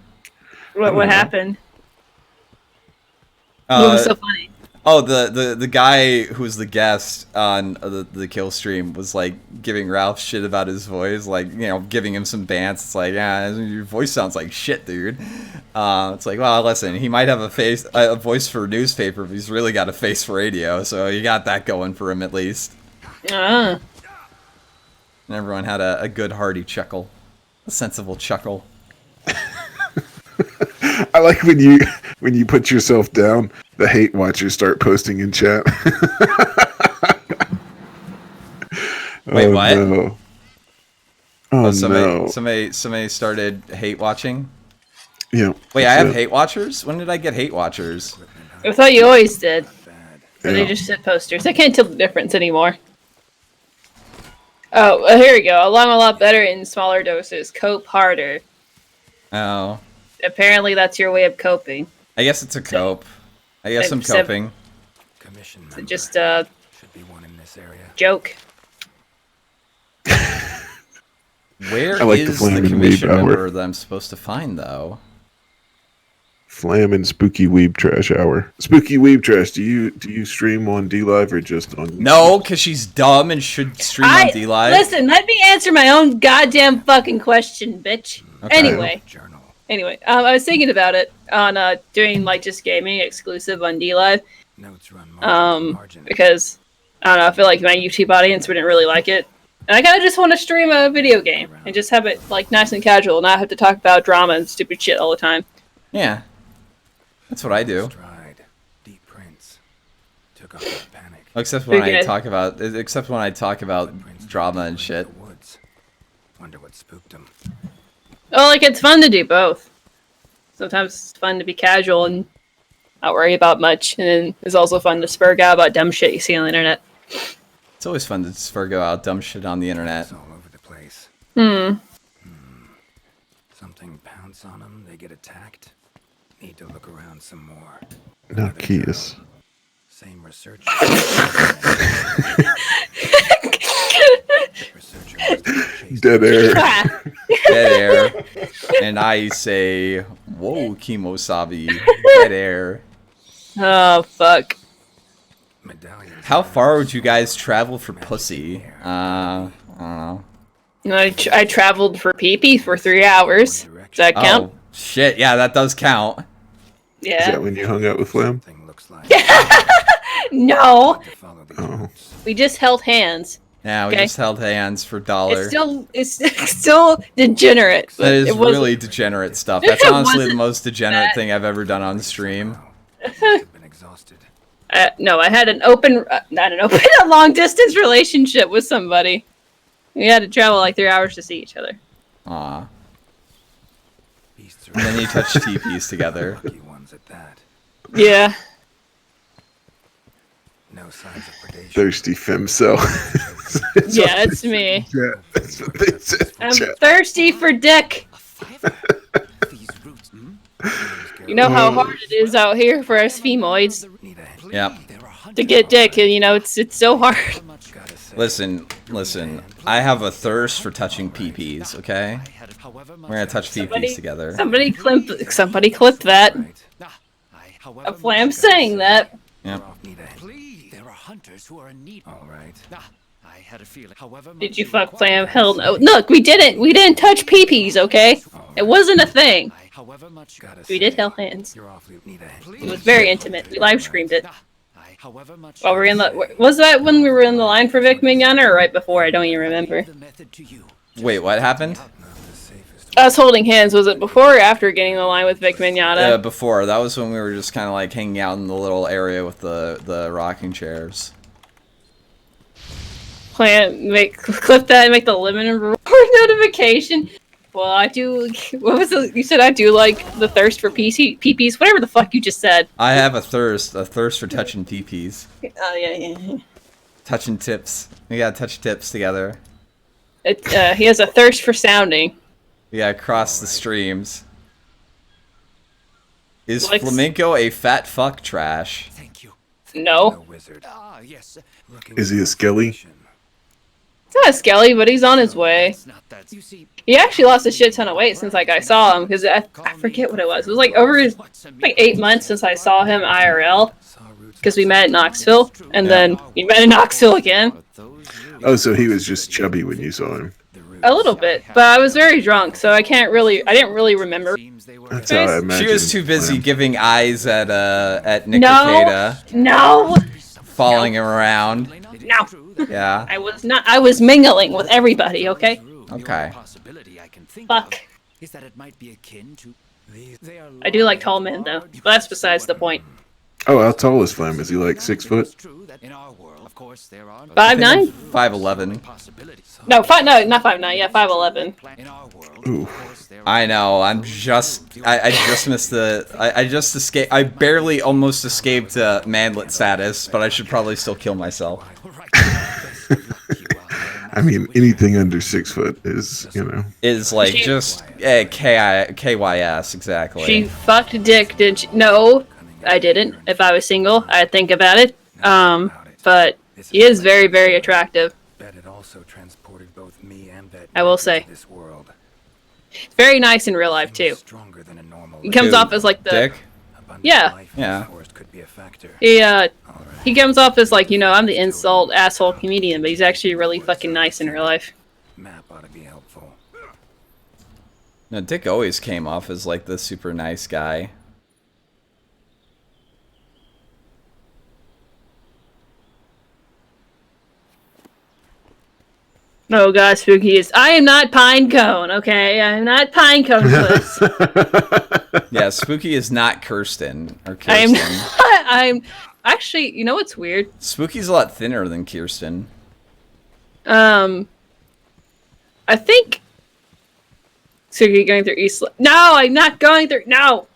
What happened? It was so funny. Oh, the guy who was the guest on the kill stream was like giving Ralph shit about his voice, like, you know, giving him some bants. It's like, yeah, your voice sounds like shit, dude. It's like, well, listen, he might have a voice for newspaper, but he's really got a face for radio, so you got that going for him at least. And everyone had a good hearty chuckle, a sensible chuckle. I like when you put yourself down, the hate watchers start posting in chat. Wait, what? No. Oh, no. Somebody started hate watching? Yeah. Wait, I have hate watchers? When did I get hate watchers? I thought you always did. Or they just said posters. I can't tell the difference anymore. Oh, well, here we go. A lot better in smaller doses. Cope harder. Oh. Apparently that's your way of coping. I guess it's a cope. I guess I'm coping. Just should be one in this area. Joke. Where like is the the Flam and commission Weeb hour. member that I'm supposed to find, though? Flam and Spooky Weeb Trash Hour. Spooky Weeb Trash, do you stream on D-Live or just on YouTube? No, because she's dumb and should stream on D-Live. Listen, let me answer my own goddamn fucking question, bitch. Okay. Anyway, I was thinking about it on doing like just gaming exclusive on D-Live. Because I don't know, I feel like my YouTube audience wouldn't really like it. And I kind of just want to stream a video game and just have it like nice and casual, not have to talk about drama and stupid shit all the time. Yeah. That's what I do. Except when I talk about drama and shit. Wonder what spooked him. Oh, like it's fun to do both. Sometimes it's fun to be casual and not worry about much, and then it's also fun to spurg out about dumb shit you see on the internet. It's always fun to spurg out dumb shit on the internet. It's all over the place. Something pounce on them, they get attacked. Need to look around some more. Not Kias. Same research. Dead air. Dead air. And I say, whoa, Kimosabi. Dead air. Oh, fuck. How far would you guys travel for pussy? I don't know. I traveled for pee for 3 hours. Does that count? Oh, shit. Yeah, that does count. Is that Yeah. when you hung out with Flam? No. Oh. We just held hands. Yeah, we Okay. just held hands for $1. It's still degenerate. But That is it wasn't- really degenerate stuff. That's It honestly the wasn't most degenerate that- thing I've ever done on stream. No, I had an open, not an open, a long distance relationship with somebody. We had to travel like 3 hours to see each other. Aw. And then you touch TPs together. Yeah. No signs of predation. Thirsty femcel. Yeah, it's me. Yeah, that's what they said. I'm thirsty for dick. You know how hard it is out here for us femoids Yep. to get dick, and you know it's so hard. Listen. I have a thirst for touching PPs, okay? We're gonna touch PPs together. Somebody clipped that. A Flam saying that. Yep. There are hunters who are in need. All right. I had a feeling. However, Did you fuck Flam? Hell no. Look, we didn't touch peepees, okay? It wasn't a thing. We did held hands. It was very intimate. We live streamed it. While we're in the was that when we were in the line for Vic Mignogna or right before? I don't even remember. Wait, what happened? Us holding hands, was it before or after getting in the line with Vic Mignogna? Before. That was when we were just kind of like hanging out in the little area with the rocking chairs. Clip that and make the limit reward notification. Well, I do. What was it? You said I do like the thirst for PPs. Whatever the fuck you just said. I have a thirst for touching TPs. Oh yeah. Touching tips. We gotta touch tips together. He has a thirst for sounding. We gotta cross the streams. Is Like- Flamenco a fat fuck trash? No. yes. Is he a skelly? It's not a skelly, but he's on his way. He actually lost a shit ton of weight since like I saw him, because I forget what it was. It was like like 8 months since I saw him IRL, because we met at Knoxville, and then we met in Knoxville again. Oh, so he was just chubby when you saw him. A little bit, but I was very drunk, so I didn't really remember. That's how I imagine. She was too busy giving eyes at Nick No, Takeda, no, following him around. no. Yeah. I was not. I was mingling with everybody. Okay. Okay. Fuck. Is that it might be akin to I do like tall men though, but that's besides the point. Oh, how tall is Flam? Is he like 6 foot? in our world, of course, there are 5'9"? 5'11". No, not 5'9". Yeah, 5'11". Ooh. I know. I just missed the. I just escaped. I barely almost escaped manlet status, but I should probably still kill myself. I mean, anything under 6 foot is, Is like just KYS exactly. She fucked dick, did she? No, I didn't. If I was single, I'd think about it. But he is very, very attractive. I will say. Very nice in real life too. He comes off as like the Dick? Yeah. Yeah. He comes off as like, I'm the insult asshole comedian, but he's actually really fucking nice in real life. No, Dick always came off as like the super nice guy. Oh god, Spooky is. I am not Pinecone, okay? I am not Pinecone Bliss. Yeah, Spooky is not Kirsten or I am Kirsten. not. I'm actually. You know what's weird? Spooky's a lot thinner than Kirsten. I think. So you're going through East. No, I'm not going through. No.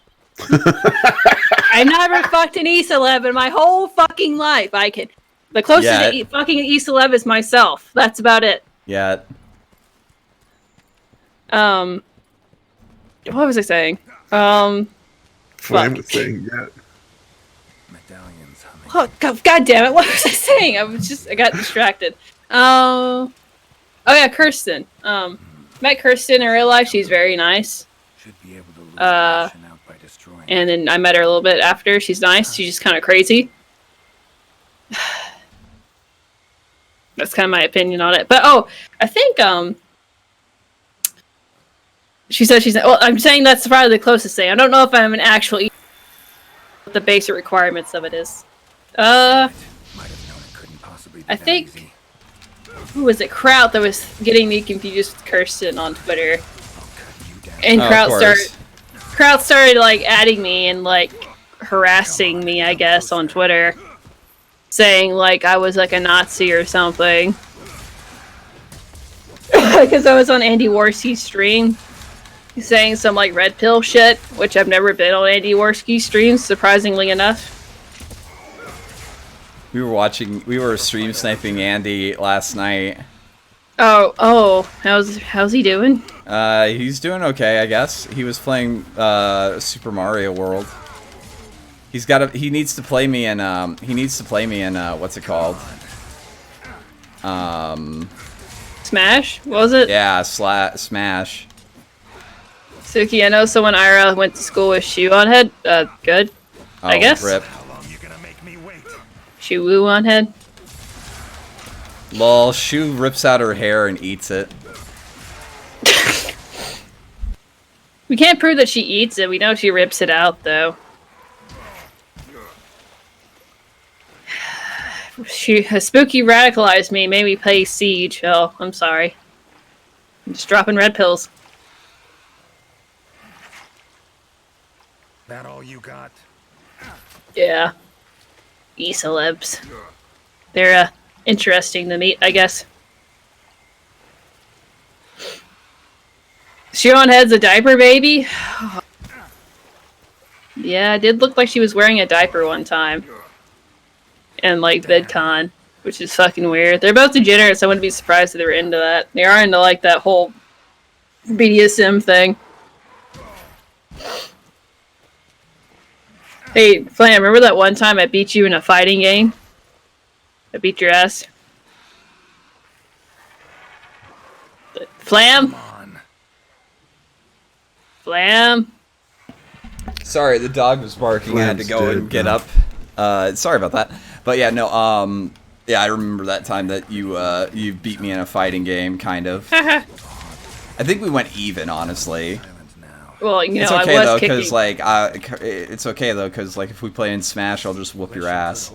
I never fucked an East 11 my whole fucking life. I can. The closest to fucking an East 11 is myself. That's about it. Yeah. What was I saying? Flam was saying, yeah. Oh, God damn it! What was I saying? I got distracted. Oh yeah, Kirsten. Met Kirsten in real life. She's very nice. And then I met her a little bit after. She's nice. She's just kind of crazy. That's kind of my opinion on it. But I think She said she's. Well, I'm saying that's probably the closest thing. I don't know if I'm an actual. What the basic requirements of it is. I think. Who was it? Kraut that was getting me confused with Kirsten on Twitter. And Kraut started like adding me and like harassing me, I guess, on Twitter, saying like I was like a Nazi or something because I was on Andy Warski's stream saying some like red pill shit, which I've never been on Andy Warski's streams, surprisingly enough. We were stream sniping Andy last night. Oh, how's he doing? He's doing okay, I guess. He was playing Super Mario World. He needs to play me in what's it called? Smash? What was it? Yeah, Smash. Suki, I know someone IRL went to school with Shoe on head. Good. I guess. Rip. Shoe woo on head. Lol, Shoe rips out her hair and eats it. We can't prove that she eats it. We know she rips it out, though. Spooky radicalized me, made me play Siege. Oh, I'm sorry. I'm just dropping red pills. That all you got? Yeah. E-celebs. They're, interesting to meet, I guess. She on head's a diaper baby? Yeah, it did look like she was wearing a diaper one time. And like VidCon, which is fucking weird. They're both degenerates, so I wouldn't be surprised if they were into that. They are into like that whole BDSM thing. Hey, Flam, remember that one time I beat you in a fighting game? I beat your ass. Flam? Flam? Sorry, the dog was barking. I had to go and get up. Sorry about that. But yeah, no, yeah, I remember that time that you beat me in a fighting game, kind of. I think we went even, honestly. Well, you know, it's okay I was though, kicking. because like it's okay though, because like if we play in Smash, I'll just whoop your ass.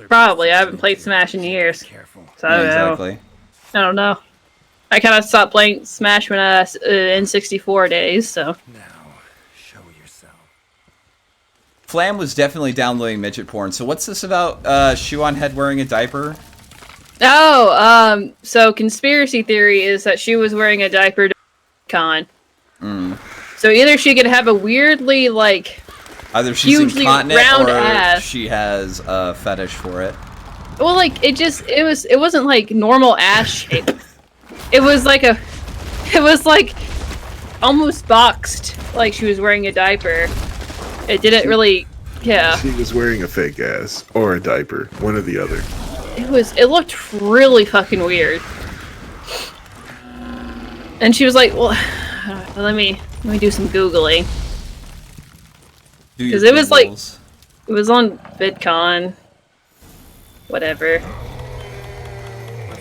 Probably. I haven't played Smash in years. So Yeah, exactly. I don't know. I kind of stopped playing Smash when I was in 64 days, so. Flam was definitely downloading midget porn. So what's this about Shoe on head wearing a diaper? Oh, so conspiracy theory is that she was wearing a diaper to con. So either she could have a weirdly, like, either she's hugely incontinent round or ass. she has a fetish for it. Well, like, it wasn't like normal ass shape. It was like almost boxed, like she was wearing a diaper. It didn't really, yeah. She was wearing a fake ass or a diaper, one or the other. It looked really fucking weird. And she was like, well, let me do some Googling. Because it was like, it was on VidCon. Whatever.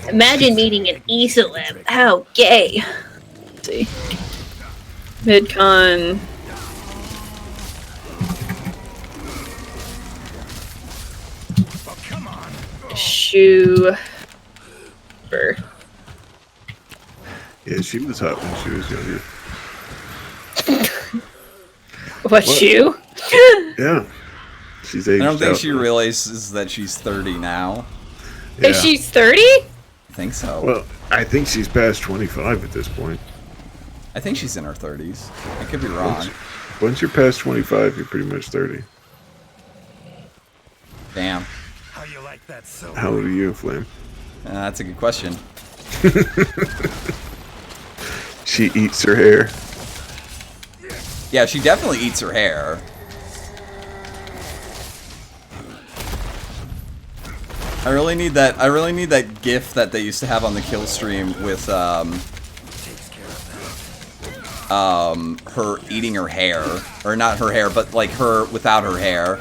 Imagine meeting an E-celeb. How gay. Let's see. VidCon. Shoe. Yeah, she was hot when she was younger. What, Shoe? Yeah. She's aged I don't think out. she realizes that she's 30 now. Yeah. Is she 30? I think so. Well, I think she's past 25 at this point. I think she's in her 30s. I could be wrong. Once you're past 25, you're pretty much 30. Damn. How you like that so? How old are you, Flame? That's a good question. She eats her hair. Yeah, she definitely eats her hair. I really need that GIF that they used to have on the kill stream with her eating her hair, or not her hair, but like her without her hair.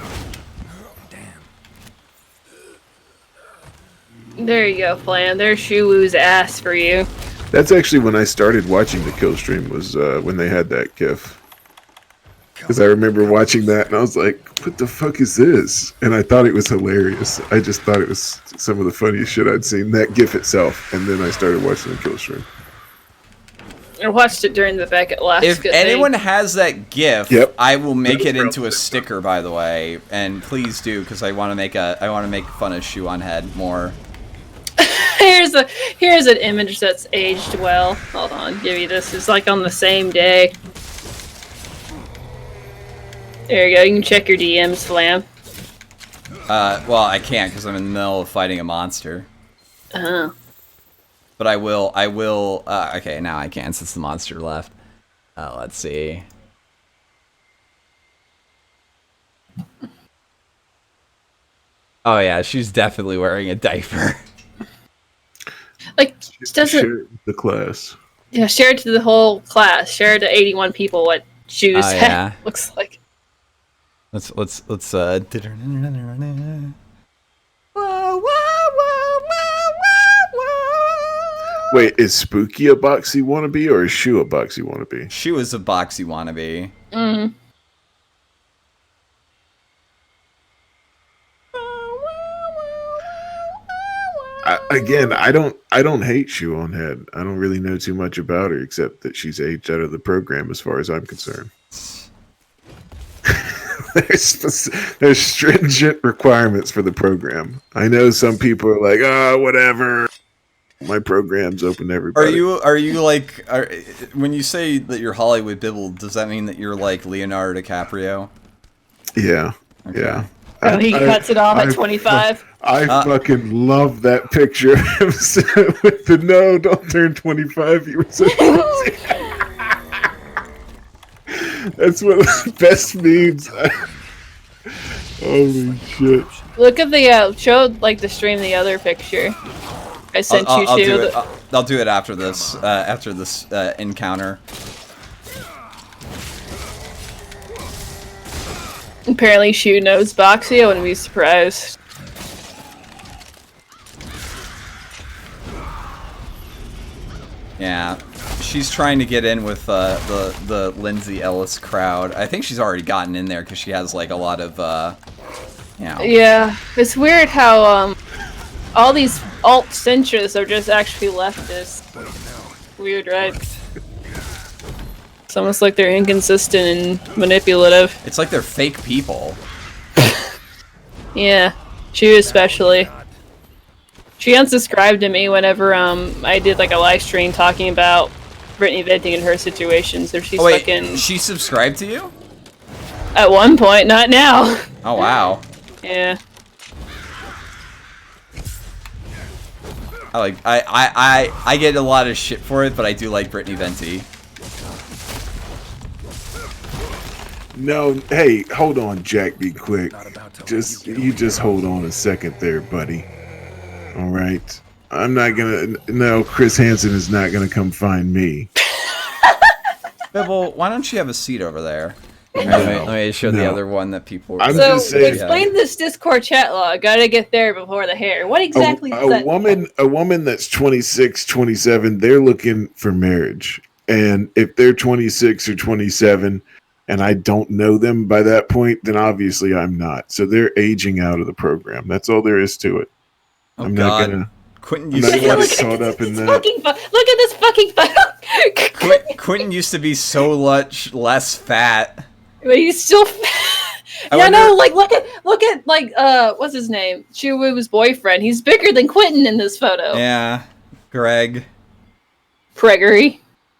There you go, Flan. There's Shuwoo's ass for you. That's actually when I started watching the kill stream, was when they had that GIF. Because I remember watching that and I was like, what the fuck is this? And I thought it was hilarious. I just thought it was some of the funniest shit I'd seen, that GIF itself. And then I started watching the kill stream. I watched it during the Beckett last. If anyone has that GIF, I will make it into a sticker. By the way, and please do, because I want to make fun of Shoe on Head more. here's an image that's aged well. Hold on, give you this. It's like on the same day. There you go. You can check your DMs, Slam. Well, I can't because I'm in the middle of fighting a monster. Oh. But I will, okay, now I can since the monster left. Let's see. Oh yeah, she's definitely wearing a diaper. Like, doesn't... Share the class. Yeah, share it to the whole class. Share it to 81 people what Shoe's head looks like. Let's Wait, is Spooky a boxy wannabe or is Shoe a boxy wannabe? Shoe is a boxy wannabe. Mm. Again, I don't hate Shoe on Head. I don't really know too much about her except that she's aged out of the program as far as I'm concerned. There's stringent requirements for the program. I know some people are like, whatever. My program's open to everybody. Are you like, when you say that you're Hollywood Bibble, does that mean that you're like Leonardo DiCaprio? Yeah, okay. Yeah. Oh, he cuts it off at 25? I fucking love that picture with the no, don't turn 25. You were so That's one of the best memes. Holy shit. Look at the, show, like, the stream, the other picture. I sent I'll you do to. it. I'll do it after this encounter. Apparently, Shoe knows Boxy. I wouldn't be surprised. Yeah, she's trying to get in with the Lindsay Ellis crowd. I think she's already gotten in there because she has like a lot of, you know. Yeah, it's weird how all these alt-centrists are just actually leftists. Weird, right? It's almost like they're inconsistent and manipulative. It's like they're fake people. Yeah, she especially. She unsubscribed to me whenever I did like a live stream talking about Brittany venting in her situation. So she's fucking. She subscribed to you? At one point, not now. Oh wow. Yeah. I get a lot of shit for it, but I do like Brittany Venti. No, hey, hold on, Jack. Be quick. You just hold on a second there, buddy. All right. I'm not gonna. No, Chris Hansen is not gonna come find me. Bibble, why don't you have a seat over there? Let me show the other one that people were. I'm just saying. Explain this Discord chat log. Gotta get there before the hair. What exactly is that? A woman that's 26, 27, they're looking for marriage. And if they're 26 or 27 and I don't know them by that point, then obviously I'm not. So they're aging out of the program. That's all there is to it. Oh, I'm God. not gonna. Quentin I'm used not to gonna get caught up in that. Look at this fucking photo. Quentin used to be so much less fat. But he's still fat. Like look at like what's his name? Chihuahua's boyfriend. He's bigger than Quentin in this photo. Yeah, Gregory.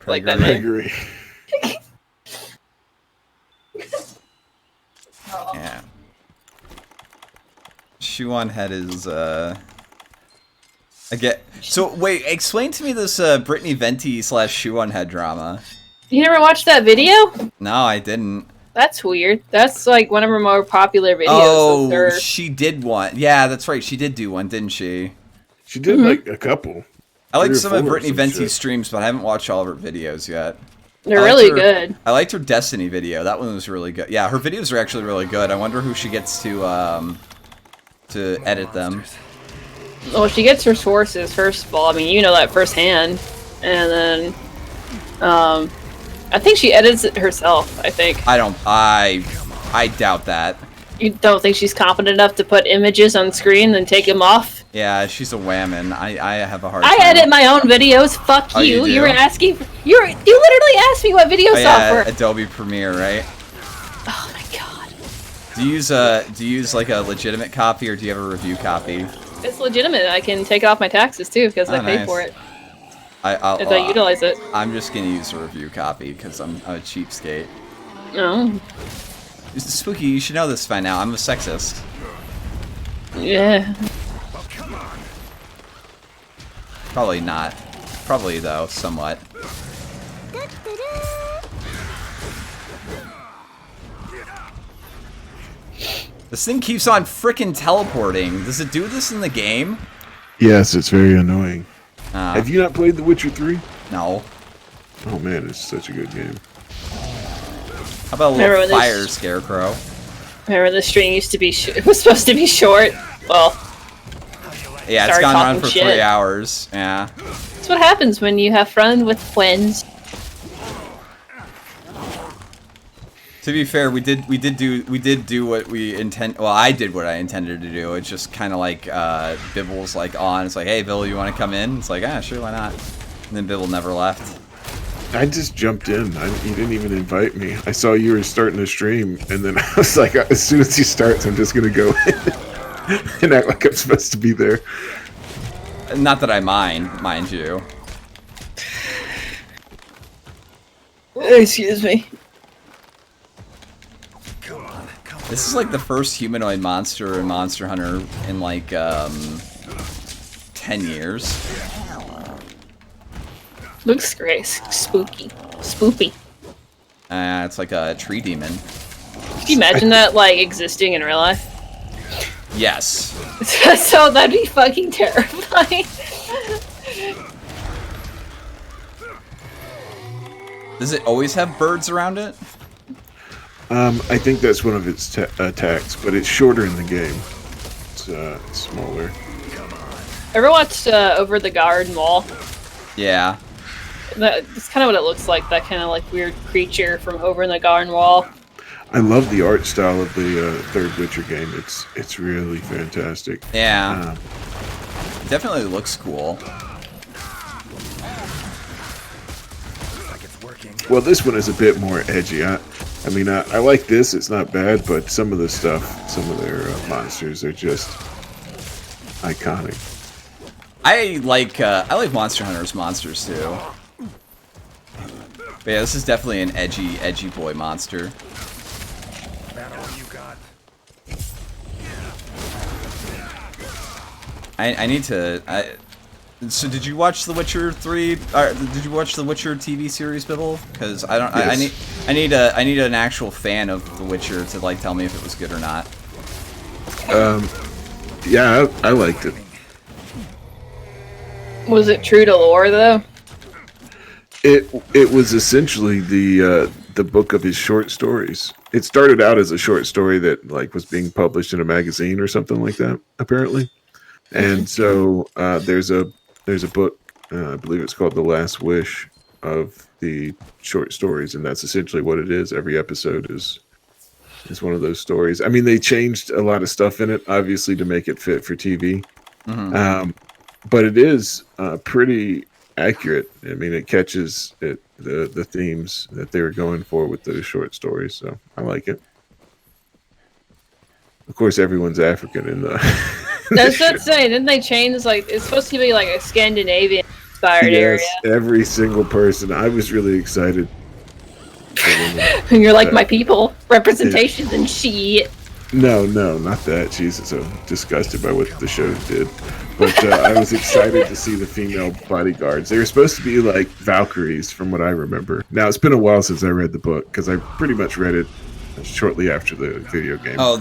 Like that name. Gregory. Yeah. Shoe on Head is So wait, explain to me this Brittany Venti / Shoe on Head drama. You never watched that video? No, I didn't. That's weird. That's like one of her more popular videos. Oh, she did one. Yeah, that's right. She did do one, didn't she? She did like a couple. I like some of Brittany Venti's streams, but I haven't watched all of her videos yet. They're really good. I liked her Destiny video. That one was really good. Yeah, her videos are actually really good. I wonder who she gets to edit them. Well, she gets her sources, first of all. I mean, you know that firsthand. and then I think she edits it herself. I think. I doubt that. You don't think she's competent enough to put images on screen and take them off? Yeah, she's a whammon. I have a hard I time. edit my own videos. Fuck Oh, you. you You were do? asking. You literally asked me what video software. Adobe Premiere, right? Oh my god. Do you use like a legitimate copy, or do you have a review copy? It's legitimate. I can take it off my taxes too because I pay nice. for it. I'll If I utilize it. I'm just gonna use a review copy because I'm a cheapskate. Oh. Spooky, you should know this by now. I'm a sexist. Yeah. Probably not. Probably though, somewhat. This thing keeps on frickin' teleporting. Does it do this in the game? Yes, it's very annoying. Have you not played The Witcher 3? No. Oh man, it's such a good game. How about a little fire scarecrow? Remember the string used to be it was supposed to be short. Well. Yeah, it's gone on for 3 hours. Yeah. That's what happens when you have fun with friends. To be fair, we did do what we intend. Well, I did what I intended to do. It's just kind of like Bibble's like on. It's like, hey, Bill, you want to come in? It's like, ah, sure, why not? And then Bibble never left. I just jumped in. You didn't even invite me. I saw you were starting to stream, and then I was like, as soon as he starts, I'm just gonna go in and act like I'm supposed to be there. Not that I mind you. Excuse me. This is like the first humanoid monster in Monster Hunter in like 10 years. Looks great. Spooky. Spoopy. It's like a tree demon. Can you imagine that like existing in real life? Yes. So that'd be fucking terrifying. Does it always have birds around it? I think that's one of its attacks, but it's shorter in the game. It's smaller. Ever watched Over the Garden Wall? Yeah. That's kind of what it looks like. That kind of like weird creature from Over in the Garden Wall. I love the art style of the third Witcher game. It's really fantastic. Yeah. Definitely looks cool. Well, this one is a bit more edgy. I mean, I like this. It's not bad, but some of the stuff, some of their monsters are just iconic. I like Monster Hunter's monsters too. But yeah, this is definitely an edgy boy monster. I need to. So did you watch The Witcher 3? Did you watch The Witcher TV series, Bibble? Because I don't. Yes. I need an actual fan of The Witcher to like tell me if it was good or not. Yeah, I liked it. Was it true to lore though? It was essentially the book of his short stories. It started out as a short story that like was being published in a magazine or something like that, apparently. And so there's a book, I believe it's called The Last Wish, of the short stories, and that's essentially what it is. Every episode is one of those stories. I mean, they changed a lot of stuff in it, obviously, to make it fit for TV. Mm-hmm. But it is pretty accurate. I mean, it catches the themes that they were going for with those short stories, so I like it. Of course, everyone's African in the... That's what I'm saying. Didn't they change, like, it's supposed to be like a Scandinavian-inspired area. Every single person. I was really excited. And you're like, my people, representations and shit. No, not that. Jesus, so disgusted by what the show did. But I was excited to see the female bodyguards. They were supposed to be like Valkyries, from what I remember. Now, it's been a while since I read the book, because I pretty much read it shortly after the video game came out.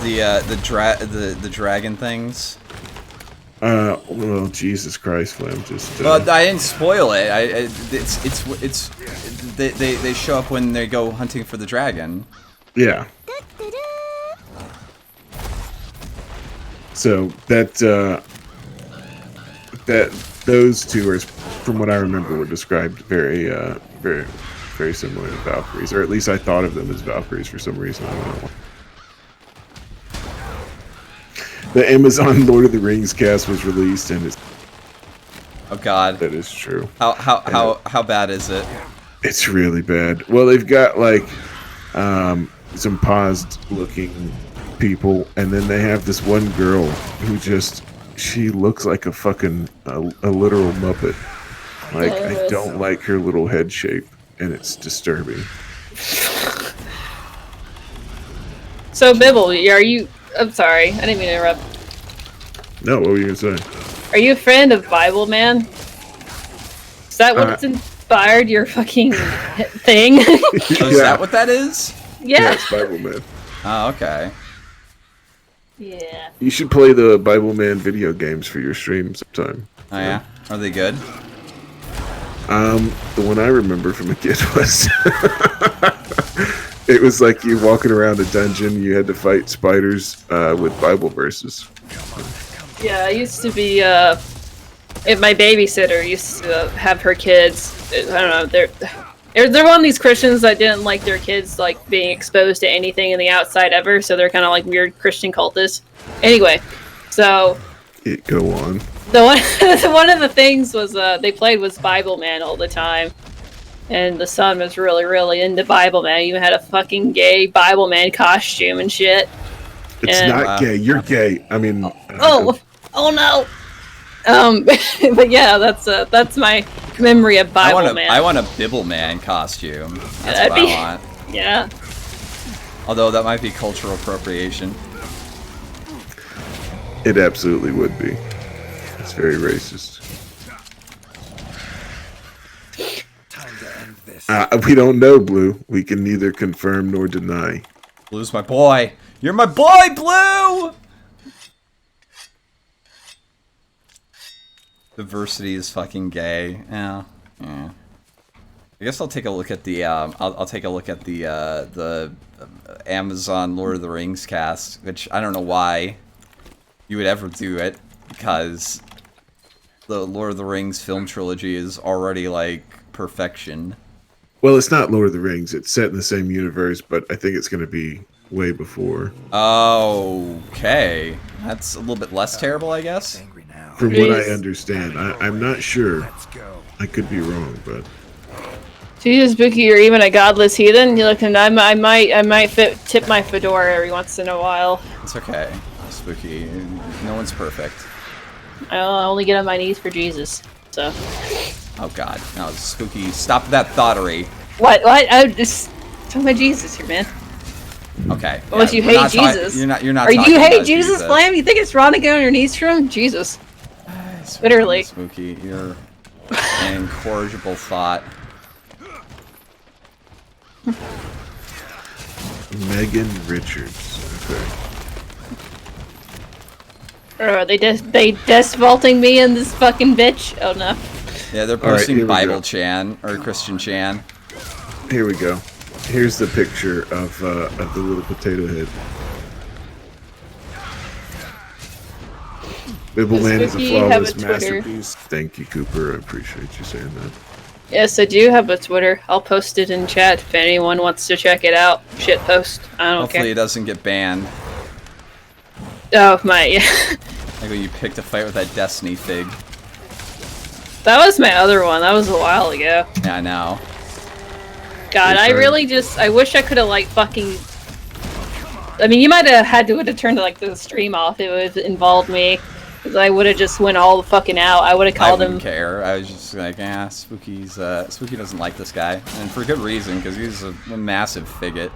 The dragon things. Well, Jesus Christ, Flam, just. Well, I didn't spoil it. They show up when they go hunting for the dragon. Yeah. So that those two are from what I remember, were described very similar to Valkyries, or at least I thought of them as Valkyries for some reason. I don't know. The Amazon Lord of the Rings cast was released, and it's Oh God, that is true. How bad is it? It's really bad. Well, they've got like some paused looking people, and then they have this one girl who she looks like a fucking a literal Muppet. Like, I don't like her little head shape, and it's disturbing. So, Bibble, are you... I'm sorry, I didn't mean to interrupt. No, what were you gonna say? Are you a fan of Bible Man? Is that what's inspired your fucking thing? Is that what that is? Yeah. It's Bible Man. Oh, okay. Yeah. You should play the Bible Man video games for your stream sometime. Oh yeah? Are they good? The one I remember from a kid was it was like you walking around a dungeon, you had to fight spiders with Bible verses. Yeah, I used to be my babysitter used to have her kids. I don't know, they're one of these Christians that didn't like their kids like being exposed to anything in the outside ever, so they're kind of like weird Christian cultists. Anyway, so go on. One of the things was they played was Bible Man all the time, and the son was really into Bible Man. He even had a fucking gay Bible Man costume and shit. It's not gay. You're gay. I mean. Oh no. But yeah, that's my memory of Bible Man. I want a Bible Man costume. That's what I want. Yeah. Although that might be cultural appropriation. It absolutely would be. It's very racist. Time to end this. We don't know, Blue. We can neither confirm nor deny. Blue's my boy. You're my boy, Blue! Diversity is fucking gay. Yeah. I guess I'll take a look at the I'll take a look at the Amazon Lord of the Rings cast, which I don't know why you would ever do it, because the Lord of the Rings film trilogy is already like perfection. Well, it's not Lord of the Rings. It's set in the same universe, but I think it's going to be way before. Okay. That's a little bit less terrible, I guess. From what I understand. I'm not sure. I could be wrong, but... Jesus, Bookie, you're even a godless heathen? You look, and I might tip my fedora every once in a while. It's okay, Spooky. No one's perfect. I only get on my knees for Jesus, so... Oh god, no, Spooky, stop that thoughterry. What? I just... Talk about Jesus here, man. Okay. Unless you hate Jesus. You're not Or do you hate Jesus, Jesus, Flam? You think it's wrong to get on your knees for him? Jesus. Literally. Spooky, you're an incorrigible thought. Megan Richards. Okay. Are they death vaulting me in this fucking bitch? Oh no. Yeah, they're posting Bible Chan or Christian Chan. Here we go. Here's the picture of the little potato head. Bible Man is a flawless masterpiece. Thank you, Cooper. I appreciate you saying that. Yes, I do have a Twitter. I'll post it in chat if anyone wants to check it out. Shit post. I don't care. Hopefully it doesn't get banned. Oh my, yeah. Like when you picked a fight with that Destiny fig. That was my other one. That was a while ago. Yeah, I know. God, I really just... I wish I could have, like, fucking... I mean, you might have had to turn like the stream off. It would have involved me. Because I would have just went all the fucking out. I would have called him... I didn't care. I was just like, Spooky doesn't like this guy. And for good reason, because he's a massive figgot.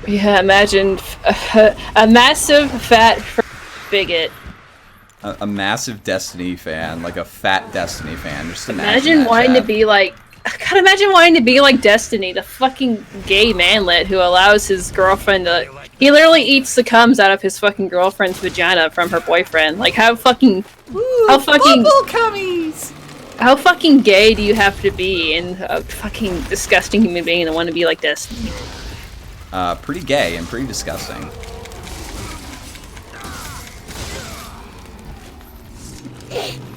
Yeah, imagine a massive fat bigot. A massive Destiny fan, like a fat Destiny fan. Just imagine wanting to be like... God, imagine wanting to be like Destiny, the fucking gay manlet who allows his girlfriend to... He literally eats the cums out of his fucking girlfriend's vagina from her boyfriend. Like, how fucking... how fucking... Bubble cummies! How fucking gay do you have to be and a fucking disgusting human being to want to be like Destiny? Pretty gay and pretty disgusting.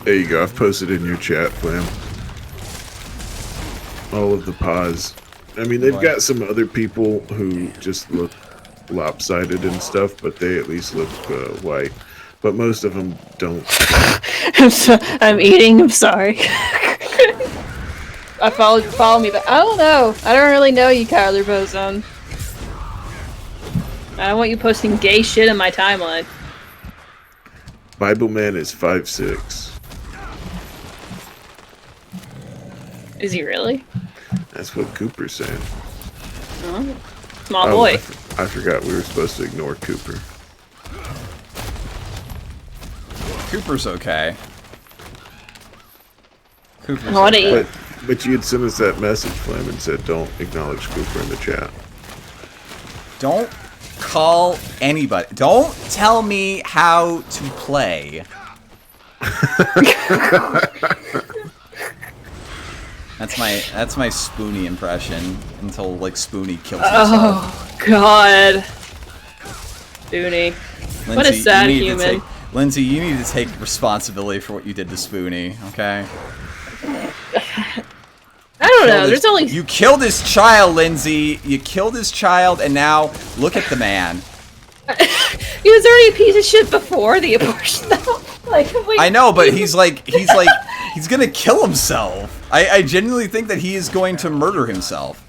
There you go. I've posted in your chat, Flam. All of the pause. I mean, they've got some other people who just look lopsided and stuff, but they at least look white. But most of them don't. I'm eating. I'm sorry. Follow me, but I don't know. I don't really know you, Kyler Bozone. I don't want you posting gay shit in my timeline. Bible Man is 5'6". Is he really? That's what Cooper's saying. Oh, small boy. I forgot we were supposed to ignore Cooper. Cooper's okay. Cooper's what okay. But you had sent us that message, Flam, and said don't acknowledge Cooper in the chat. Don't call anybody. Don't tell me how to play. That's my Spoonie impression until like Spoonie kills himself. Oh God, Spoonie. Lindsay, What a sad human. Lindsay, you need to take responsibility for what you did to Spoonie, okay? I don't know. There's only you killed his child, Lindsay. You killed his child, and now look at the man. He was already a piece of shit before the abortion, though. I know, but he's gonna kill himself. I genuinely think that he is going to murder himself.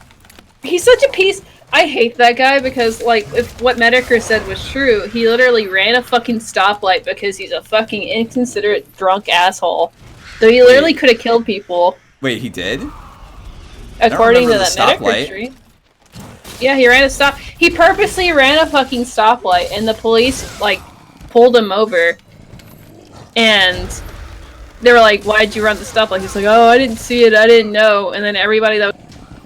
He's such a piece. I hate that guy because, like, if what Medicare said was true, he literally ran a fucking stoplight because he's a fucking inconsiderate drunk asshole. So he literally could have killed people. Wait, he did? According to that Medicare stream. Yeah, he ran a stop. He purposely ran a fucking stoplight, and the police, like, pulled him over. And they were like, "Why'd you run the stoplight?" He's like, "Oh, I didn't see it. I didn't know." And then everybody that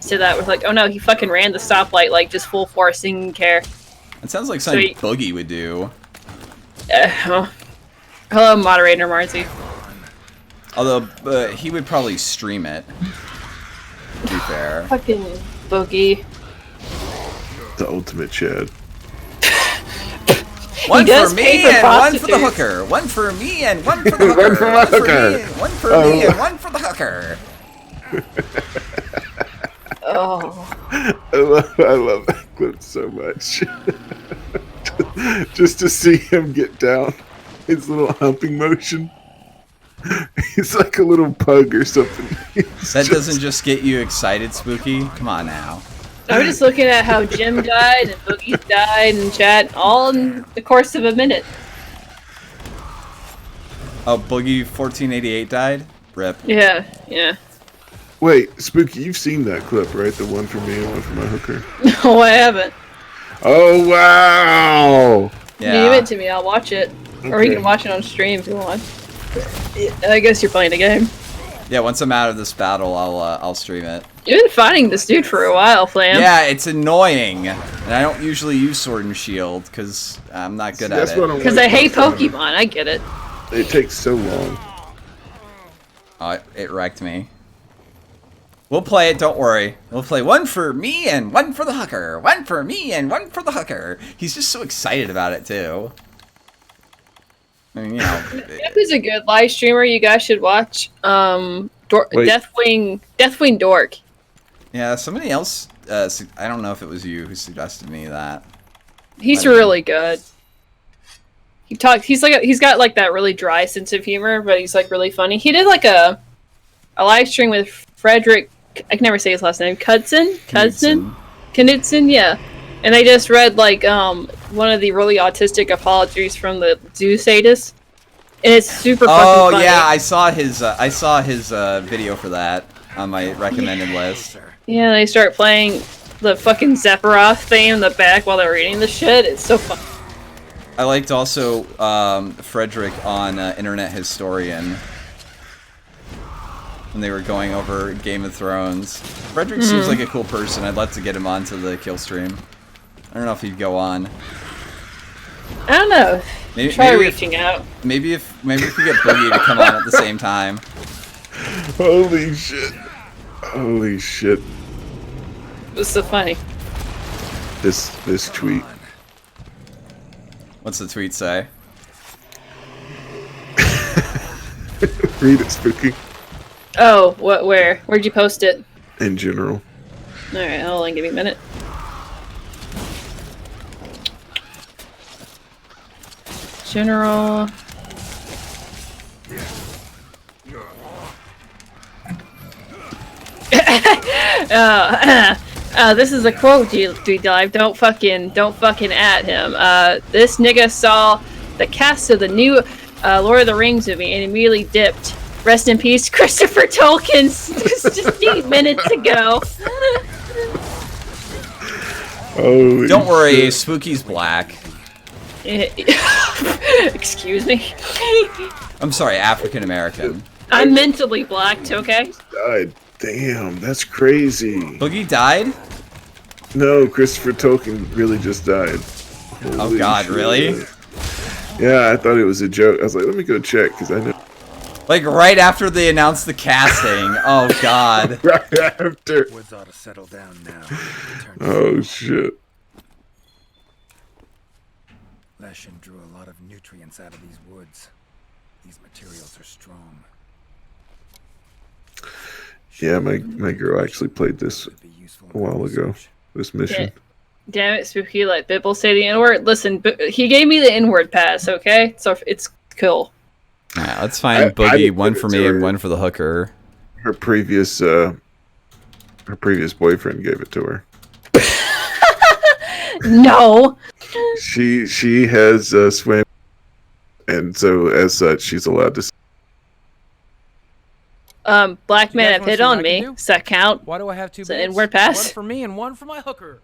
to that was like, "Oh no, he fucking ran the stoplight, like just full force, didn't care." It sounds like something Boogie would do. Hello, moderator Marzi. Although he would probably stream it. To be fair. Fucking Boogie. The ultimate Chad. One for me and one for the hooker. One for me and one for the hooker. One for me and one for the hooker. Oh. I love that clip so much. Just to see him get down, his little humping motion. He's like a little pug or something. That doesn't just get you excited, Spooky? Come on now. I was just looking at how Jim died and Boogie died and chat all in the course of a minute. Oh, Boogie 1488 died? Rip. Yeah. Wait, Spooky, you've seen that clip, right? The one for me and one for my hooker? No, I haven't. Oh, wow! Yeah. Leave it to me, I'll watch it. Okay. Or you can watch it on stream if you want. I guess you're playing a game. Yeah, once I'm out of this battle, I'll stream it. You've been fighting this dude for a while, Flam. Yeah, it's annoying. And I don't usually use Sword and Shield, because I'm not good at it. Because I hate Pokemon, I get it. It takes so long. Oh, it wrecked me. We'll play it, don't worry. We'll play one for me and one for the hooker. One for me and one for the hooker. He's just so excited about it, too. I mean, you know. Jeff is a good live streamer you guys should watch. Deathwing Dork. Yeah, somebody else, I don't know if it was you who suggested me that. He's really good. He's got like that really dry sense of humor, but he's like really funny. He did like a live stream with Frederick, I can never say his last name, Knudsen, yeah. And they just read like one of the really autistic apologies from the zoo sadist. And it's super fucking funny. Oh yeah, I saw his video for that on my recommended list. Yeah, they start playing the fucking Sephiroth theme in the back while they're reading the shit. It's so fun. I liked also Frederick on Internet Historian when they were going over Game of Thrones. Frederick seems like a cool person. I'd love to get him onto the kill stream. I don't know if he'd go on. I don't know. Try reaching out. Maybe if we get Boogie to come on at the same time. Holy shit. Holy shit. It was so funny. This tweet. What's the tweet say? Read it, Spooky. Oh, what? Where? Where'd you post it? In general. All right, hold on. Give me a minute. General. This is a quote, D-Dive. Don't fucking at him. This nigga saw the cast of the new Lord of the Rings movie and immediately dipped. Rest in peace, Christopher Tolkien. Just 8 minutes ago. Oh. Don't worry, Spooky's black. Excuse me. I'm sorry, African American. I'm mentally blacked, okay? Died. Damn, that's crazy. Boogie died? No, Christopher Tolkien really just died. Oh God, really? Yeah, I thought it was a joke. I was like, let me go check because I know. Like right after they announced the casting. Oh God. Right after. Woods ought to settle down now. Oh shit. Leshen drew a lot of nutrients out of these woods. These materials are strong. Yeah, my girl actually played this a while ago. This mission. Damn it, Spooky, let Bibble say the N-word. Listen, he gave me the N-word pass, okay? So it's cool. Alright, let's find Boogie, one for me and one for the hooker. Her previous boyfriend gave it to her. No. She has swam, and so as such, she's allowed to. Black man have hit on me. Does that count? Why do I have two? It's an N-word pass. One for me and one for my hooker.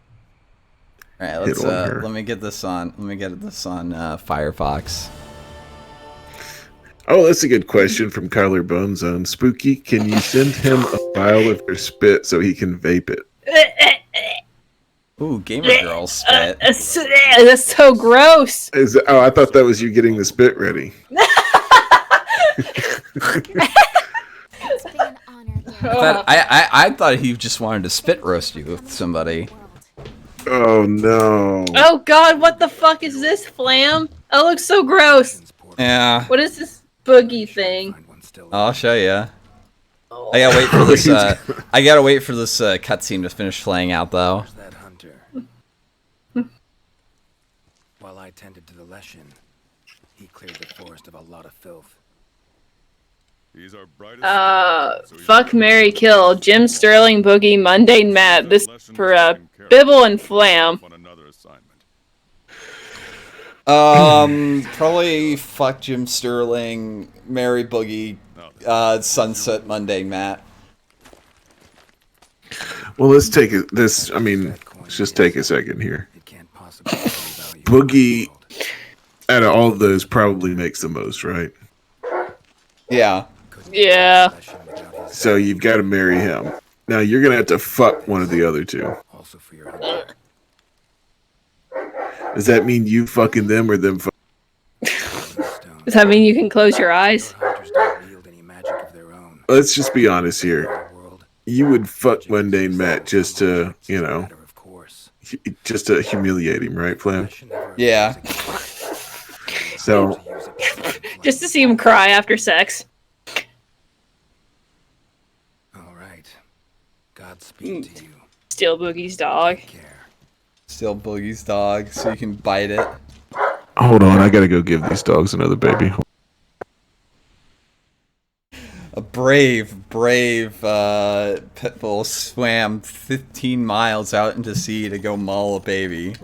All right, let's let me get this on. Let me get this on Firefox. Oh, that's a good question from Kyler Bonezone. Spooky, can you send him a vial of your spit so he can vape it? Ooh, gamer girl spit. That's so gross. I thought that was you getting the spit ready. I thought he just wanted to spit roast you with somebody. Oh no. Oh God, what the fuck is this, Flam? Oh, it looks so gross. Yeah. What is this boogie thing? I'll show you. I gotta wait for this. I gotta wait for this cutscene to finish playing out, though. That hunter. While I tended to the Leshen, he cleared the forest of a lot of filth. Fuck, marry, kill. Jim Sterling, Boogie, Mundane, Matt. This for Bibble and Flam. Probably fuck Jim Sterling, marry Boogie, Sunset, Mundane, Matt. Well, let's take it. Let's just take a second here. Boogie, out of all of those, probably makes the most, right? Yeah. Yeah. So you've got to marry him. Now you're gonna have to fuck one of the other two. Does that mean you fucking them or them? Does that mean you can close your eyes? Let's just be honest here. You would fuck Mundane Matt just to, just to humiliate him, right, Flam? Yeah. So. Just to see him cry after sex. Godspeed to you. Steal Boogie's dog. Steal Boogie's dog so you can bite it. Hold on, I gotta go give these dogs another baby. A brave pit bull swam 15 miles out into sea to go maul a baby.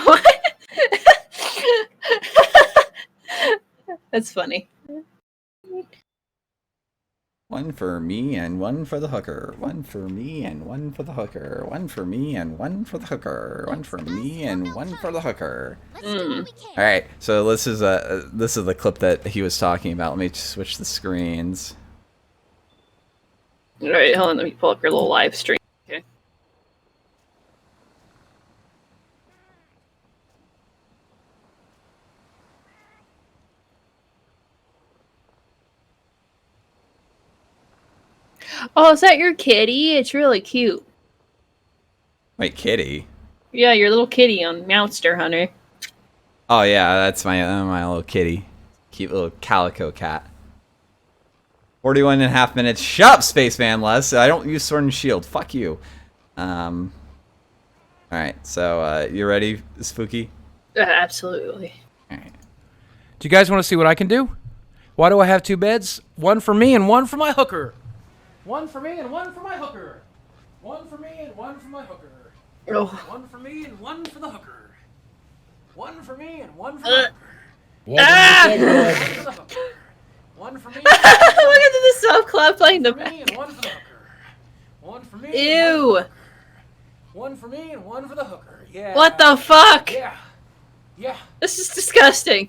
What? That's funny. One for me and one for the hooker. One for me and one for the hooker. One for me and one for the hooker. One for me and one for the hooker. All right, so this is the clip that he was talking about. Let me switch the screens. All right, hold on. Let me pull up your little live stream. Okay. Oh, is that your kitty? It's really cute. Wait, kitty? Yeah, your little kitty on Monster Hunter. Oh yeah, that's my little kitty. Cute little calico cat. 41 and a half minutes. Shut up, Spaceman Les. I don't use Sword and Shield. Fuck you. Alright, so you ready, Spooky? Absolutely. Alright. Do you guys want to see what I can do? Why do I have 2 beds? One for me and one for my hooker. One for me and one for my hooker. One for me and one for my hooker. Oh. One for me and one for the hooker. One for me and one for the hooker. One for me. Look at the sub club playing the back. One for the hooker. One for me. Ew. One for me and one for the hooker. Yeah. What the fuck? Yeah. Yeah. This is disgusting.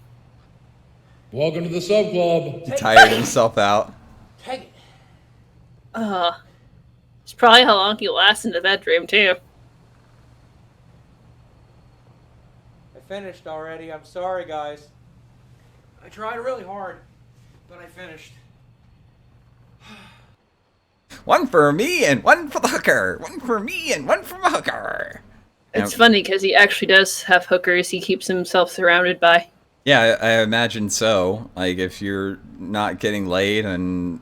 Welcome to the sub club. He tired himself out. Take it. It's probably how long he lasts in the bedroom too. I finished already. I'm sorry, guys. I tried really hard, but I finished. One for me and one for the hooker. One for me and one for the hooker. It's funny because he actually does have hookers he keeps himself surrounded by. Yeah, I imagine so. Like, if you're not getting laid and...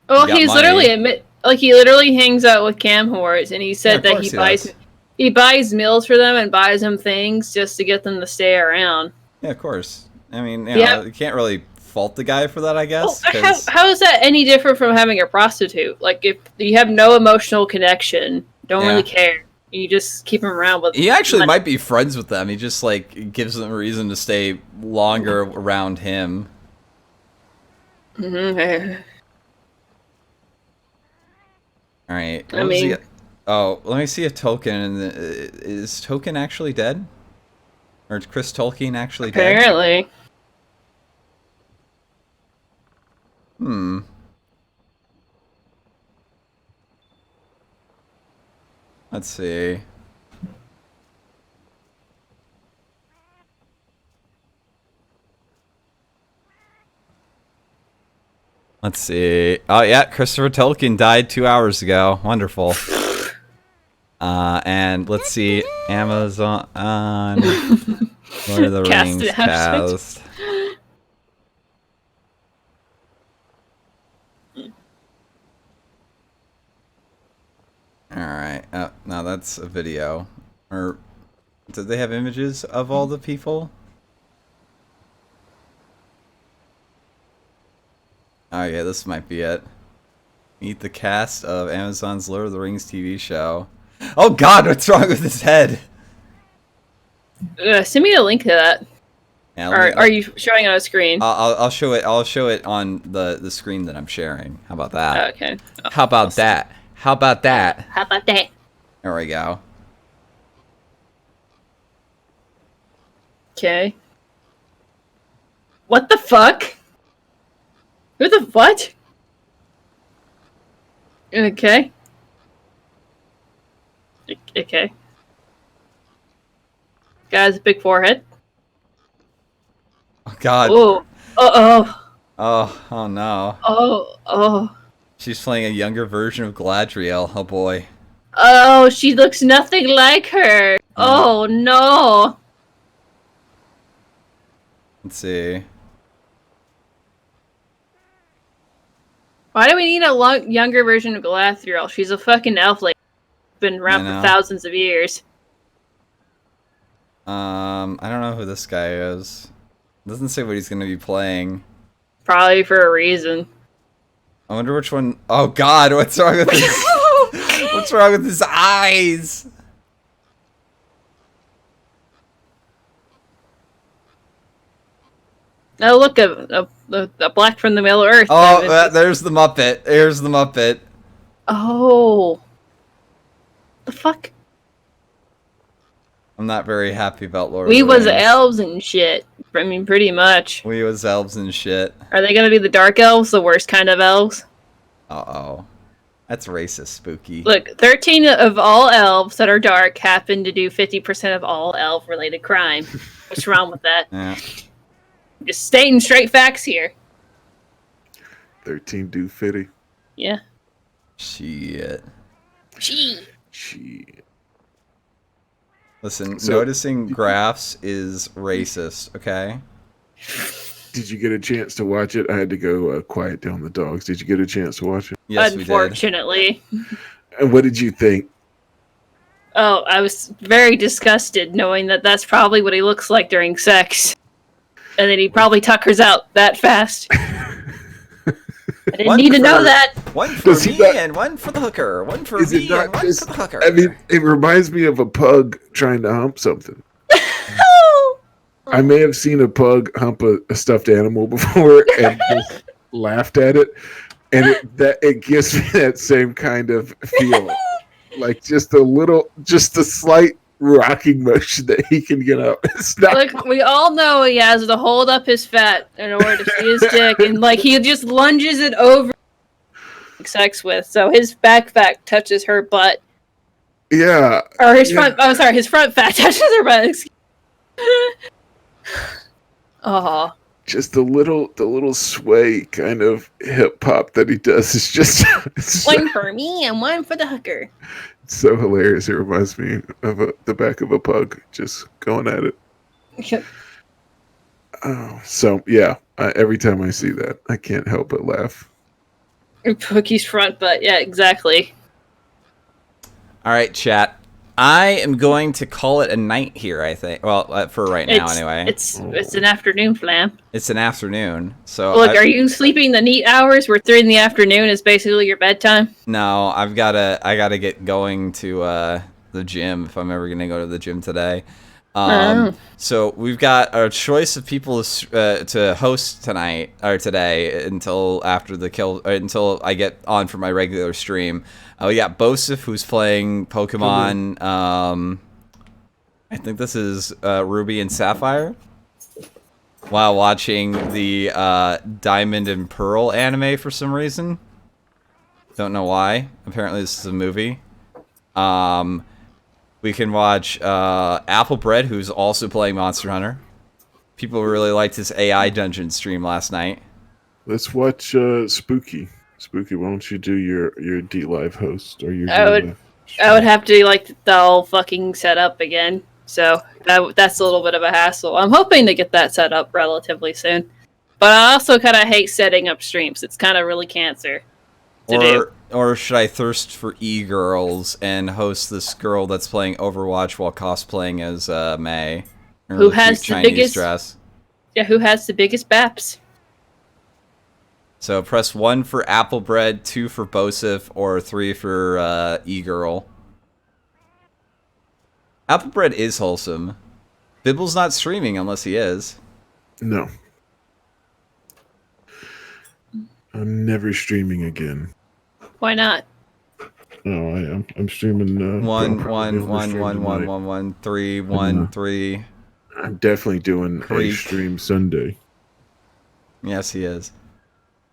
Well, he's literally he literally hangs out with cam whores, and he said that he buys meals for them and buys them things just to get them to stay around. Yeah, of course. I mean, you can't really fault the guy for that, I guess. Well, how is that any different from having a prostitute? Like, if you have no emotional connection, don't really care, you just keep him around with. He actually might be friends with them. He just like gives them a reason to stay longer around him. Mm-hmm. All right. I mean, let me see if Tolkien is Tolkien actually dead, or is Chris Tolkien actually dead? Apparently. Let's see. Let's see. Oh yeah, Christopher Tolkien died 2 hours ago. Wonderful. And let's see, Amazon Lord of the Rings cast. Alright. Oh, no, that's a video. Or did they have images of all the people? Oh yeah, this might be it. Meet the cast of Amazon's Lord of the Rings TV show. Oh god, what's wrong with his head? Send me a link to that. Yeah, or are you showing it on a screen? I'll show it. I'll show it on the screen that I'm sharing. How about that? Okay. How about that? How about that? How about that? There we go. Okay. What the fuck? Who the what? Okay. Okay. Guy's a big forehead. Oh god. Oh. Oh no. Oh. She's playing a younger version of Galadriel. Oh boy. Oh, she looks nothing like her. Oh no. Let's see. Why do we need a younger version of Galadriel? She's a fucking elf lady. Been around for thousands of years. I don't know who this guy is. Doesn't say what he's gonna be playing. Probably for a reason. I wonder which one. Oh god, what's wrong with his what's wrong with his eyes? Oh look, a black from the Middle Earth. Oh, there's the Muppet. There's the Muppet. Oh. The fuck? I'm not very happy about Lord We of the was Rings. elves and shit. I mean, pretty much. We was elves and shit. Are they gonna be the dark elves, the worst kind of elves? Uh-oh. That's racist, Spooky. Look, 13 of all elves that are dark happen to do 50% of all elf-related crime. What's wrong with that? Yeah. Just stating straight facts here. 13 do 50. Yeah. Shit. Shit. Listen, noticing graphs is racist, okay? Did you get a chance to watch it? I had to go quiet down the dogs. Did you get a chance to watch it? Yes, Unfortunately. And what did you think? Oh, I was very disgusted knowing that that's probably what he looks like during sex. And then he probably tuckers out that fast. I didn't need to know that. One for me and one for the hooker. One for me and one for the hooker. I mean, it reminds me of a pug trying to hump something. I may have seen a pug hump a stuffed animal before and just laughed at it, and it gives me that same kind of feeling, like just a slight rocking motion that he can get up. Look, we all know he has to hold up his fat in order to see his dick, and like he just lunges it over sex with, so his back fat touches her butt. Yeah. Or his front. Oh, sorry, his front fat touches her butt. Oh. Just the little sway kind of hip hop that he does is just one for me and one for the hooker. It's so hilarious. It reminds me of the back of a pug just going at it. Yep. Oh, so yeah. Every time I see that, I can't help but laugh. Pookie's front butt. Yeah, exactly. All right, chat. I am going to call it a night here, I think. Well, for right now, anyway. It's an afternoon, Flam. It's an afternoon. So look, are you sleeping the neat hours where 3 in the afternoon is basically your bedtime? No, I gotta get going to the gym if I'm ever gonna go to the gym today. So we've got our choice of people to host tonight or today until after the kill, until I get on for my regular stream. We got Bosif, who's playing Pokemon. I think this is Ruby and Sapphire, while watching the Diamond and Pearl anime for some reason. Don't know why. Apparently this is a movie. We can watch Applebread, who's also playing Monster Hunter. People really liked his AI dungeon stream last night. Let's watch Spooky. Spooky, why don't you do your D-Live host or your? I would have to like the whole fucking setup again. So that's a little bit of a hassle. I'm hoping to get that set up relatively soon. But I also kind of hate setting up streams. It's kind of really cancer to do. Or should I thirst for e-girls and host this girl that's playing Overwatch while cosplaying as May? Who has the Chinese biggest dress? Yeah, who has the biggest baps? So press 1 for Applebread, 2 for Bosif, or 3 for e-girl. Applebread is wholesome. Bibble's not streaming unless he is. No. I'm never streaming again. Why not? No, I am. I'm streaming. 1 3 1 3. I'm definitely doing a stream Sunday. Yes, he is.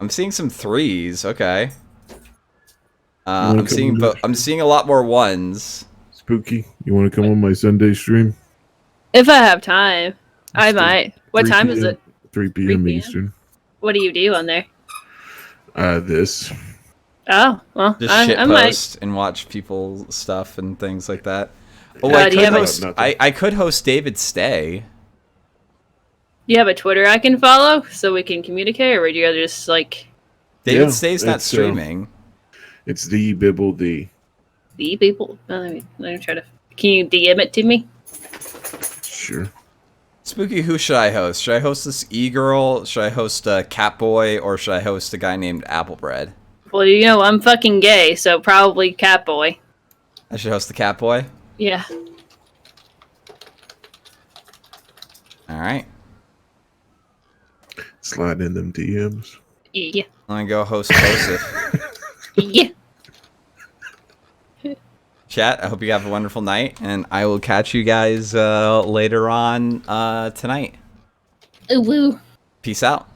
I'm seeing some 3s. Okay. I'm seeing a lot more 1s. Spooky, you want to come on my Sunday stream? If I have time, I might. What time is it? 3 p.m. Eastern. What do you do on there? This. Oh, well, Just I shitpost might. and watch people's stuff and things like that. Oh, I could host David Stay. Do you have a Twitter I can follow so we can communicate, or would you rather just like... David Stay's not streaming. It's the Bibble the. The people? Let me try to... Can you DM it to me? Sure. Spooky, who should I host? Should I host this e-girl? Should I host Catboy? Or should I host a guy named Applebread? Well, you know, I'm fucking gay, so probably Catboy. I should host the Catboy? Yeah. Alright. Slide in them DMs. Yeah. I'm gonna go host Joseph. Yeah. Chat, I hope you have a wonderful night, and I will catch you guys later on tonight. Ooh, woo. Peace out.